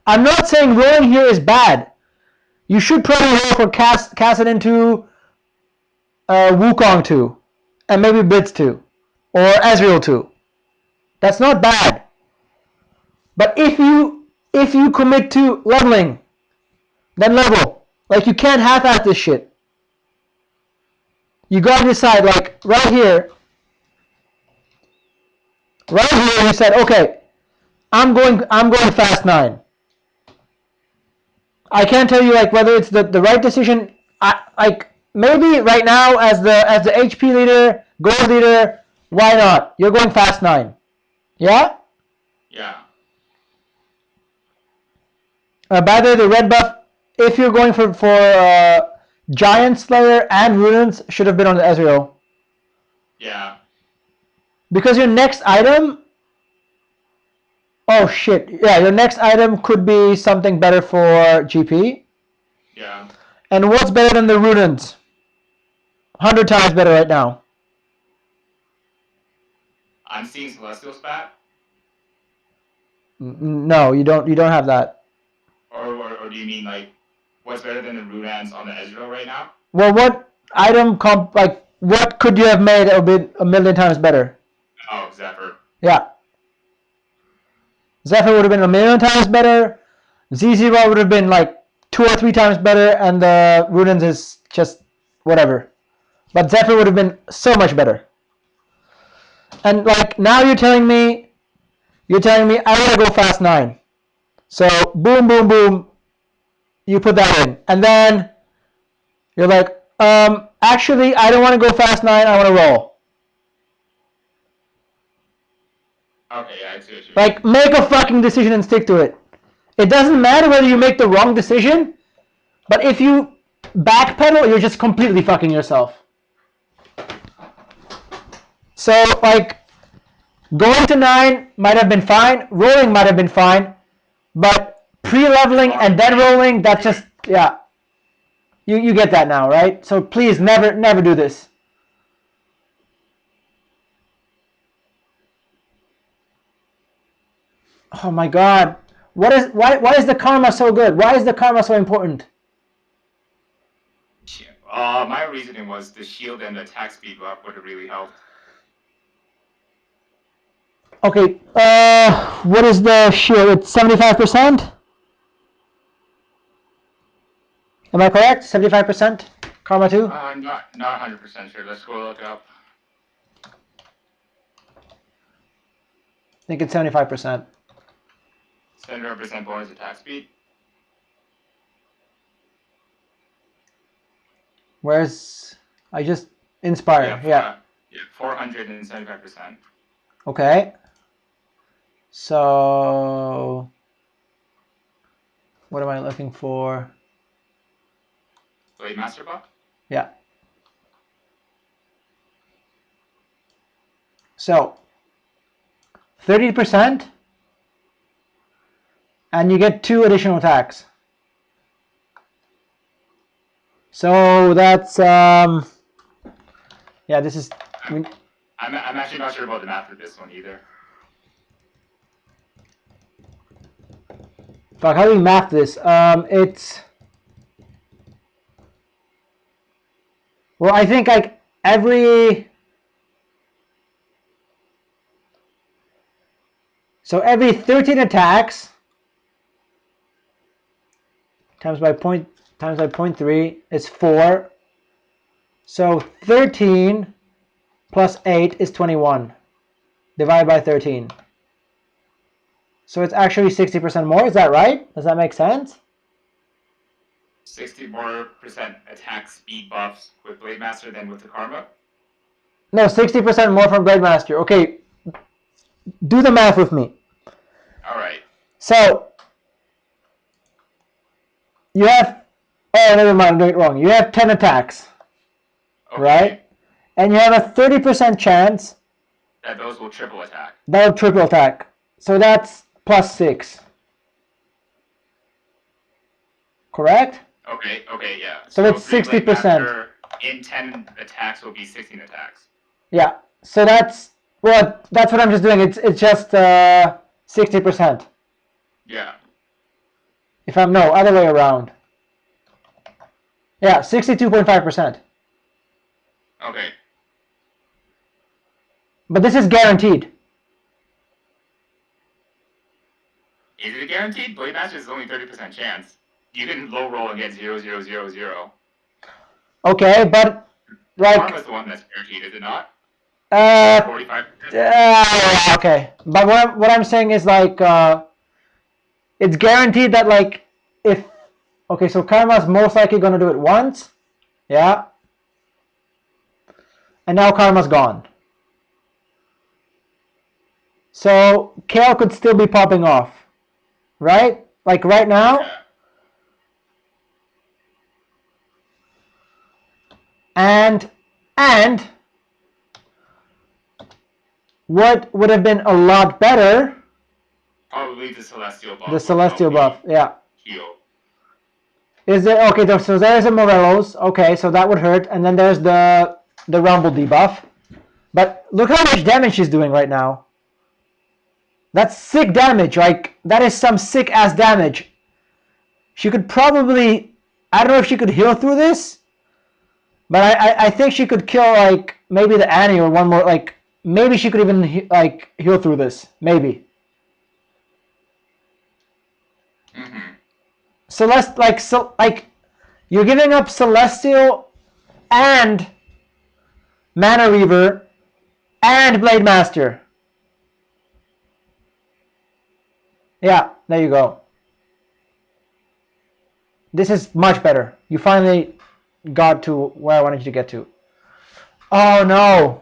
I'm not saying rolling here is bad. You should probably roll for cast it into Wukong 2, and maybe Blitz 2, or Ezreal 2. That's not bad. But if you commit to leveling, then level. Like, you can't half-ass this shit. You gotta decide, like, right here, you said, okay, I'm going fast 9. I can't tell you, like, whether it's the right decision. Maybe right now, as the HP leader, gold leader, why not? You're going fast 9. Yeah? Yeah. By the way, the red buff, if you're going for Giant Slayer and Runes, should have been on the Ezreal. Yeah. Because your next item... Oh shit. Yeah, your next item could be something better for GP. Yeah. And what's better than the Runes? 100 times better right now. I'm seeing Celestial Spat. No, you don't have that. Or do you mean, like, what's better than the Rudans on the Ezreal right now? Well, what item what could you have made that would be a million times better? Oh, Zephyr. Yeah. Zephyr would have been a million times better. Z0 would have been like 2 or 3 times better, and the Runes is just whatever. But Zephyr would have been so much better. And like, now you're telling me I want to go fast 9. So boom, boom, boom, you put that in, and then you're like, actually, I don't want to go fast 9. I want to roll. Okay, yeah, I see what you mean. Like, make a fucking decision and stick to it. It doesn't matter whether you make the wrong decision, but if you backpedal, you're just completely fucking yourself. So, like, going to 9 might have been fine, rolling might have been fine, but pre-leveling and then rolling, that's just, yeah. You get that now, right? So please never do this. Oh my god. Why is the karma so good? Why is the karma so important? My reasoning was the shield and the attack speed buff would have really helped. Okay, what is the shield? It's 75%? Am I correct? 75%? Karma 2? Not 100% sure. Let's go look up. I think it's 75%. 75% bonus attack speed. Where's... I just... Inspire, yeah. 475%. Okay. So... What am I looking for? Blade-master buff? Yeah. So 30%, and you get 2 additional attacks. So that's yeah. This is. I'm actually not sure about the math for this one either. Fuck, how do we map this? It's. Well, I think like every. So every 13 attacks times by 0.3 is 4. So 13 plus 8 is 21. Divided by 13. So it's actually 60% more. Is that right? Does that make sense? 60% more attack speed buffs with Blade-master than with the Karma? No, 60% more from Grandmaster. Okay, do the math with me. All right. So you have. Oh, never mind. I'm doing it wrong. You have 10 attacks, Okay. right? And you have a 30% chance that those will triple attack. That'll triple attack. So that's plus 6. Correct? Okay, yeah. So it's 60%. In 10 attacks will be 16 attacks. Yeah. So that's what I'm just doing. It's just 60%. Yeah. If I'm no, other way around. Yeah, 62.5%. Okay. But this is guaranteed. Is it guaranteed? Blade Master is only 30% chance. You can low roll and get 0, 0, 0, 0. Okay, but like Karma's the one that's guaranteed, is it not? 45%. Okay, but what I'm saying is like it's guaranteed that like if okay, so Karma's most likely gonna do it once, yeah, and now Karma's gone. So Kayle could still be popping off, right? Like right now. Yeah. And what would have been a lot better? Probably the Celestial buff. The Celestial buff, yeah. Heal. Is there okay? So there's a Morelos. Okay, so that would hurt, and then there's the Rumble debuff. But look how much damage she's doing right now. That's sick damage. Like that is some sick ass damage. She could probably. I don't know if she could heal through this, but I think she could kill like maybe the Annie or one more. Like maybe she could even like heal through this. Maybe. Mm-hmm. Like you're giving up Celestial and Mana Reaver and Blade Master. Yeah, there you go. This is much better. You finally got to where I wanted you to get to. Oh no.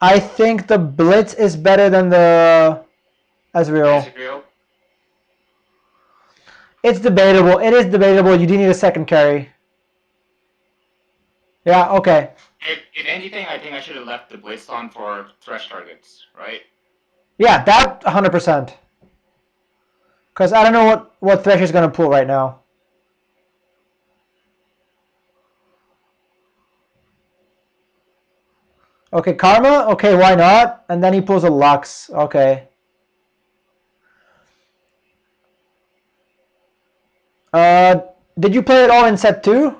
I think the Blitz is better than the Ezreal. It's debatable. It is debatable. You do need a second carry. Yeah, okay. If anything, I think I should have left the Blitz on for Thresh targets, right? Yeah, that 100%. Because I don't know what Thresh is going to pull right now. Okay, Karma? Okay, why not? And then he pulls a Lux. Okay. Did you play it all in set 2?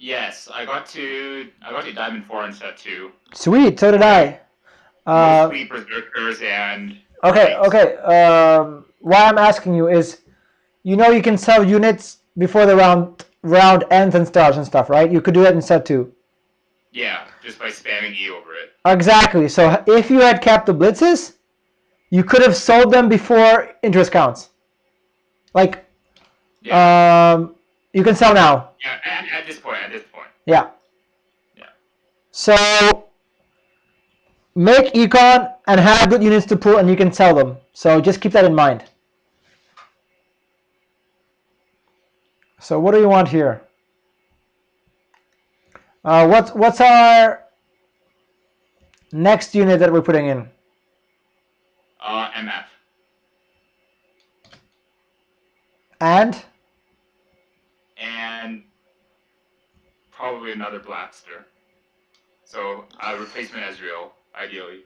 Yes, I got to Diamond 4 in set 2. Sweet, so did I. Mostly Berserkers and... Okay. Why I'm asking you is, you know you can sell units before the round ends and starts and stuff, right? You could do that in set 2. Yeah, just by spamming E over it. Exactly. So if you had capped the blitzes, you could have sold them before interest counts. Like, yeah. You can sell now. Yeah, at this point. Yeah. Yeah. So make ECON and have good units to pull, and you can sell them. So just keep that in mind. So what do you want here? What's our next unit that we're putting in? MF. And probably another blaster. So a replacement Ezreal, ideally.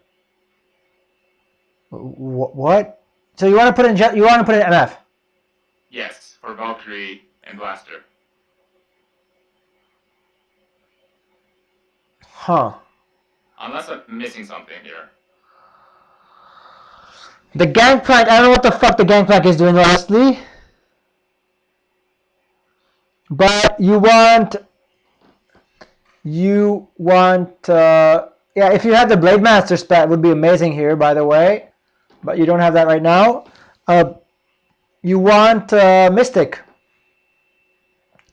What? So you want to put in MF? Yes, for Valkyrie and Blaster. Huh. Unless I'm missing something here. The Gangplank, I don't know what the fuck the Gangplank is doing, honestly. But you want, yeah, if you had the Blademaster spat, it would be amazing here, by the way. But you don't have that right now. You want Mystic.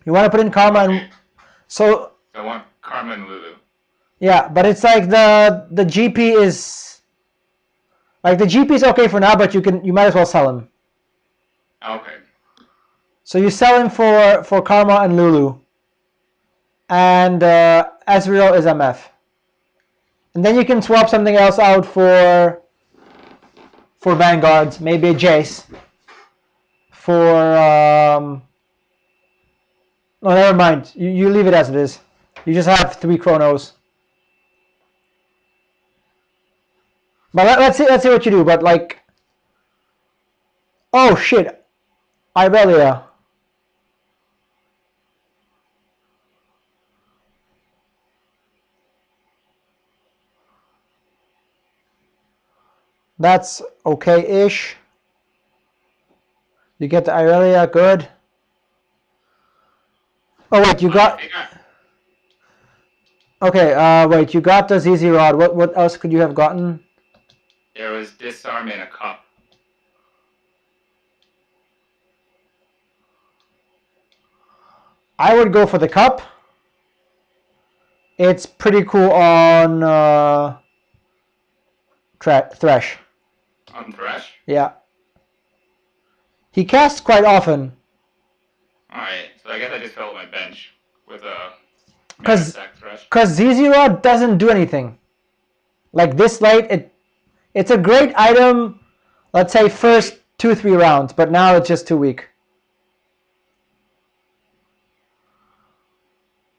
You want to put in Karma, okay. and so I want Karma and Lulu. yeah, but it's like the GP is like the GP is okay for now, but you might as well sell him. Okay. So you sell him for Karma and Lulu, and Ezreal is MF, and then you can swap something else out for Vanguards, maybe a Jace. For no, never mind. You leave it as it is. You just have 3 Chronos. But let's see what you do. But like, oh shit, Irelia. That's okay-ish. You get the Irelia, good. Oh wait, you got. Okay, wait, you got the ZZ Rod. What else could you have gotten? There was Disarm and a Cup. I would go for the Cup. It's pretty cool on Thresh. On Thresh? Yeah. He casts quite often. Alright, so I guess I just filled my bench with a Because Thresh. ZZ Rod doesn't do anything. Like this late, it's a great item, let's say first 2-3 rounds, but now it's just too weak.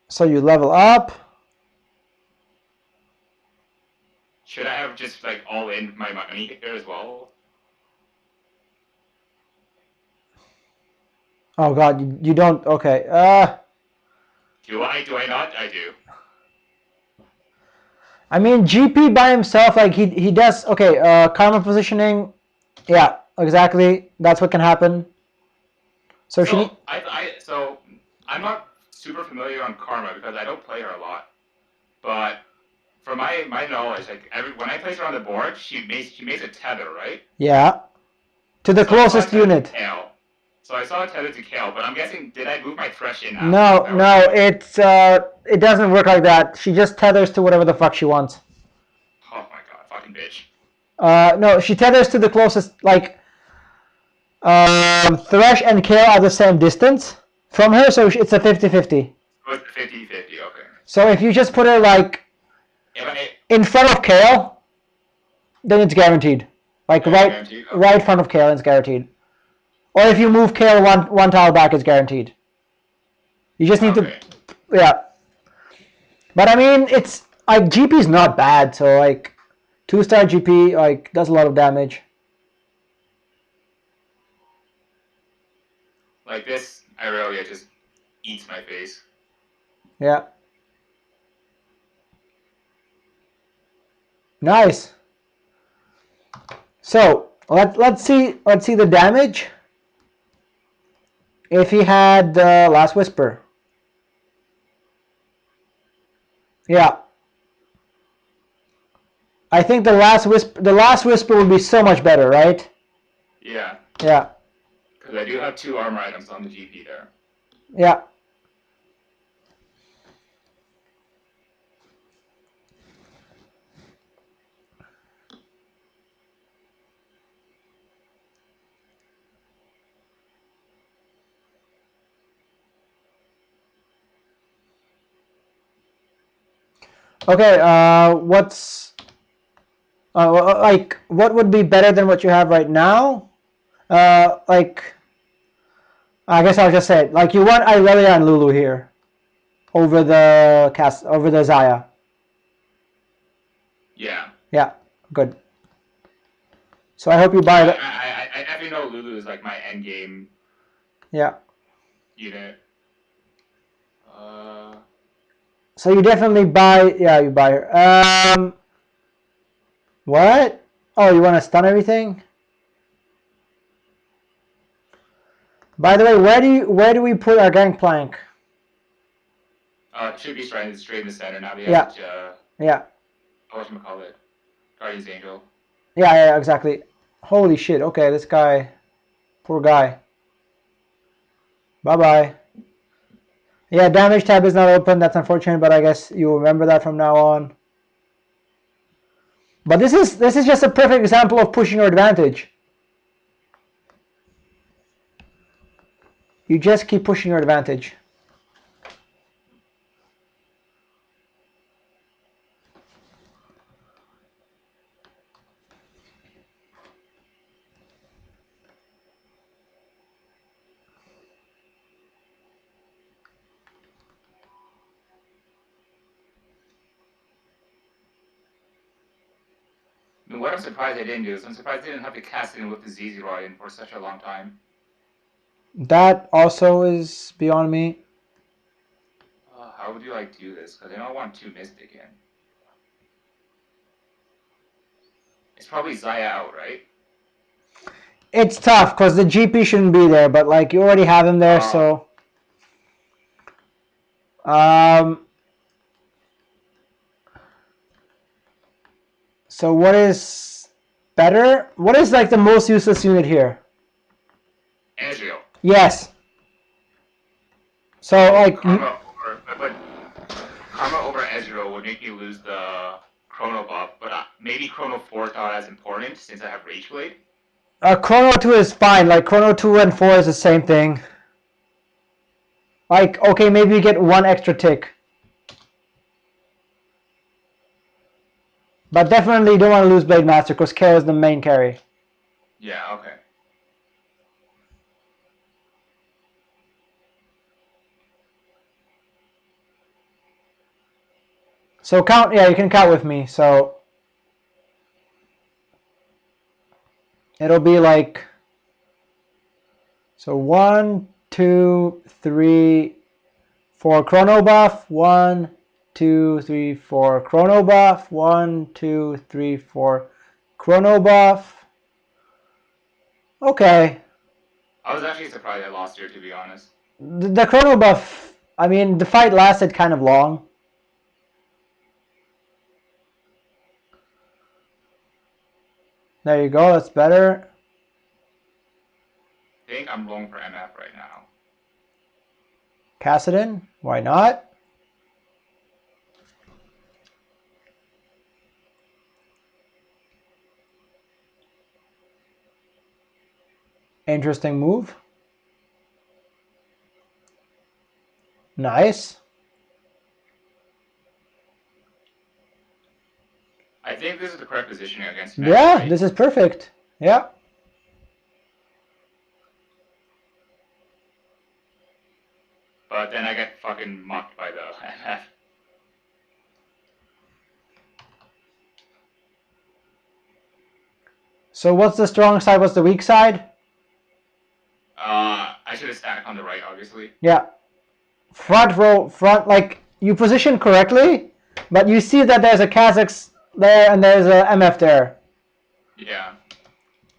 So you level up. Should I have just like all in my money here as well? Oh god, you don't. Okay. Do I not? I do. I mean, GP by himself, like he does. Okay. Karma positioning. Yeah, exactly. That's what can happen. So I'm not super familiar on Karma because I don't play her a lot, but from my knowledge, like when I place her on the board, she makes a tether, right? Yeah. To the closest unit. Kayle. So I saw a tether to Kayle, but I'm guessing, did I move my Thresh in? No, it doesn't work like that. She just tethers to whatever the fuck she wants. Oh my god, fucking bitch. No, she tethers to the closest, like, Thresh and Kayle are the same distance from her, so it's a 50-50. Oh, it's 50-50, okay. So if you just put her, like, in front of Kayle, then it's guaranteed. Like, right in front of Kayle, it's guaranteed. Or if you move Kayle one tile back, it's guaranteed. You just need to, yeah. But I mean, it's, like, GP's not bad, so, like, 2-star GP, like, does a lot of damage. Like this, Irelia just eats my face. Yeah. Nice. So let's see the damage. If he had the Last Whisper. Yeah. I think the Last Whisper would be so much better, right? Yeah. Yeah. Because I do have 2 armor items on the GP there. Yeah. Okay, what's like what would be better than what you have right now? Like I guess I'll just say it. Like you want Irelia and Lulu here over the Zaya. Yeah. Yeah, good. So I hope you buy that. I definitely know Lulu is like my end game. Yeah. Unit. So you definitely buy. Yeah, you buy her. What? Oh, you want to stun everything? By the way, where do we put our gangplank? It should be straight in the center now. Yeah. Yeah. Whatchamacallit? Guardian's Angel. Yeah, exactly. Holy shit. Okay, this guy. Poor guy. Bye-bye. Yeah, damage tab is not open. That's unfortunate, but I guess you'll remember that from now on. But this is just a perfect example of pushing your advantage. You just keep pushing your advantage. I mean, what I'm surprised I didn't do is I'm surprised I didn't have to cast in with the ZZ Rod in for such a long time. That also is beyond me. How would you like do this? Because I don't want 2 Mystic in. It's probably Zaya out, right? It's tough because the GP shouldn't be there, but like you already have him there, so. So what is better? What is like the most useless unit here? Ezreal. Yes. So like. Karma over Ezreal would make me lose the Chrono buff, but maybe Chrono 4 is not as important since I have Rage Blade. Chrono 2 is fine. Like Chrono 2 and 4 is the same thing. Like, okay, maybe you get 1 extra tick. But definitely you don't want to lose Blade Master because Kayle is the main carry. Yeah, okay. So count, yeah, you can count with me. So it'll be like, so 1, 2, 3, 4 chrono buff. 1, 2, 3, 4 chrono buff. 1, 2, 3, 4 chrono buff. Okay. I was actually surprised I lost here, to be honest. The chrono buff, I mean, the fight lasted kind of long. There you go, that's better. I think I'm rolling for MF right now. Kassadin, why not? Interesting move. Nice. I think this is the correct positioning against Magic, Yeah, right? this is perfect. Yeah. But then I get fucking mocked by the MF. So what's the strong side? What's the weak side? I should have stacked on the right, obviously. Yeah. Front row, like you position correctly, but you see that there's a Kha'Zix there and there's a MF there. Yeah.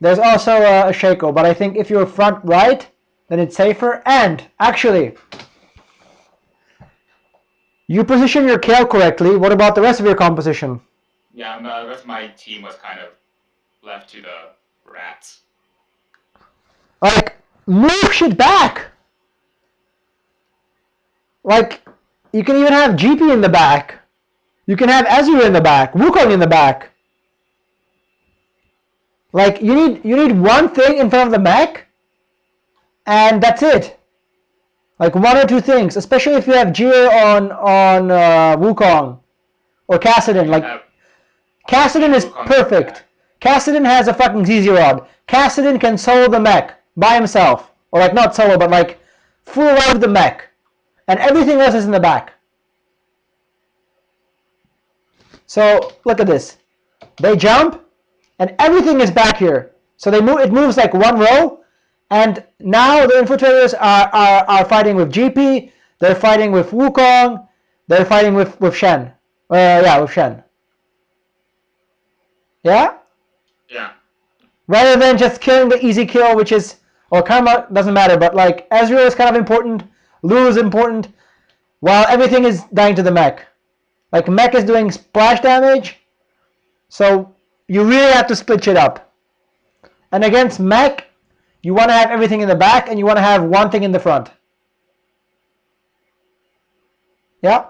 There's also a Shaco, but I think if you're front right, then it's safer. And actually, you position your Kayle correctly. What about the rest of your composition? Yeah, the rest of my team was kind of left to the rats. Like, move shit back! Like, you can even have GP in the back. You can have Azure in the back, Wukong in the back. Like, you need one thing in front of the mech, and that's it. Like 1 or 2 things, especially if you have Jir on Wukong, Or Kassadin, like... Kassadin is perfect. Kassadin has a fucking ZZ rod. Kassadin can solo the mech by himself. Or like, not solo, but like, full out of the mech. And everything else is in the back. So, look at this. They jump, and everything is back here. So they move. It moves like one row, and now the infiltrators are fighting with GP. They're fighting with Wukong. They're fighting with Shen. Yeah, with Shen. Yeah? Yeah. Rather than just killing the easy kill, which is... Or Karma, doesn't matter, but like, Ezreal is kind of important. Lulu is important. While everything is dying to the mech. Like, mech is doing splash damage. So, you really have to split shit up. And against mech, you want to have everything in the back, and you want to have one thing in the front. Yeah?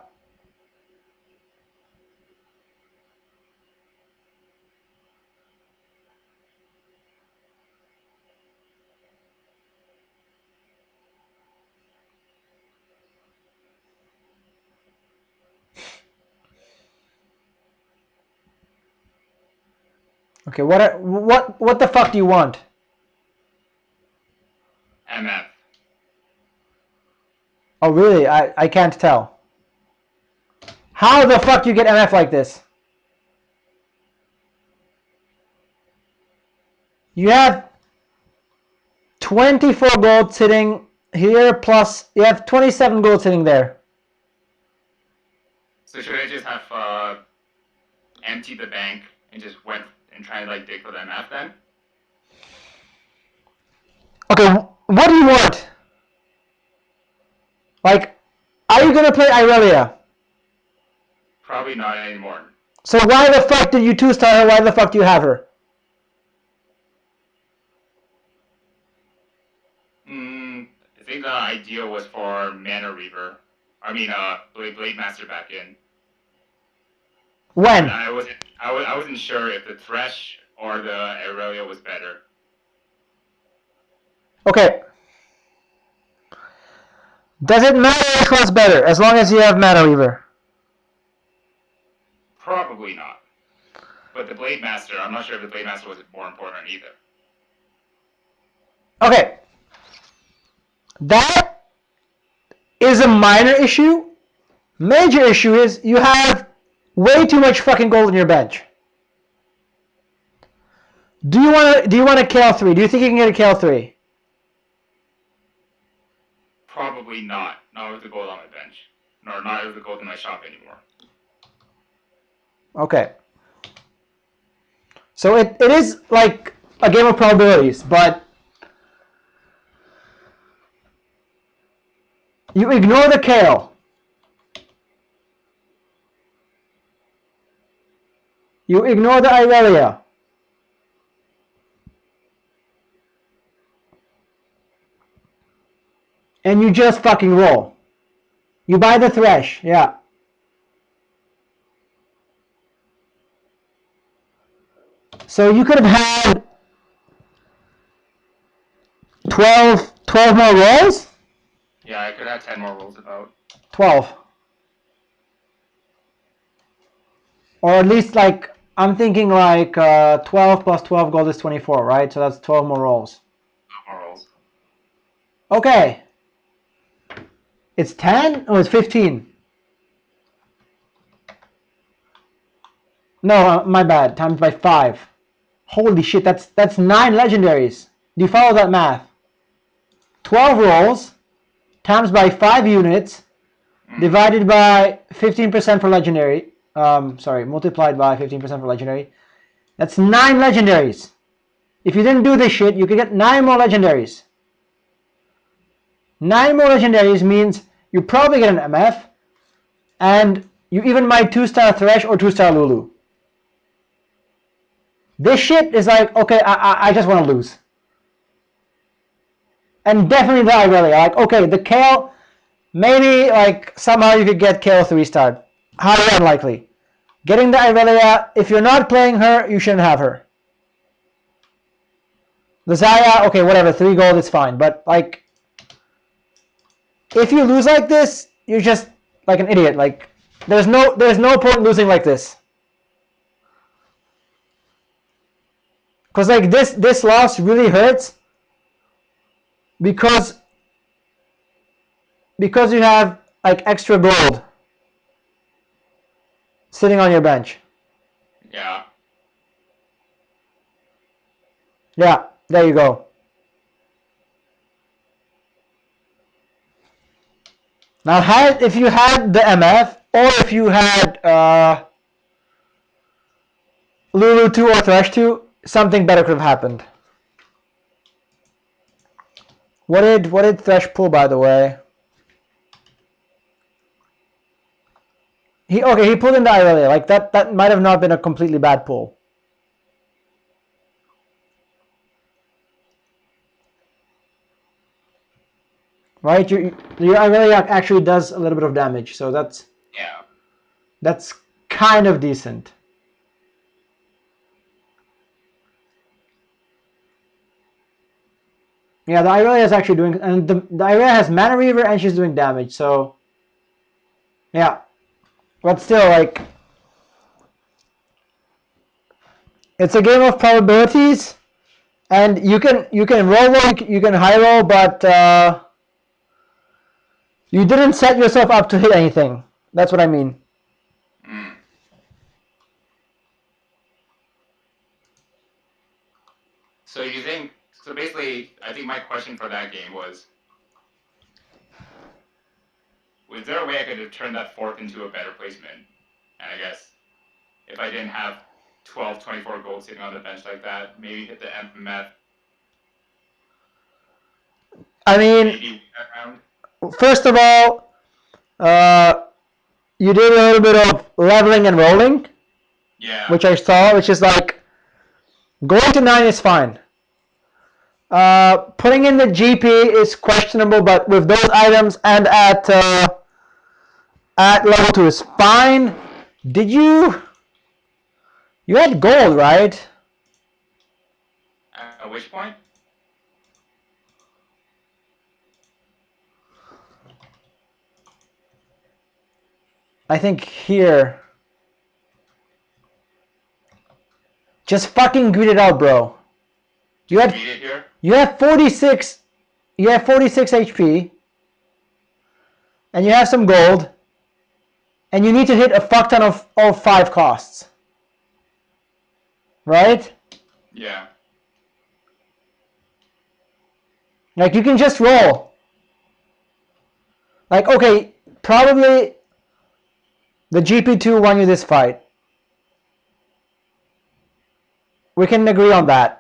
Okay, what the fuck do you want? MF. Oh, really? I can't tell. How the fuck do you get MF like this? You have 24 gold sitting here, plus you have 27 gold sitting there. So should I just have emptied the bank and just went and tried to like dig for the MF then? Okay, what do you want? Like, are you gonna play Irelia? Probably not anymore. So why the fuck did you 2-star her? Why the fuck do you have her? I think the idea was for Mana Reaver. I mean, Blade Master back in. When? And I wasn't sure if the Thresh or the Irelia was better. Okay. Does it matter which one's better, as long as you have Mana Reaver? Probably not. But the Blade Master, I'm not sure if the Blade Master was more important either. Okay. That is a minor issue. Major issue is you have way too much fucking gold in your bench. Do you want a Kayle 3? Do you think you can get a Kayle 3? Probably not. Not with the gold on my bench. Nor not with the gold in my shop anymore. Okay. So it is like a game of probabilities, but you ignore the Kayle. You ignore the Irelia. And you just fucking roll. You buy the Thresh, yeah. So you could have had 12 more rolls? Yeah, I could have 10 more rolls about. 12. Or at least like, I'm thinking like 12 plus 12 gold is 24, right? So that's 12 more rolls. 12 more rolls. Okay. It's 10? Oh, it's 15. No, my bad. Times by 5. Holy shit, that's 9 legendaries. Do you follow that math? 12 rolls times by 5 units divided by 15% for legendary. Multiplied by 15% for legendary. That's 9 legendaries. If you didn't do this shit, you could get 9 more legendaries. 9 more legendaries means you probably get an MF, and you even might 2-star Thresh or 2-star Lulu. This shit is like, okay, I just want to lose. And definitely the Irelia. Like, okay, the Kayle, maybe like somehow you could get Kayle 3-star. Highly unlikely. Getting the Irelia, if you're not playing her, you shouldn't have her. The Xayah, okay, whatever, 3 gold is fine. But like, if you lose like this, you're just like an idiot. Like, There's no point losing like this. Because like this loss really hurts because you have like extra gold sitting on your bench. Yeah. Yeah, there you go. Now, if you had the MF, or if you had Lulu 2 or Thresh 2, something better could have happened. What did Thresh pull, by the way? He pulled in the Irelia. Like that might have not been a completely bad pull. Right? Your Irelia actually does a little bit of damage, so that's kind of decent. Yeah, the Irelia is actually doing, and the Irelia has Mana Reaver and she's doing damage, so yeah. But still, like, it's a game of probabilities, and you can roll, you can high roll, but you didn't set yourself up to hit anything. That's what I mean. Mm. So you think? So basically, I think my question for that game was there a way I could have turned that fork into a better placement? And I guess if I didn't have 12, 24 gold sitting on the bench like that, maybe hit the MF. I mean, maybe first of all, you did a little bit of leveling and rolling. Yeah. Which I saw, which is like, going to 9 is fine. Putting in the GP is questionable, but with those items and at level 2 is fine. Did you had gold, right? At which point? I think here. Just fucking greet it out, bro. You had 46. You have 46 HP, and you have some gold, and you need to hit a fuck ton of all 5 costs, right? Yeah. Like, you can just roll. Like, okay, probably the GP2 won you this fight. We can agree on that.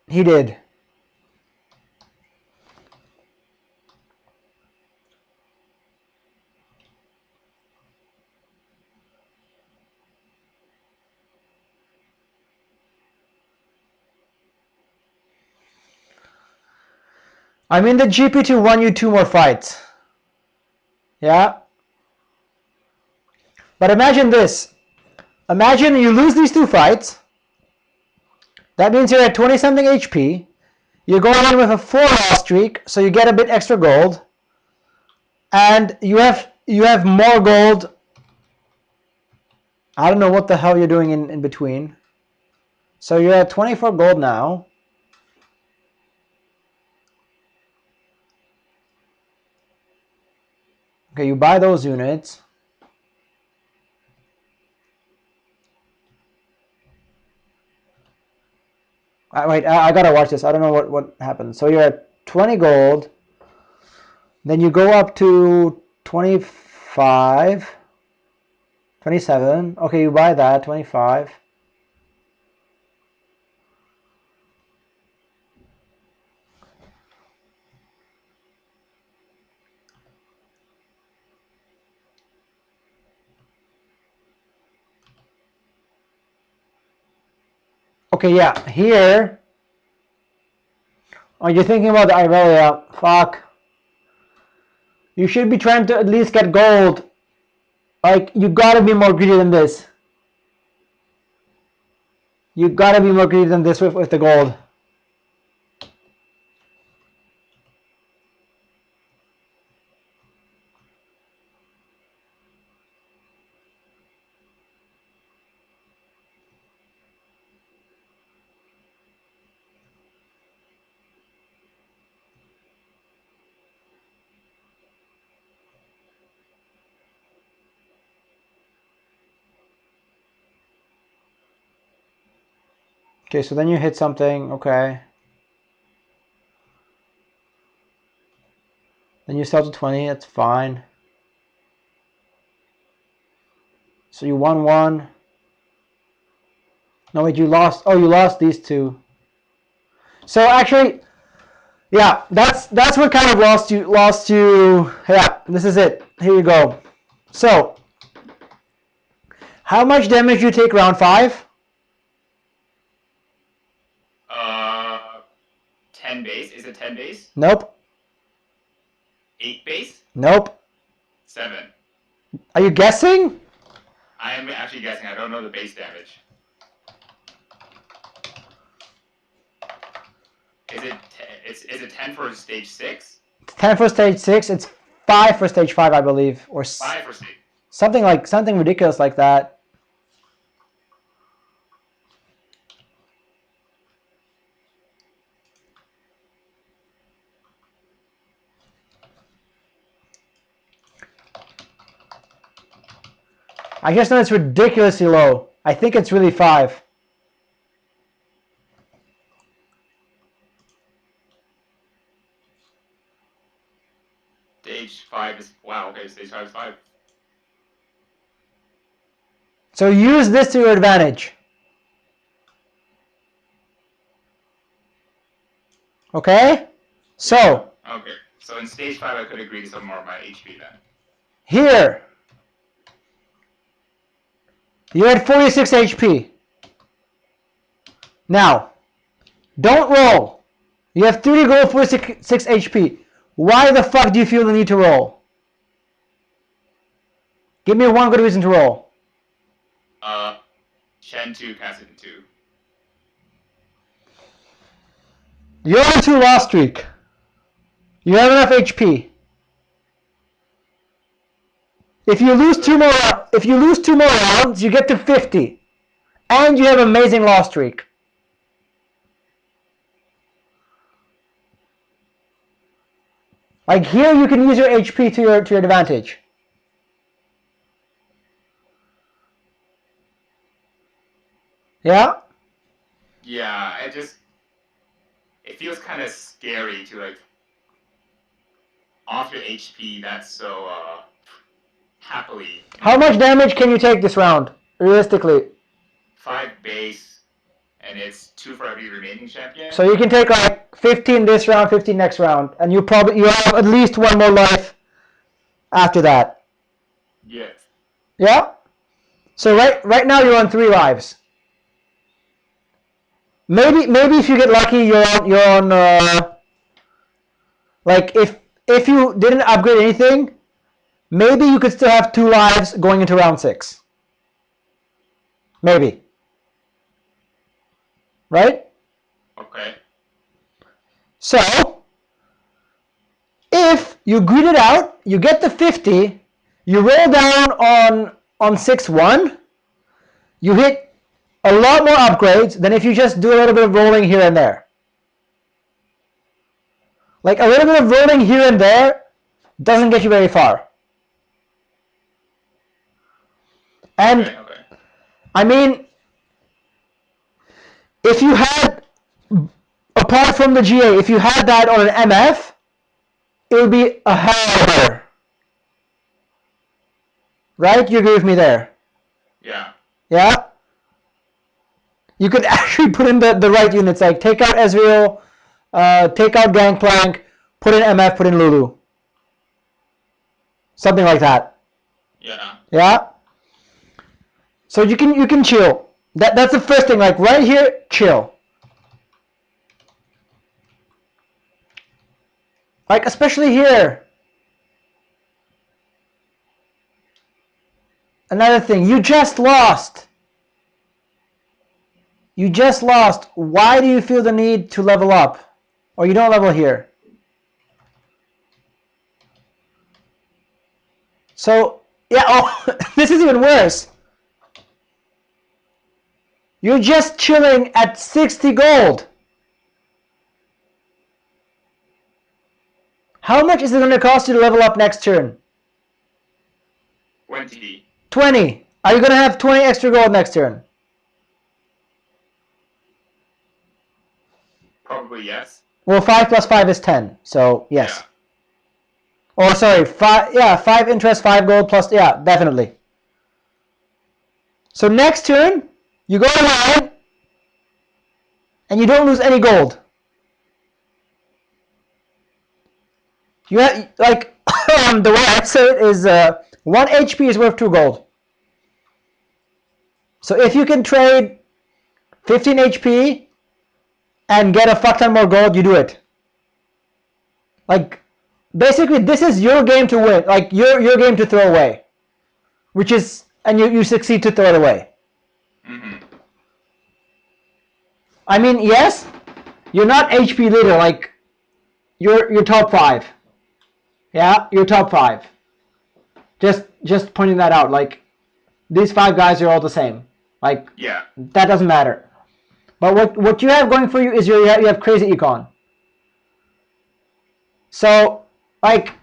He did. I mean, the GP2 won you 2 more fights. Yeah? But imagine this. Imagine you lose these 2 fights. That means you're at 20-something HP. You're going in with a 4-loss streak, so you get a bit extra gold. And you have more gold. I don't know what the hell you're doing in between. So you're at 24 gold now. Okay, you buy those units. Wait, I gotta watch this. I don't know what happened. So you're at 20 gold. Then you go up to 25. 27. Okay, you buy that. 25. Okay, yeah. Here. Oh, you're thinking about the Irelia. Fuck. You should be trying to at least get gold. Like, you gotta be more greedy than this. You gotta be more greedy than this with the gold. Okay, so then you hit something. Okay. Then you sell to 20. That's fine. So you won one. No, wait, you lost. Oh, you lost these two. So actually, yeah, that's what kind of lost you. Yeah, this is it. Here you go. So, how much damage do you take round 5? 10 base. Is it 10 base? Nope. 8 base? Nope. 7. Are you guessing? I am actually guessing. I don't know the base damage. Is it 10 for stage 6? It's 10 for stage 6. It's 5 for stage 5, I believe, or 5 for stage. something ridiculous like that. I just know it's ridiculously low. I think it's really 5. Stage 5 is... Wow, okay, stage 5 is 5. So use this to your advantage. Okay? So... Okay, so in stage 5 I could agree to some more of my HP then. Here. You're at 46 HP. Now, don't roll. You have 30 gold, 46 HP. Why the fuck do you feel the need to roll? Give me one good reason to roll. Shen 2, Cassidy 2. You're on a 2 loss streak. You have enough HP. If you lose two more rounds, you get to 50. And you have amazing loss streak. Like here you can use your HP to your advantage. Yeah? Yeah, it feels kind of scary to like off your HP that's so happily. How much damage can you take this round, realistically? 5 base, and it's 2 for every remaining champion. So you can take like 15 this round, 15 next round, and you have at least one more life after that. Yes. Yeah? So right now you're on 3 lives. Maybe if you get lucky, you're on like if you didn't upgrade anything, maybe you could still have 2 lives going into round 6. Maybe. Right? Okay. So if you grid it out, you get the 50, you roll down on 6-1, you hit a lot more upgrades than if you just do a little bit of rolling here and there. Like a little bit of rolling here and there doesn't get you very far. And okay. I mean, if you had, apart from the GA, if you had that on an MF, it would be a hell better. Right? You agree with me there? Yeah. Yeah? You could actually put in the right units, like take out Ezreal, take out Gangplank, put in MF, put in Lulu. Something like that. Yeah. Yeah? So you can chill. That's the first thing, like right here, chill. Like especially here. Another thing, you just lost. You just lost. Why do you feel the need to level up? Or you don't level here? So, yeah, oh, this is even worse. You're just chilling at 60 gold. How much is it going to cost you to level up next turn? 20. 20. Are you going to have 20 extra gold next turn? Probably yes. Well, 5 plus 5 is 10, so yes. Yeah. Or sorry, 5. Yeah, 5 interest, 5 gold plus. Yeah, definitely. So next turn, you go around, and you don't lose any gold. You have, like, the way I say it is 1 HP is worth 2 gold. So if you can trade 15 HP and get a fuck ton more gold, you do it. Like, basically, this is your game to win. Like, your game to throw away. Which is, and you succeed to throw it away. Mm-hmm. I mean, yes, you're not HP leader, like, you're top 5. Yeah, you're top 5. Just pointing that out, like, these 5 guys are all the same. Like, yeah, that doesn't matter. But what you have going for you is you have crazy econ. So, like,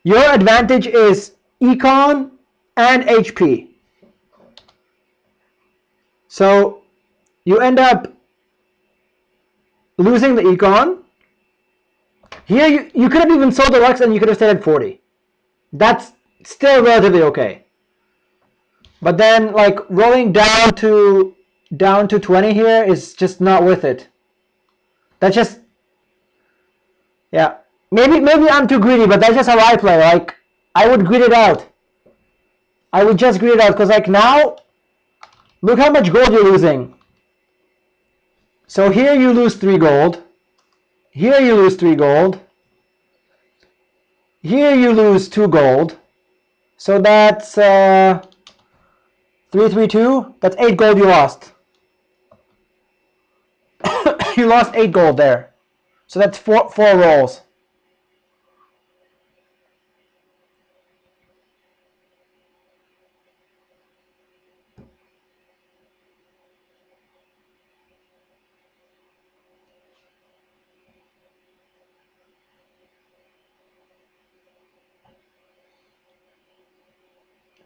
your advantage is econ and HP. So, you end up losing the econ. Here, you could have even sold the Lux and you could have stayed at 40. That's still relatively okay. But then, like, rolling down to 20 here is just not worth it. That's just, yeah. Maybe I'm too greedy, but that's just how I play. Like, I would grid it out. I would just grid it out, because, like, now, look how much gold you're losing. So here you lose 3 gold. Here you lose 3 gold. Here you lose 2 gold. So that's 332. That's 8 gold you lost. You lost 8 gold there. So that's 4 rolls.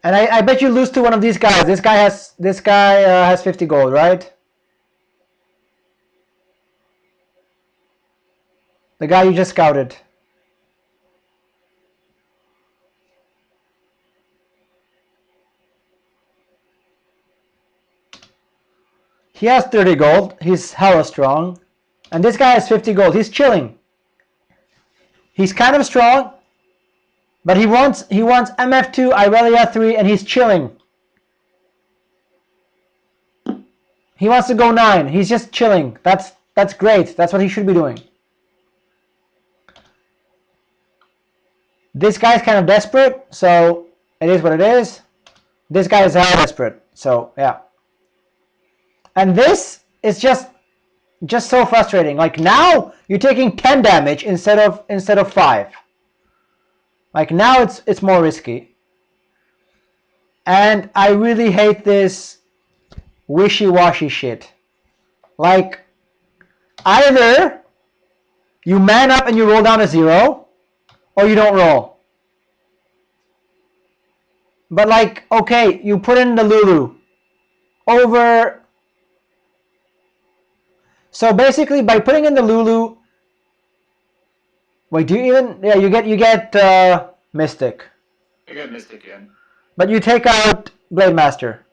And I bet you lose to one of these guys. This guy has 50 gold, right? The guy you just scouted. He has 30 gold. He's hella strong. And this guy has 50 gold. He's chilling. He's kind of strong, but he wants MF2, Irelia 3, and he's chilling. He wants to go 9. He's just chilling. That's great. That's what he should be doing. This guy's kind of desperate, so it is what it is. This guy is hella desperate, so yeah. And this is just so frustrating. Like, now you're taking 10 damage instead of 5. Like, now it's more risky. And I really hate this wishy-washy shit. Like, either you man up and you roll down a 0, or you don't roll. But, like, okay, you put in the Lulu over. So basically, by putting in the Lulu, wait, do you even? Yeah, you get Mystic. I got Mystic in. But you take out Blade-Master.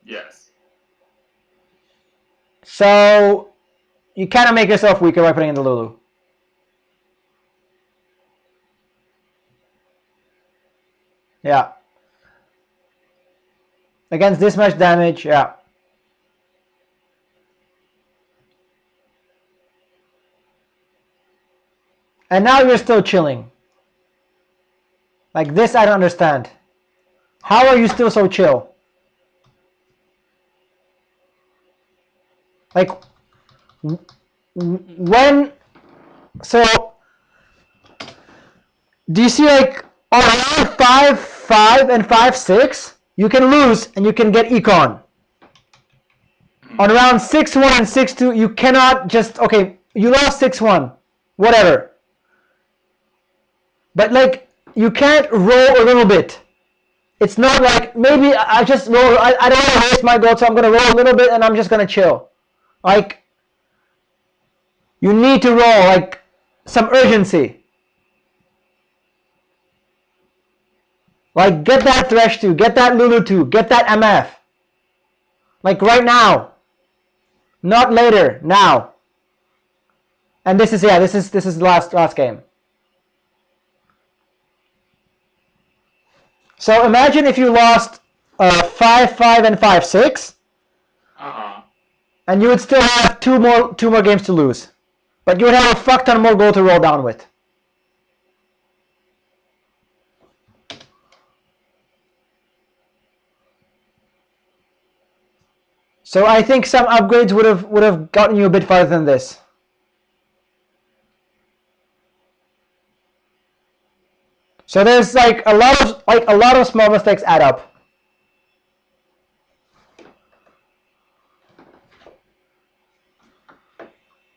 Yes. So you kind of make yourself weaker by putting in the Lulu. Yeah. Against this much damage, yeah. And now you're still chilling. Like, this I don't understand. How are you still so chill? Like, when, so, do you see, like, on round 5, 5, and 5, 6, you can lose and you can get econ. On round 6, 1, and 6, 2, you cannot just, okay, you lost 6, 1, whatever. But, like, you can't roll a little bit. It's not like, maybe I just roll, I don't want to waste my gold, so I'm going to roll a little bit and I'm just going to chill. Like, You need to roll, like, some urgency. Like, get that Thresh 2, get that Lulu 2, get that MF. Like, right now. Not later, now. And this is the last game. So imagine if you lost 5-5 and 5-6. And you would still have two more games to lose. But you would have a fuck ton more gold to roll down with. So I think some upgrades would have gotten you a bit farther than this. So there's like a lot of small mistakes add up.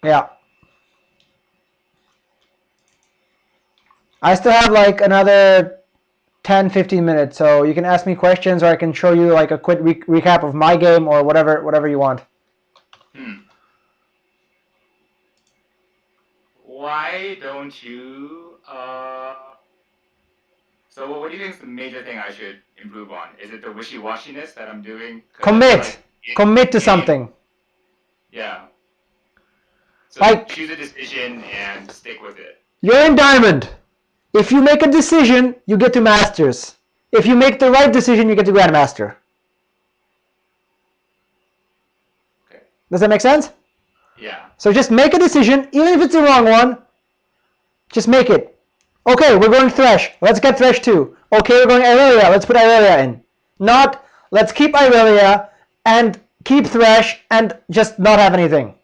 Yeah. I still have like another 10-15 minutes, so you can ask me questions, or I can show you like a quick recap of my game, or whatever you want. Why don't you? So what do you think is the major thing I should improve on? Is it the wishy-washiness that I'm doing? Commit to something. Yeah. So like, choose a decision and stick with it. You're in Diamond. If you make a decision, you get to Masters. If you make the right decision, you get to Grandmaster. Okay. Does that make sense? Yeah. So just make a decision, even if it's the wrong one. Just make it. Okay, we're going Thresh. Let's get Thresh 2. Okay, we're going Irelia. Let's put Irelia in. Not, let's keep Irelia and keep Thresh and just not have anything.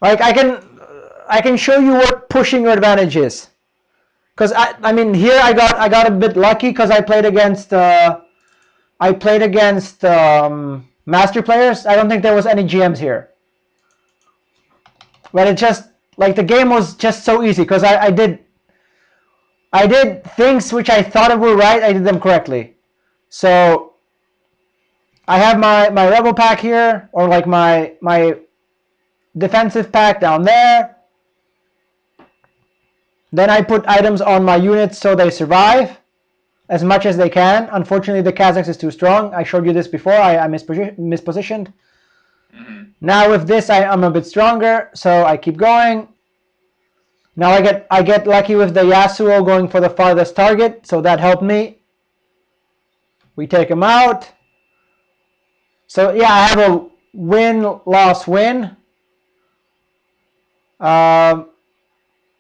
Like, I can show you what pushing your advantage is. Because I mean, here I got a bit lucky because I played against master players. I don't think there was any GMs here. But it just, like, the game was just so easy because I did things which I thought were right. I did them correctly. So I have my rebel pack here, or like my defensive pack down there. Then I put items on my units so they survive as much as they can. Unfortunately, the Kazakhs is too strong. I showed you this before. I mispositioned. Mm-hmm. Now with this, I'm a bit stronger, so I keep going. Now I get lucky with the Yasuo going for the farthest target, so that helped me. We take him out. So yeah, I have a win-loss-win.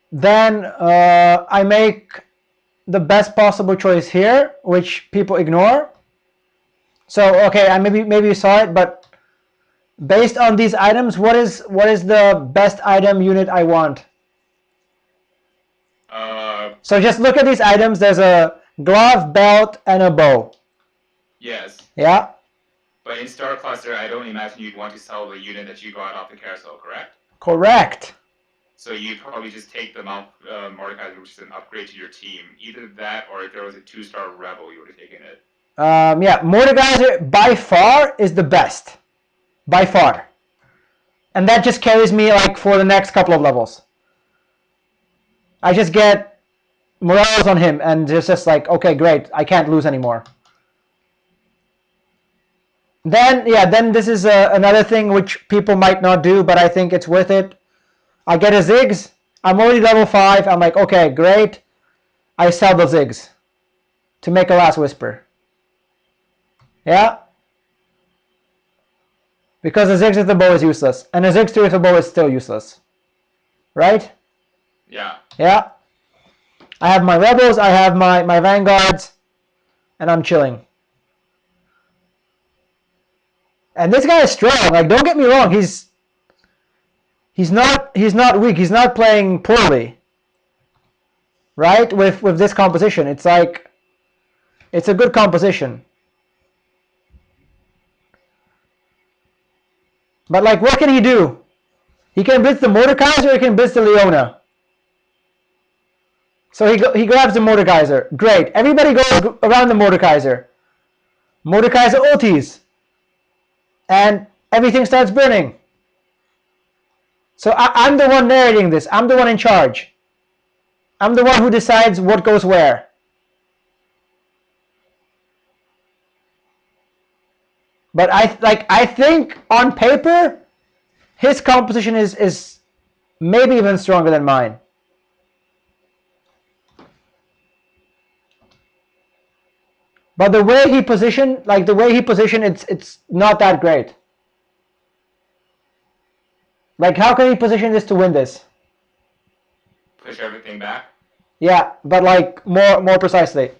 Then I make the best possible choice here, which people ignore. So okay, maybe you saw it, but based on these items, what is the best item unit I want? So just look at these items. There's a glove, belt, and a bow. Yes. Yeah. But in Star Cluster, I don't imagine you'd want to sell the unit that you got off the carousel, correct? Correct. So you'd probably just take the Mordekaiser, which is an upgrade to your team. Either that, or if there was a 2-star Rebel, you would have taken it. Yeah, Mordekaiser by far is the best. By far. And that just carries me like for the next couple of levels. I just get morales on him and it's just like, okay, great, I can't lose anymore. Then this is another thing which people might not do, but I think it's worth it. I get a Ziggs. I'm already level 5. I'm like, okay, great. I sell the Ziggs to make a last whisper. Yeah? Because a Ziggs with the bow is useless. And a Ziggs 2 with the bow is still useless. Right? Yeah. Yeah. I have my rebels, I have my vanguards, and I'm chilling. And this guy is strong. Like, don't get me wrong, he's not weak. He's not playing poorly. Right? With this composition. It's like, it's a good composition. But like, what can he do? He can blitz the Mordekaiser or he can blitz the Leona. So he grabs the Mordekaiser. Great. Everybody goes around the Mordekaiser. Mordekaiser ultis. And everything starts burning. So I'm the one narrating this. I'm the one in charge. I'm the one who decides what goes where. But I think on paper, his composition is maybe even stronger than mine. But the way he positioned, it's not that great. Like, how can he position this to win this? Push everything back. Yeah, but like more precisely.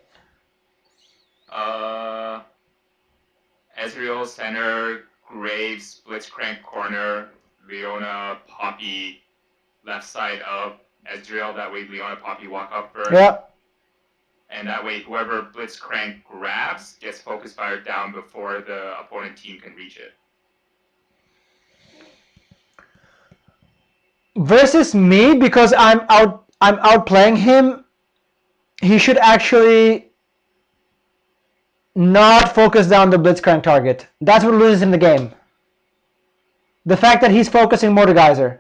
Ezreal center, Graves, Blitzcrank corner, Leona, Poppy, left side up, Ezreal, that way Leona, Poppy walk up first. Yeah. And that way whoever Blitzcrank grabs gets focus fired down before the opponent team can reach it. Versus me, because I'm outplaying him, he should actually not focus down the Blitzcrank target. That's what loses him the game. The fact that he's focusing Mordekaiser.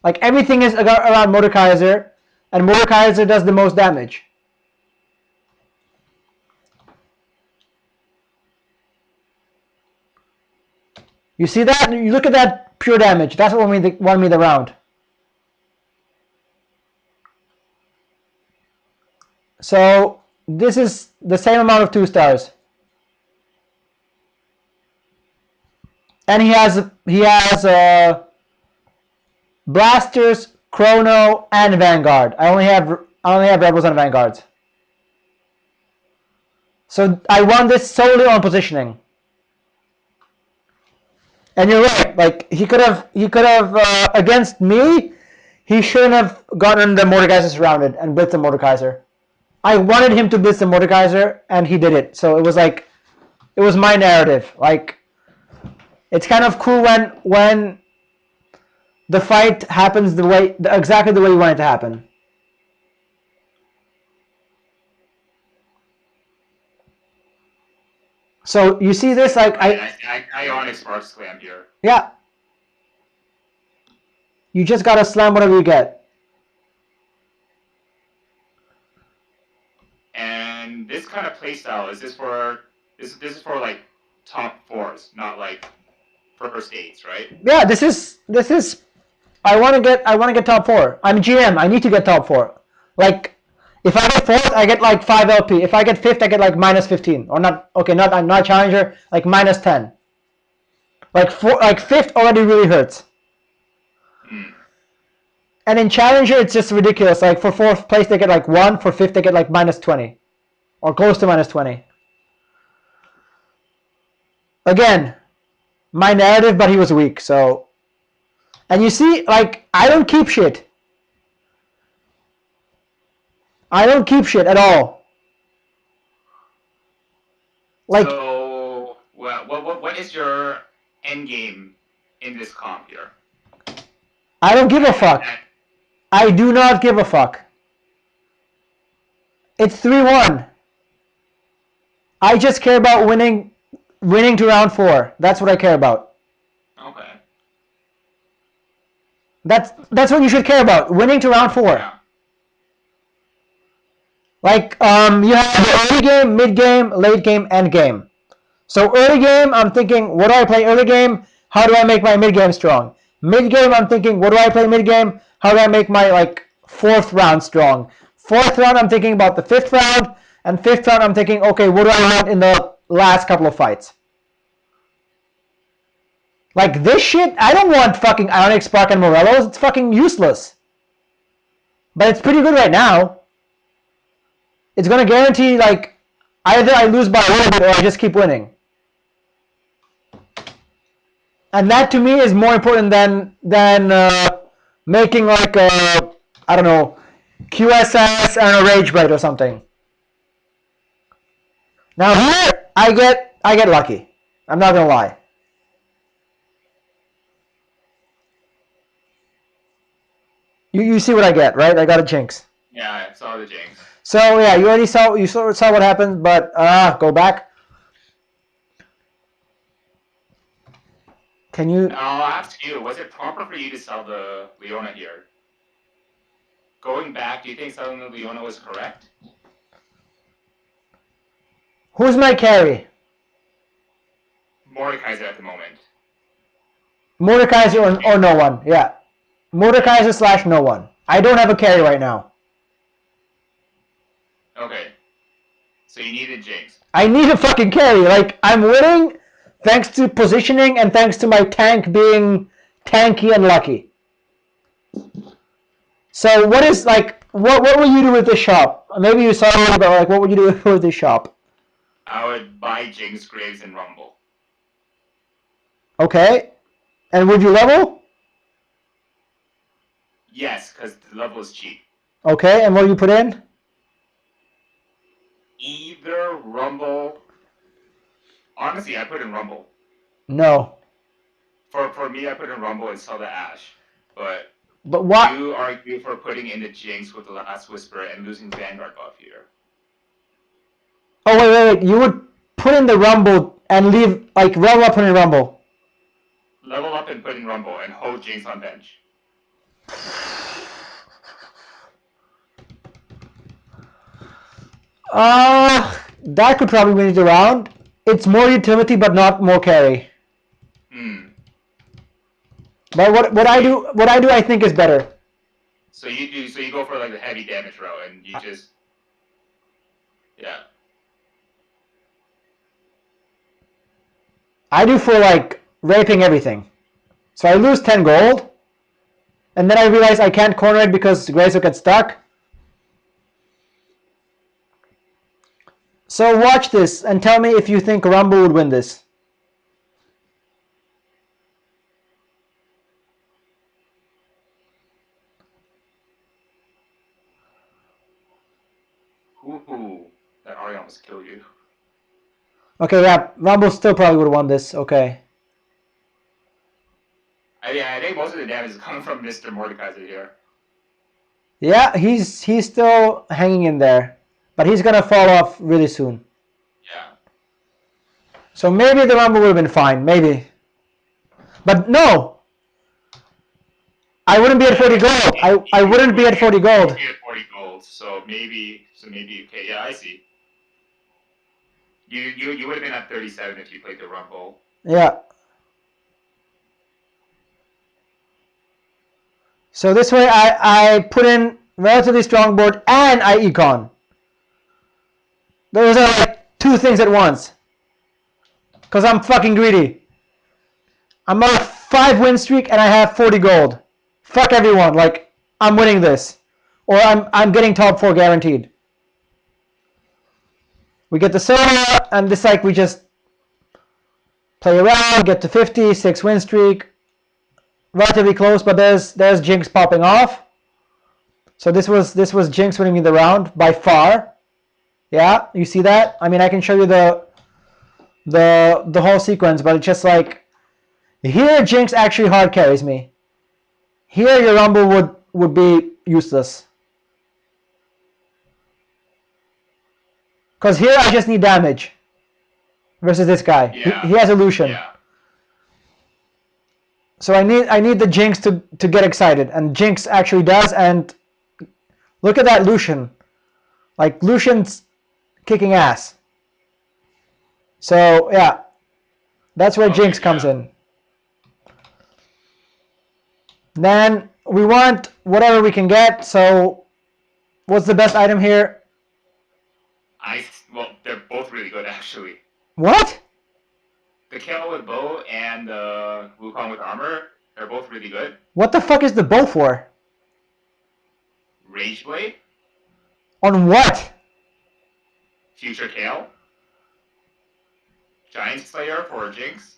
Like, everything is around Mordekaiser, and Mordekaiser does the most damage. You see that? You look at that pure damage. That's what won me the round. So this is the same amount of 2 stars. And he has Blasters, Chrono, and Vanguard. I only have Rebels and Vanguards. So I won this solely on positioning. And you're right. Like, he could have against me, he shouldn't have gotten the Mordekaiser surrounded and blitzed the Mordekaiser. I wanted him to blitz the Mordekaiser, and he did it. So it was like, it was my narrative. Like, it's kind of cool when the fight happens exactly the way you want it to happen. So you see this, like I Onyx Spark Slam here. Yeah. You just gotta slam whatever you get. And this kind of playstyle, is this for like top 4s, not like first 8s, right? Yeah, this is I wanna get top 4. I'm GM, I need to get top 4. Like, if I get 4th, I get like 5 LP. If I get 5th, I get like minus 15. Or not, okay, not challenger, like minus 10. Like 5th already really hurts. And in challenger, it's just ridiculous. Like, for 4th place, they get like 1. For 5th, they get like minus 20. Or close to minus 20. Again, my narrative, but he was weak, so. And you see, like, I don't keep shit. I don't keep shit at all. Like, so, what is your end game in this comp here? I don't give a fuck. I do not give a fuck. It's 3-1. I just care about winning to round 4. That's what I care about. Okay. That's what you should care about. Winning to round 4. Yeah. Like, you have the early game, mid game, late game, end game. So early game, I'm thinking, what do I play early game? How do I make my mid game strong? Mid game, I'm thinking, what do I play mid game? How do I make my like 4th round strong? 4th round, I'm thinking about the 5th round, and 5th round, I'm thinking, okay, what do I want in the last couple of fights? Like, this shit, I don't want fucking Ionic Spark and Morelos. It's fucking useless. But it's pretty good right now. It's gonna guarantee, like, either I lose by a little bit or I just keep winning. And that to me is more important than making like a, I don't know, QSS and a Rage Blade or something. Now here I get lucky. I'm not gonna lie. You see what I get, right? I got a Jinx. Yeah, I saw the Jinx. So yeah, you already saw what happened, but go back. Can you? I'll ask you, was it proper for you to sell the Leona here? Going back, do you think selling the Leona was correct? Who's my carry? Mordekaiser at the moment. Mordekaiser or no one. Yeah. Mordekaiser / no one. I don't have a carry right now. Okay. So you need a Jinx. I need a fucking carry. Like, I'm winning thanks to positioning and thanks to my tank being tanky and lucky. So what is, like, what will you do with this shop? Maybe you saw a little bit, like, what would you do with this shop? I would buy Jinx, Graves, and Rumble. Okay. And would you level? Yes, because the level is cheap. Okay, and what do you put in? Either Rumble. Honestly, I put in Rumble. No. For me, I put in Rumble and sell the Ashe. But what? you argue for putting in the Jinx with the Last Whisper and losing Vanguard buff here. Oh, wait. You would put in the Rumble and leave, like, level up in Rumble. Level up and put in Rumble and hold Jinx on bench. That could probably win it around. It's more utility, but not more carry. But what I do, I think is better. So you go for like the heavy damage row, and you just, yeah. I do for like raping everything. So I lose 10 gold, and then I realize I can't corner it because Grace will get stuck. So watch this and tell me if you think Rumble would win this. Ooh, that Ari almost killed you. Okay, yeah, Rumble still probably would have won this. Okay. I think most of the damage is coming from Mr. Mordekaiser here. Yeah, he's still hanging in there, but he's gonna fall off really soon. Yeah. So maybe the Rumble would have been fine, maybe. But no! I wouldn't be at 40 gold. I wouldn't be at 40 gold. You at 40 gold, so maybe okay, yeah, I see. You would have been at 37 if you played the Rumble. Yeah. So this way I put in relatively strong board and I econ. Those are like two things at once. Because I'm fucking greedy. I'm on a 5 win streak and I have 40 gold. Fuck everyone. Like, I'm winning this. Or I'm getting top 4 guaranteed. We get the Sona and this, like, we just play around, get to 50, 6 win streak. Relatively close, but there's Jinx popping off. So this was Jinx winning me the round by far. Yeah, you see that? I mean, I can show you the whole sequence, but it's just like here Jinx actually hard carries me. Here your Rumble would be useless. Cause here I just need damage. Versus this guy. Yeah. He has illusion. Yeah. So I need the Jinx to get excited, and Jinx actually does. And look at that Lucian. Like, Lucian's kicking ass. So yeah, that's where Jinx comes in. Then we want whatever we can get. So what's the best item here? Well, they're both really good actually. What? The Kayle with bow and the Wukong with armor, they're both really good. What the fuck is the bow for? Rage Blade. On what? Future Kayle. Giant Slayer for Jinx.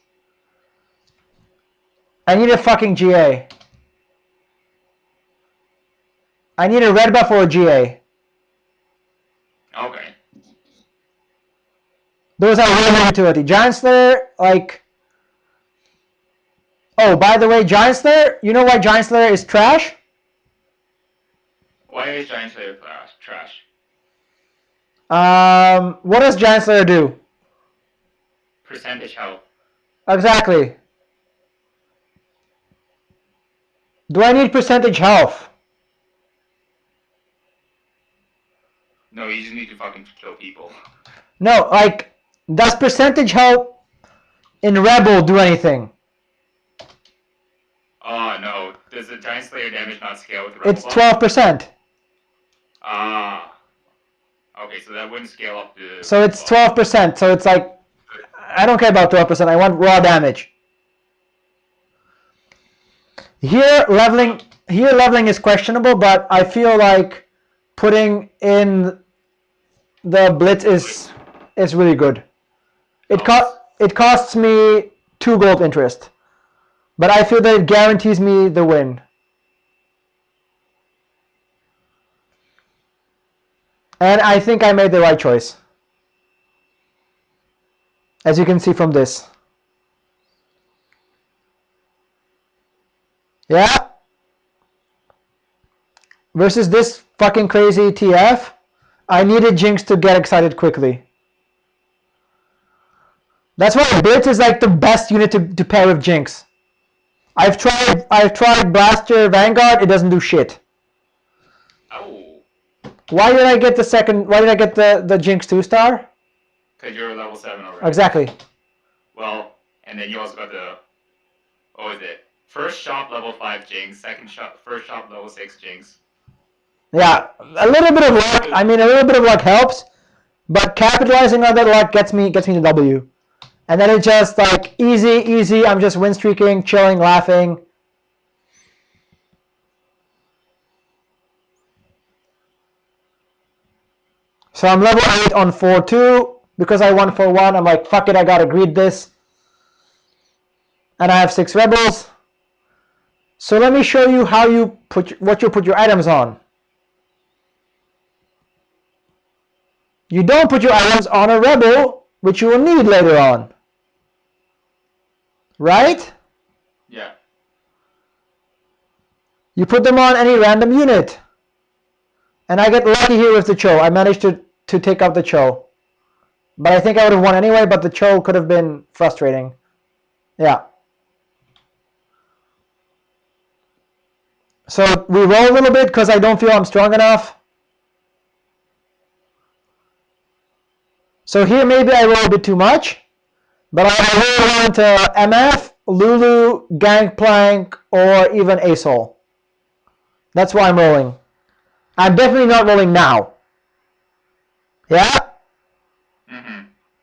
I need a fucking GA. I need a red buff or a GA. Okay. Those are really utility. Giant Slayer, like... Oh, by the way, Giant Slayer, you know why Giant Slayer is trash? Why is Giant Slayer trash? What does Giant Slayer do? Percentage health. Exactly. Do I need percentage health? No, you just need to fucking kill people. No, like, does percentage health in Rebel do anything? Oh, no. Does the Giant Slayer damage not scale with the Rebel It's 12%. Ah. Okay, so that wouldn't scale up to... So it's 12%, so it's like, I don't care about 12%, I want raw damage. Here leveling is questionable, but I feel like putting in the blitz is really good. It costs me 2 gold interest, but I feel that it guarantees me the win. And I think I made the right choice, as you can see from this. Yeah. Versus this fucking crazy TF, I needed Jinx to get excited quickly. That's why Blitz is like the best unit to pair with Jinx. I've tried Blaster Vanguard, it doesn't do shit. Oh. Why did I get the Jinx 2-star? Because you're level 7 already. Exactly. Well, and then you also got the... What was it? First shop level 5 Jinx, first shop level 6 Jinx. Yeah, a little bit of luck. I mean, a little bit of luck helps, but capitalizing on that luck gets me the W. And then it's just like easy. I'm just win streaking, chilling, laughing. So I'm level 8 on 4-2. Because I won 4-1, I'm like, fuck it, I gotta greed this. And I have 6 rebels. So let me show you how you put your items on. You don't put your items on a rebel, which you will need later on. Right? Yeah. You put them on any random unit. And I get lucky here with the Cho. I managed to take out the Cho. But I think I would have won anyway, but the Cho could have been frustrating. Yeah. So we roll a little bit because I don't feel I'm strong enough. So here maybe I roll a bit too much. But I roll into MF, Lulu, Gangplank, or even Asol. That's why I'm rolling. I'm definitely not rolling now. Yeah?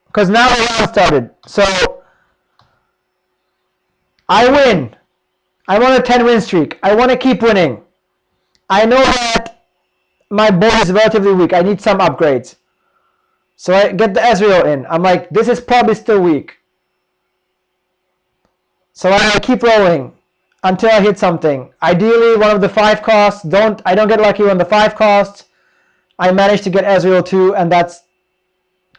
Because now the round started. So I win. I'm on a 10-win streak. I want to keep winning. I know that my board is relatively weak. I need some upgrades. So I get the Ezreal in. I'm like, this is probably still weak. So I keep rolling until I hit something. Ideally, one of the 5 costs. I don't get lucky on the 5 costs. I managed to get Ezreal too, and that's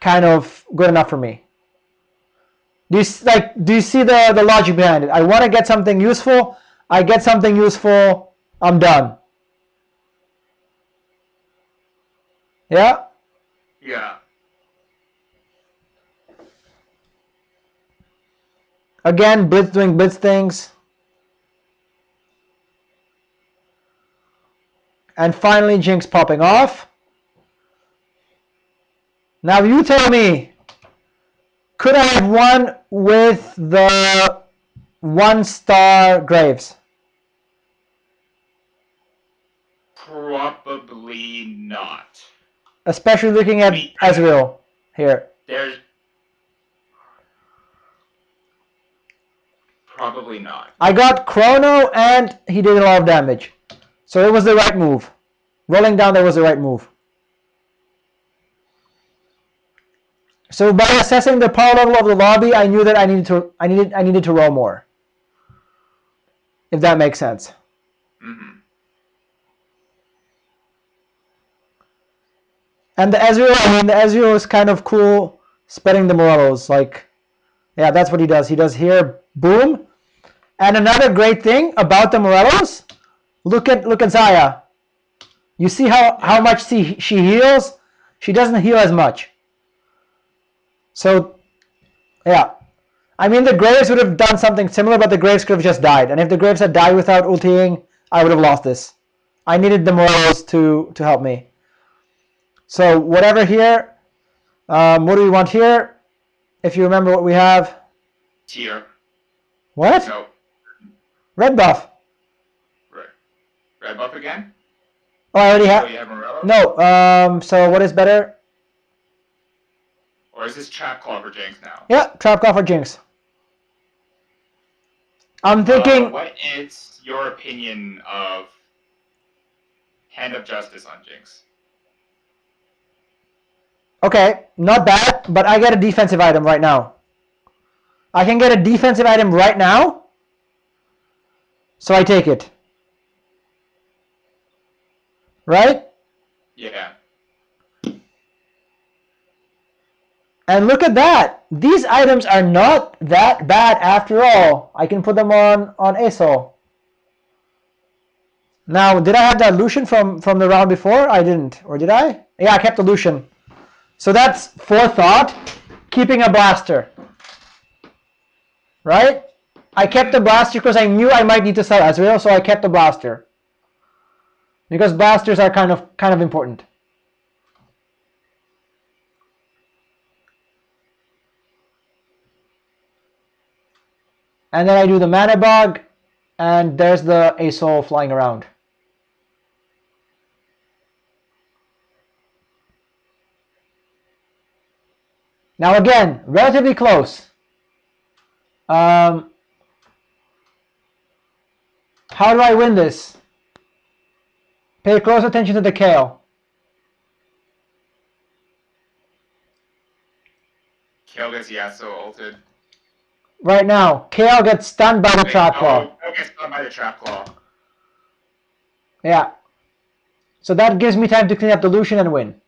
kind of good enough for me. Do you see the logic behind it? I want to get something useful. I get something useful. I'm done. Yeah? Yeah. Again, Blitz doing Blitz things. And finally, Jinx popping off. Now you tell me, could I have won with the 1-star Graves? Probably not. Especially looking at Ezreal here. There's... Probably not. I got Chrono and he did a lot of damage. So it was the right move. Rolling down there was the right move. So by assessing the power level of the lobby, I knew that I needed to roll more. If that makes sense. Mm-hmm. And the Ezreal is kind of cool spreading the Morelos. Like, yeah, that's what he does. He does here, boom. And another great thing about the Morelos, look at Xayah. You see how much she heals? She doesn't heal as much. So, yeah. I mean, the Graves would have done something similar, but the Graves could have just died. And if the Graves had died without ulting, I would have lost this. I needed the morals to help me. So whatever here, what do we want here? If you remember what we have. Tier. What? No. Red buff. Red buff again? Oh, I already have. So you have Morello? No. So what is better? Or is this Trap Claw for Jinx now? Yeah, Trap Claw for Jinx. I'm thinking. What is your opinion of Hand of Justice on Jinx? Okay, not bad, but I get a defensive item right now. I can get a defensive item right now, so I take it. Right? Yeah. And look at that. These items are not that bad after all. I can put them on ASOL. Now, did I have that Lucian from the round before? I didn't. Or did I? Yeah, I kept the Lucian. So that's forethought. Keeping a blaster. Right? I kept the blaster because I knew I might need to sell Ezreal, so I kept the blaster. Because blasters are kind of important. And then I do the mana bug, and there's the ASOL flying around. Now again, relatively close. How do I win this? Pay close attention to the Kayle. Kayle gets Yasuo ulted. Right now, Kayle gets stunned by the Trap Claw. Oh, gets stunned by the Trap Claw. Yeah. So that gives me time to clean up the Lucian and win.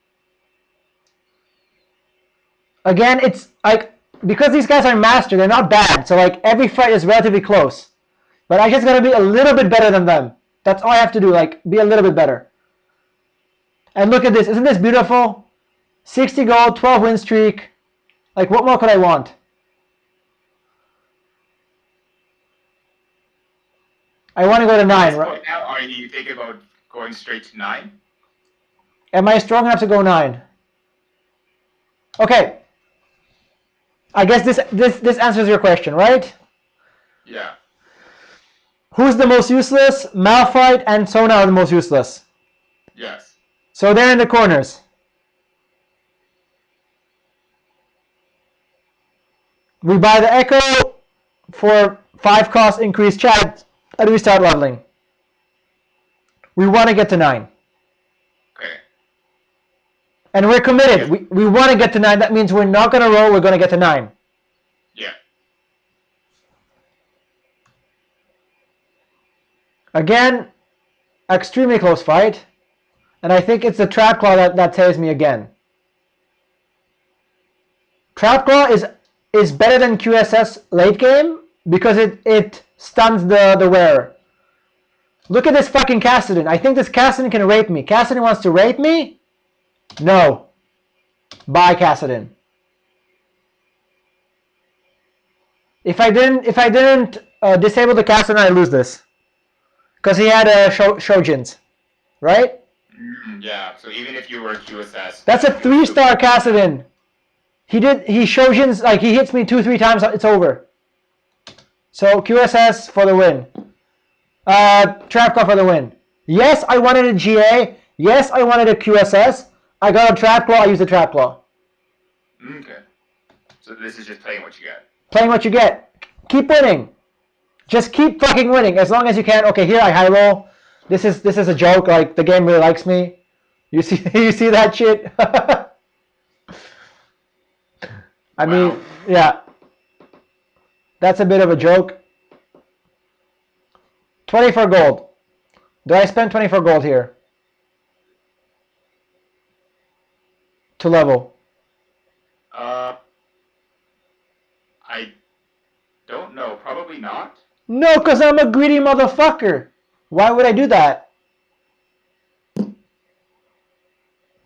Again, it's like, because these guys are master, they're not bad. So like every fight is relatively close. But I just gotta be a little bit better than them. That's all I have to do, like be a little bit better. And look at this, isn't this beautiful? 60 gold, 12 win streak. Like what more could I want? I want to go to 9, right? Now, are you thinking about going straight to 9? Am I strong enough to go 9? Okay. I guess this answers your question, right? Yeah. Who's the most useless? Malphite and Sona are the most useless. Yes. So they're in the corners. We buy the Echo for 5 cost increase chat, and we start leveling. We want to get to 9. Okay. And we're committed. Yeah. We want to get to 9. That means we're not going to roll. We're going to get to 9. Yeah. Again, extremely close fight. And I think it's the Trap Claw that saves me again. Trap Claw is better than QSS late game because it stuns the wearer. Look at this fucking Kassadin. I think this Kassadin can rape me. Kassadin wants to rape me? No. Bye, Kassadin. If I didn't disable the Kassadin, I lose this. Because he had Shojins. Right? Yeah, so even if you were QSS... That's a 3-star Kassadin. He Shojins, like he hits me 2-3 times, it's over. So QSS for the win. Trap Claw for the win. Yes, I wanted a GA. Yes, I wanted a QSS. I got a Trap Claw, I used a Trap Claw. Okay. So this is just playing what you get. Playing what you get. Keep winning. Just keep fucking winning as long as you can. Okay, here I high roll. This is a joke, like the game really likes me. You see that shit? I mean, yeah. That's a bit of a joke. 24 gold. Do I spend 24 gold here? To level. I don't know. Probably not. No, because I'm a greedy motherfucker. Why would I do that?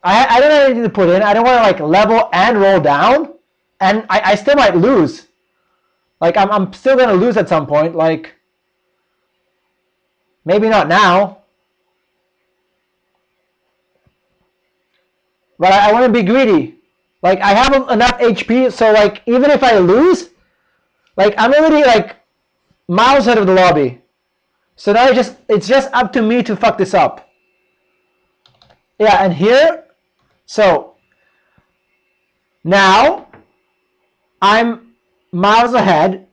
I don't have anything to put in. I don't want to like level and roll down. And I still might lose. Like I'm still going to lose at some point. Like Maybe not now. But I want to be greedy. Like, I have enough HP, so like, even if I lose, like, I'm already like miles out of the lobby. So now it's just up to me to fuck this up. Yeah, and here, so now I'm miles ahead,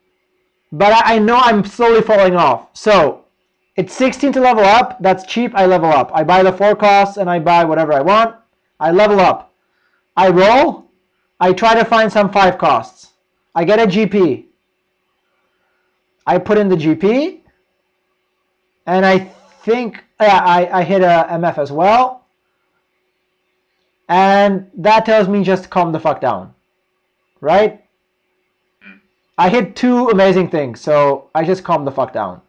but I know I'm slowly falling off. So it's 16 to level up. That's cheap. I level up. I buy the 4 costs and I buy whatever I want. I level up. I roll. I try to find some 5 costs. I get a GP. I put in the GP. And I think I hit a MF as well. And that tells me just calm the fuck down. Right? I hit 2 amazing things, so I just calm the fuck down.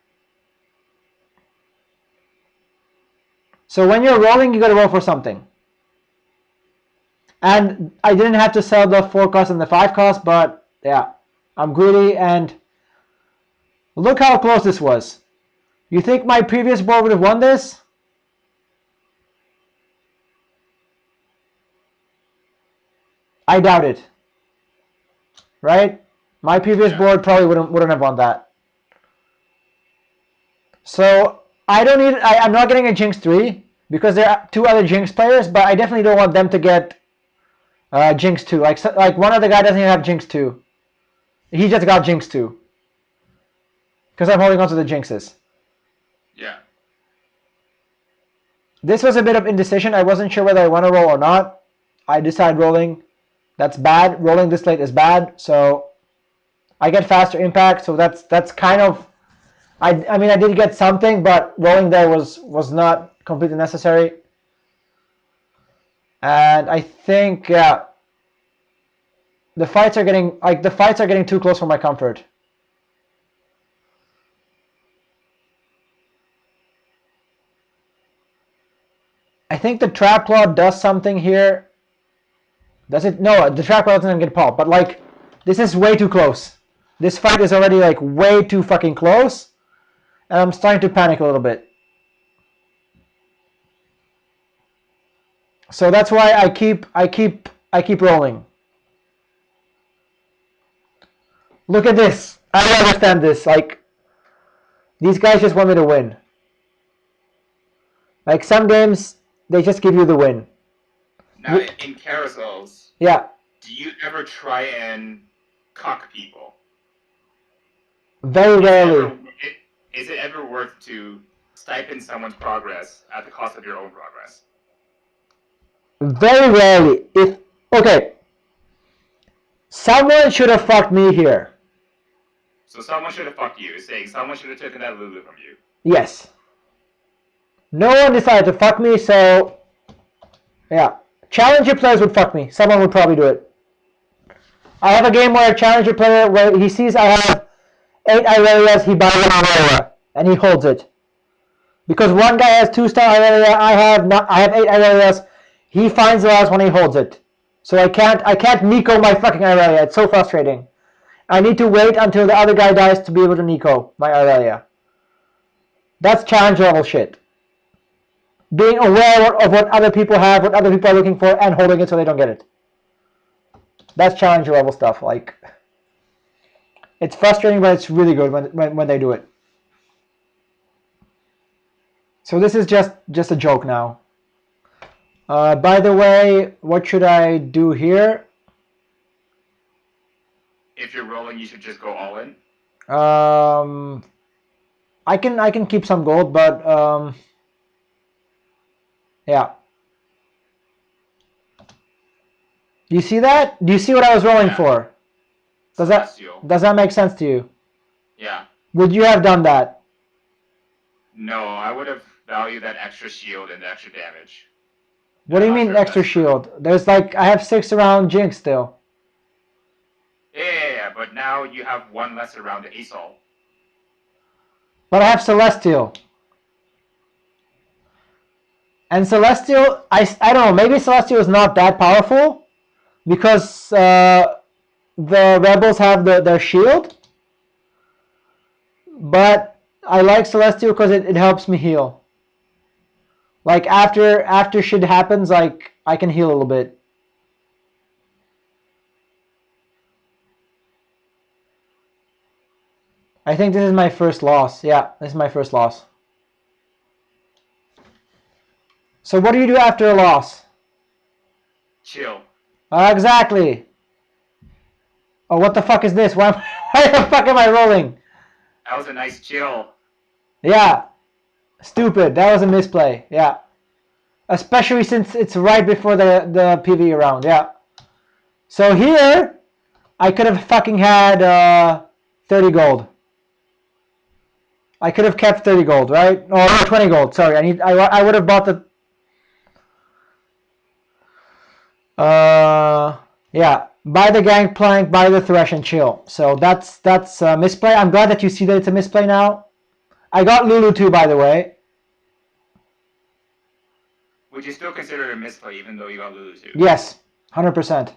So when you're rolling, you gotta roll for something. And I didn't have to sell the 4 cost and the 5 cost, but yeah, I'm greedy, and look how close this was. You think my previous board would have won this? I doubt it. Right? My previous board probably wouldn't have won that. So I don't need. I'm not getting a Jinx 3 because there are 2 other Jinx players, but I definitely don't want them to get Jinx 2. Like one other guy doesn't even have Jinx 2. He just got Jinx 2. Because I'm holding on to the Jinxes. Yeah. This was a bit of indecision. I wasn't sure whether I want to roll or not. I decided rolling. That's bad. Rolling this late is bad. So I get faster impact. So that's kind of. I mean I did get something, but rolling there was not completely necessary. And I think the fights are getting too close for my comfort. I think the trap claw does something here. Does it? No, the trap claw doesn't get popped. But like, this is way too close. This fight is already like way too fucking close, and I'm starting to panic a little bit. So that's why I keep rolling. Look at this. I don't understand this. Like, these guys just want me to win. Like some games, they just give you the win. Now, in carousels, yeah. Do you ever try and cuck people? Very rarely. Is it ever worth to stipend someone's progress at the cost of your own progress? Very rarely. Okay, someone should have fucked me here. So someone should have fucked you, saying someone should have taken that Lulu from you. Yes. No one decided to fuck me, so yeah. Challenger players would fuck me. Someone would probably do it. I have a game where a challenger player, where he sees I have 8 Irelias, he buys an Irelia, and he holds it. Because one guy has 2-star Irelia, I have 8 Irelias, he finds the last one, he holds it. So I can't Nico my fucking Irelia. It's so frustrating. I need to wait until the other guy dies to be able to Nico my Irelia. That's challenger level shit. Being aware of what other people have, what other people are looking for, and holding it so they don't get it. That's challenger level stuff. Like, it's frustrating, but it's really good when they do it. So this is just a joke now. By the way, what should I do here? If you're rolling, you should just go all in. I can keep some gold, but yeah. Do you see that? Do you see what I was rolling for? Does that make sense to you? Yeah. Would you have done that? No, I would have valued that extra shield and the extra damage. What do you mean extra shield? There's like, I have 6 around Jinx still. Yeah, but now you have 1 less around the Asol. But I have Celestial. And Celestial, I don't know, maybe Celestial is not that powerful because the Rebels have their shield. But I like Celestial because it helps me heal. Like after shit happens, like I can heal a little bit. I think this is my first loss. Yeah, this is my first loss. So what do you do after a loss? Chill. Exactly. Oh, what the fuck is this? Why the fuck am I rolling? That was a nice chill. Yeah. Stupid. That was a misplay. Yeah. Especially since it's right before the PvE round. Yeah. So here, I could have fucking had 30 gold. I could have kept 30 gold, right? Or no, 20 gold. Sorry, I would have bought the. Yeah. Buy the gangplank, buy the thresh, and chill. So that's a misplay. I'm glad that you see that it's a misplay now. I got Lulu too, by the way. Would you still consider it a misplay even though you got Lulu too? Yes, 100%.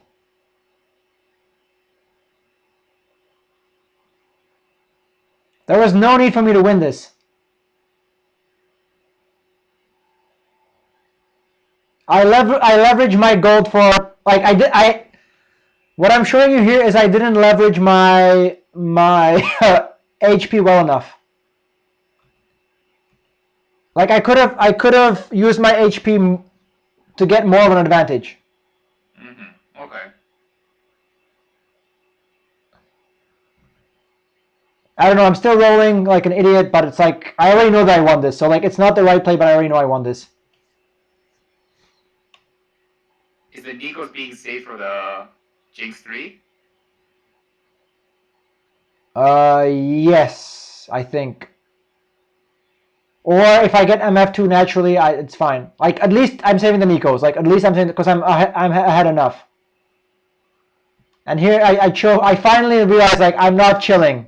There was no need for me to win this. I leverage my gold for like what I'm showing you here is I didn't leverage my HP well enough. Like I could have used my HP to get more of an advantage. Mm-hmm. Okay. I don't know, I'm still rolling like an idiot, but it's like I already know that I won this. So like it's not the right play, but I already know I won this. Is the Nikos being saved for the Jinx 3? Yes, I think. Or if I get MF2 naturally, it's fine. Like at least I'm saving the Nikos. Like at least I'm saving because I'm ahead enough. And here I finally realized like I'm not chilling.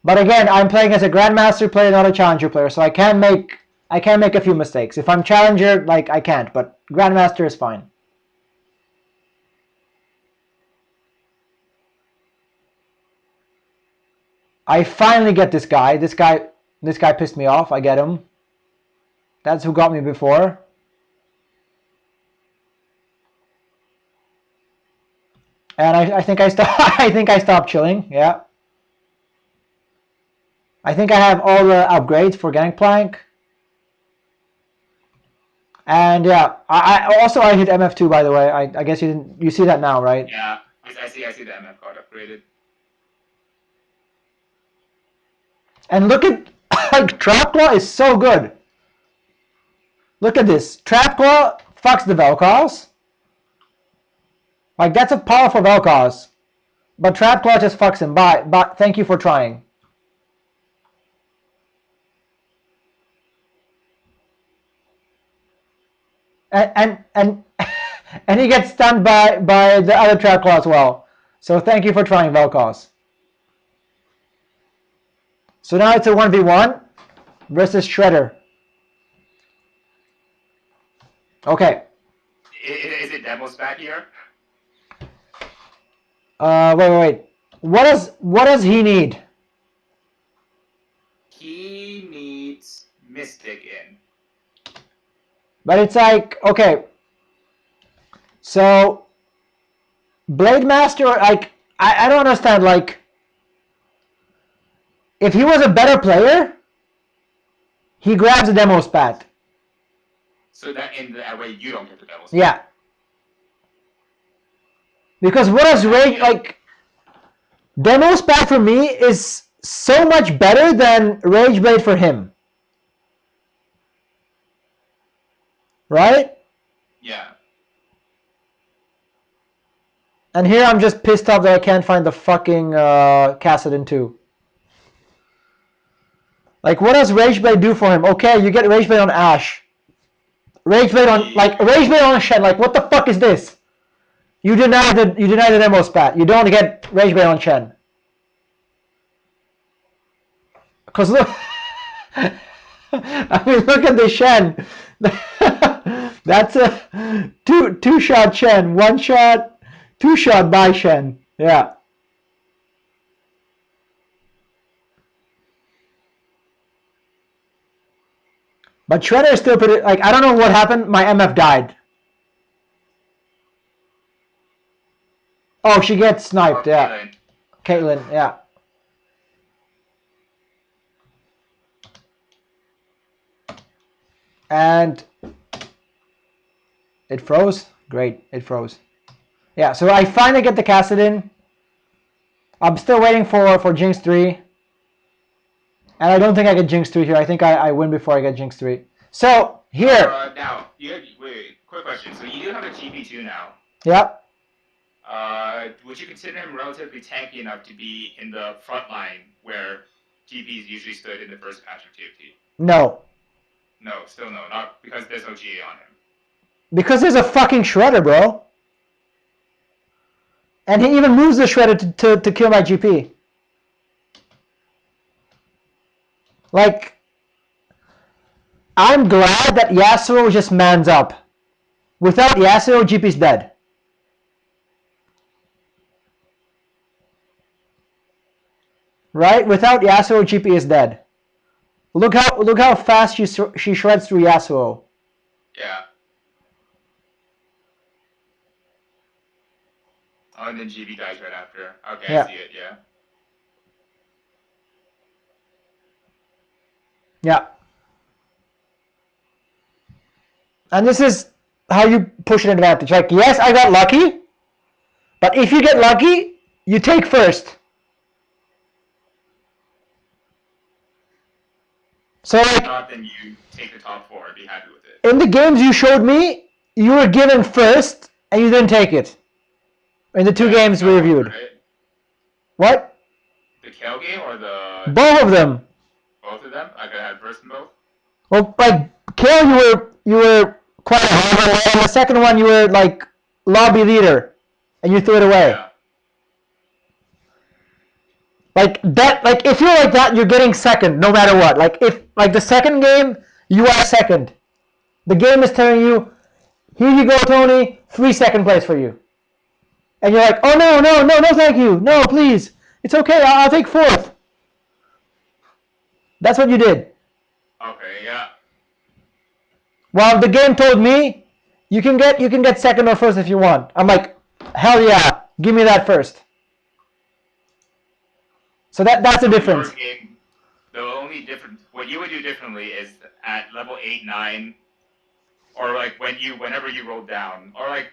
But again, I'm playing as a Grandmaster player, not a Challenger player, so I can make a few mistakes. If I'm Challenger, like I can't, but Grandmaster is fine. I finally get this guy. This guy pissed me off. I get him. That's who got me before. And I think I stopped chilling. Yeah. I think I have all the upgrades for Gangplank. And yeah, I hit MF2 by the way. I guess you see that now, right? Yeah, I see the MF card upgraded. And look at like Trapclaw is so good. Look at this. Trapclaw fucks the Vel'Koz. Like that's a powerful Vel'Koz. But Trapclaw just fucks him. But thank you for trying. And and he gets stunned by the other Trapclaw as well. So thank you for trying, Vel'Koz. So now it's a 1v1 versus Shredder. Okay. Is it demos back here? Wait. What does he need? He needs Mystic in. But it's like, okay. So Blade Master, like I don't understand, like if he was a better player, he grabs a demo spat. So that in that way you don't get the demo spat. Yeah. Because what does Rage like demo spat for me is so much better than Rage Blade for him. Right? Yeah. And here I'm just pissed off that I can't find the fucking Kassadin 2. Like, what does Rage Blade do for him? Okay, you get Rage Blade on Ashe. Rage Blade on Shen. Like, what the fuck is this? You deny the demo spat. You don't get Rage Blade on Shen. Cause look, I mean, look at the Shen. That's a two shot Shen, one shot, two shot by Shen. Yeah. But Shredder is still pretty, like, I don't know what happened. My MF died. Oh, she gets sniped, yeah. Caitlyn, yeah. And it froze. Great, it froze. Yeah, so I finally get the Kassadin. I'm still waiting for Jinx 3. And I don't think I get Jinx 3 here. I think I win before I get Jinx 3. So, here. Now, wait, quick question. So you do have a GP2 now. Yep. Would you consider him relatively tanky enough to be in the front line where GPs usually stood in the first patch of TFT? No. No, still no. Not because there's no GA on him. Because there's a fucking Shredder, bro. And he even moves the Shredder to kill my GP. Like, I'm glad that Yasuo just mans up. Without Yasuo, GP's dead. Right? Without Yasuo, GP is dead. Look how fast she shreds through Yasuo. Yeah. Oh, and then GB dies right after. Okay, yeah. I see it, yeah. Yeah. And this is how you push an advantage. Like, yes, I got lucky, but if you get lucky, you take first. So, like, not, then you take the top 4 and be happy with it. In the games you showed me, you were given first, and you didn't take it. In the 2 games we reviewed. Right? What? The Kayle game or the... Both of them. Both of them? I could have first in both? Well, like, Kayle, you were quite a hard, and the second one you were, like, lobby leader, and you threw it away. Yeah. Like, that, like, if you're like that, you're getting second, no matter what. Like, if, like, the second game, you are second. The game is telling you, here you go, Tony, 3 second place for you. And you're like, oh, no, thank you. No, please. It's okay, I'll take 4th. That's what you did. Okay, yeah. Well, the game told me, you can get second or first if you want. I'm like, hell yeah, give me that first. So that's the difference. Game, the only difference, what you would do differently is at level 8, 9, or like whenever you roll down, or like,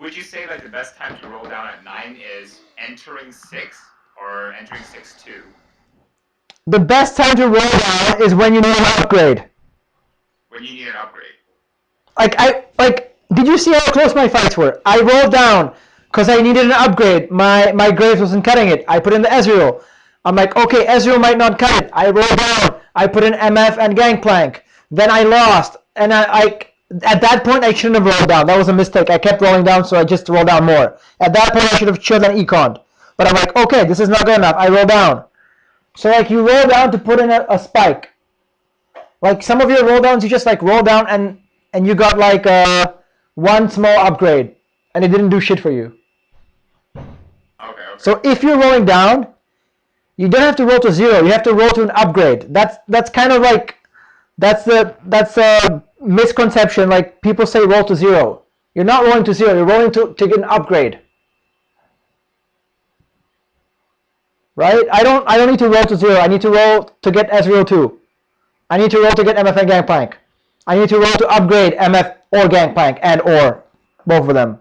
would you say like the best time to roll down at 9 is entering 6 or entering 6-2? The best time to roll down is when you need an upgrade. When you need an upgrade. Did you see how close my fights were? I rolled down because I needed an upgrade. My Graves wasn't cutting it. I put in the Ezreal. I'm like, okay, Ezreal might not cut it. I rolled down. I put in MF and Gangplank. Then I lost. And at that point, I shouldn't have rolled down. That was a mistake. I kept rolling down, so I just rolled down more. At that point, I should have chilled and ECON'd. But I'm like, okay, this is not good enough. I roll down. So, like, you roll down to put in a spike. Like, some of your roll downs, you just, like, roll down and you got, like, one small upgrade. And it didn't do shit for you. Okay. So, if you're rolling down, you don't have to roll to 0. You have to roll to an upgrade. That's kind of like, that's a misconception. Like, people say roll to 0. You're not rolling to 0. You're rolling to get an upgrade. Right? I don't need to roll to 0. I need to roll to get Ezreal 2. I need to roll to get MF and Gangplank. I need to roll to upgrade MF or Gangplank and or both of them.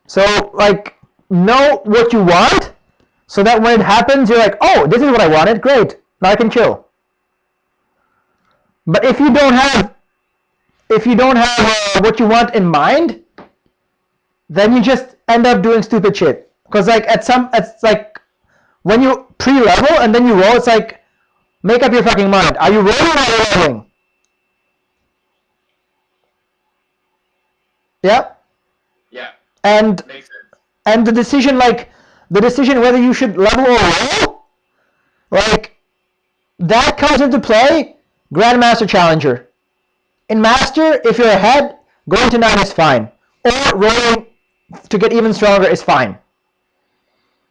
So, like, know what you want so that when it happens, you're like, oh, this is what I wanted. Great. Now I can chill. But if you don't have what you want in mind, then you just end up doing stupid shit. Because like it's like when you pre-level and then you roll, it's like, make up your fucking mind. Are you rolling or are you leveling? Yeah. Yeah. And makes sense. And the decision whether you should level or roll, like, that comes into play. Grandmaster Challenger. In Master, if you're ahead, going to 9 is fine. Or rolling to get even stronger is fine.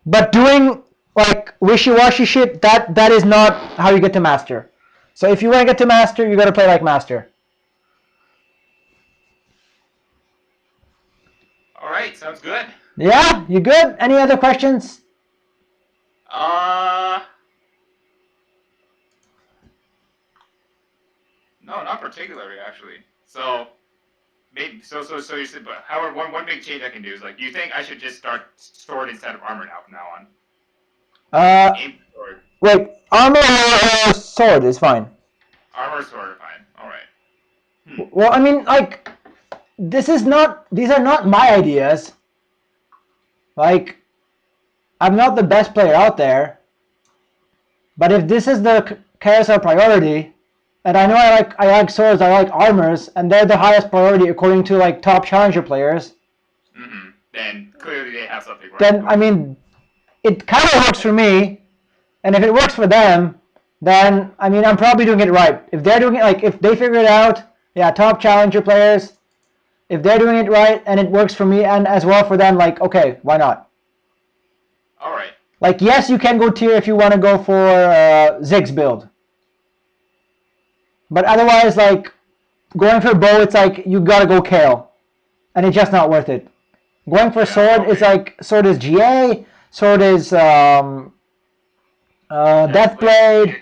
But doing, like, wishy-washy shit, that is not how you get to Master. So if you want to get to master, you got to play like master. All right, sounds good. Yeah, you good? Any other questions? No, not particularly actually. So maybe so you said, but however, one big change I can do is like, you think I should just start sword instead of armor now from now on? Aim sword. Wait, armor or sword is fine. Armor sword, fine. All right. Well, I mean, like, these are not my ideas. Like, I'm not the best player out there, but if this is the carousel priority, and I know I like swords, I like armors, and they're the highest priority according to like top challenger players. Then clearly they have something right. Then I mean, it kind of works for me, and if it works for them, then I mean I'm probably doing it right. If they're doing it, like if they figure it out, yeah, top challenger players. If they're doing it right and it works for me and as well for them, like okay, why not? All right. Like yes, you can go tier if you want to go for Ziggs build, but otherwise, like going for bow, it's like you gotta go Kayle, and it's just not worth it. Going for sword is like sword is GA, sword is Deathblade.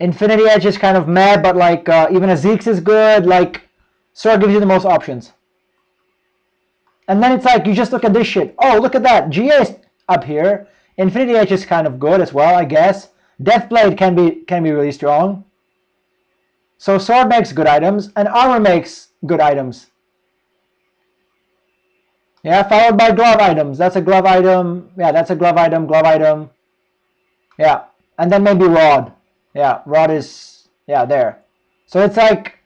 Infinity Edge is kind of mad, but like even a Ziggs is good. Like sword gives you the most options. And then it's like you just look at this shit. Oh, look at that. GA is up here. Infinity Edge is kind of good as well, I guess. Deathblade can be really strong. So sword makes good items, and armor makes good items. Yeah, followed by glove items. That's a glove item. Yeah, that's a glove item, glove item. Yeah, and then maybe rod. Yeah, rod is, yeah, there. So it's like,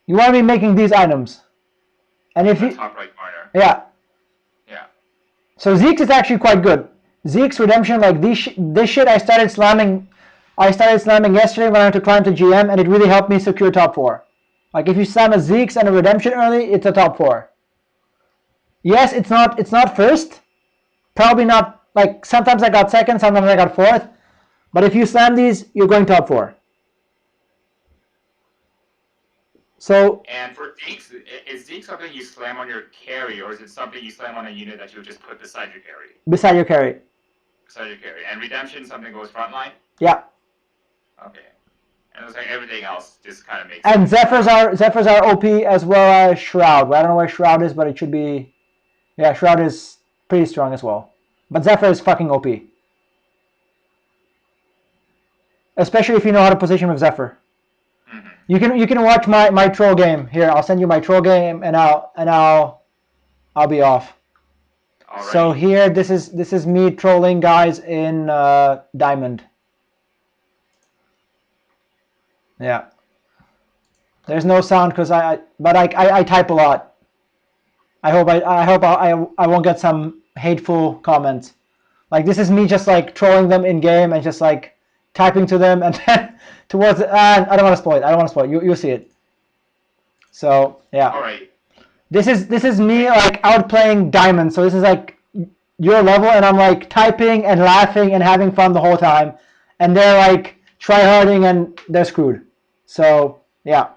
you want to be making these items. And if you, top right corner. Yeah. Yeah. So Ziggs is actually quite good. Ziggs Redemption, like this shit I started slamming yesterday when I went to climb to GM, and it really helped me secure top 4. Like if you slam a Ziggs and a Redemption early, it's a top 4. Yes, it's not first. Probably not, like sometimes I got second, sometimes I got fourth. But if you slam these, you're going top 4. So. And for Ziggs, is Ziggs something you slam on your carry, or is it something you slam on a unit that you just put beside your carry? Beside your carry. Beside your carry. And Redemption, something goes frontline? Yeah. Okay. And it looks like everything else just kind of makes and sense. Zephyrs are OP as well as Shroud. Well, I don't know where Shroud is, but it should be. Yeah, Shroud is pretty strong as well. But Zephyr is fucking OP. Especially if you know how to position with Zephyr. You can watch my troll game here. I'll send you my troll game, and I'll be off. Alrighty. So here, this is me trolling guys in Diamond. Yeah. There's no sound because I type a lot. I hope I won't get some hateful comments. Like this is me just like trolling them in game and just like typing to them, and then towards I don't want to spoil it. You'll see it. So yeah. All right. This is me like outplaying Diamond. So this is like your level, and I'm like typing and laughing and having fun the whole time, and they're like tryharding and they're screwed. So yeah.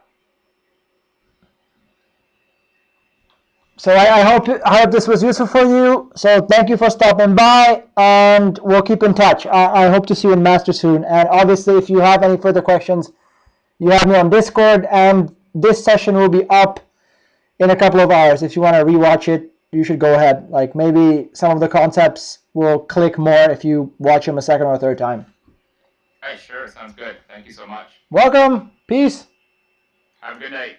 So I hope this was useful for you. So thank you for stopping by, and we'll keep in touch. I hope to see you in Master soon. And obviously, if you have any further questions, you have me on Discord, and this session will be up in a couple of hours. If you want to rewatch it, you should go ahead. Like maybe some of the concepts will click more if you watch them a second or a third time. All right, sure. Sounds good. Thank you so much. Welcome. Peace. Have a good night.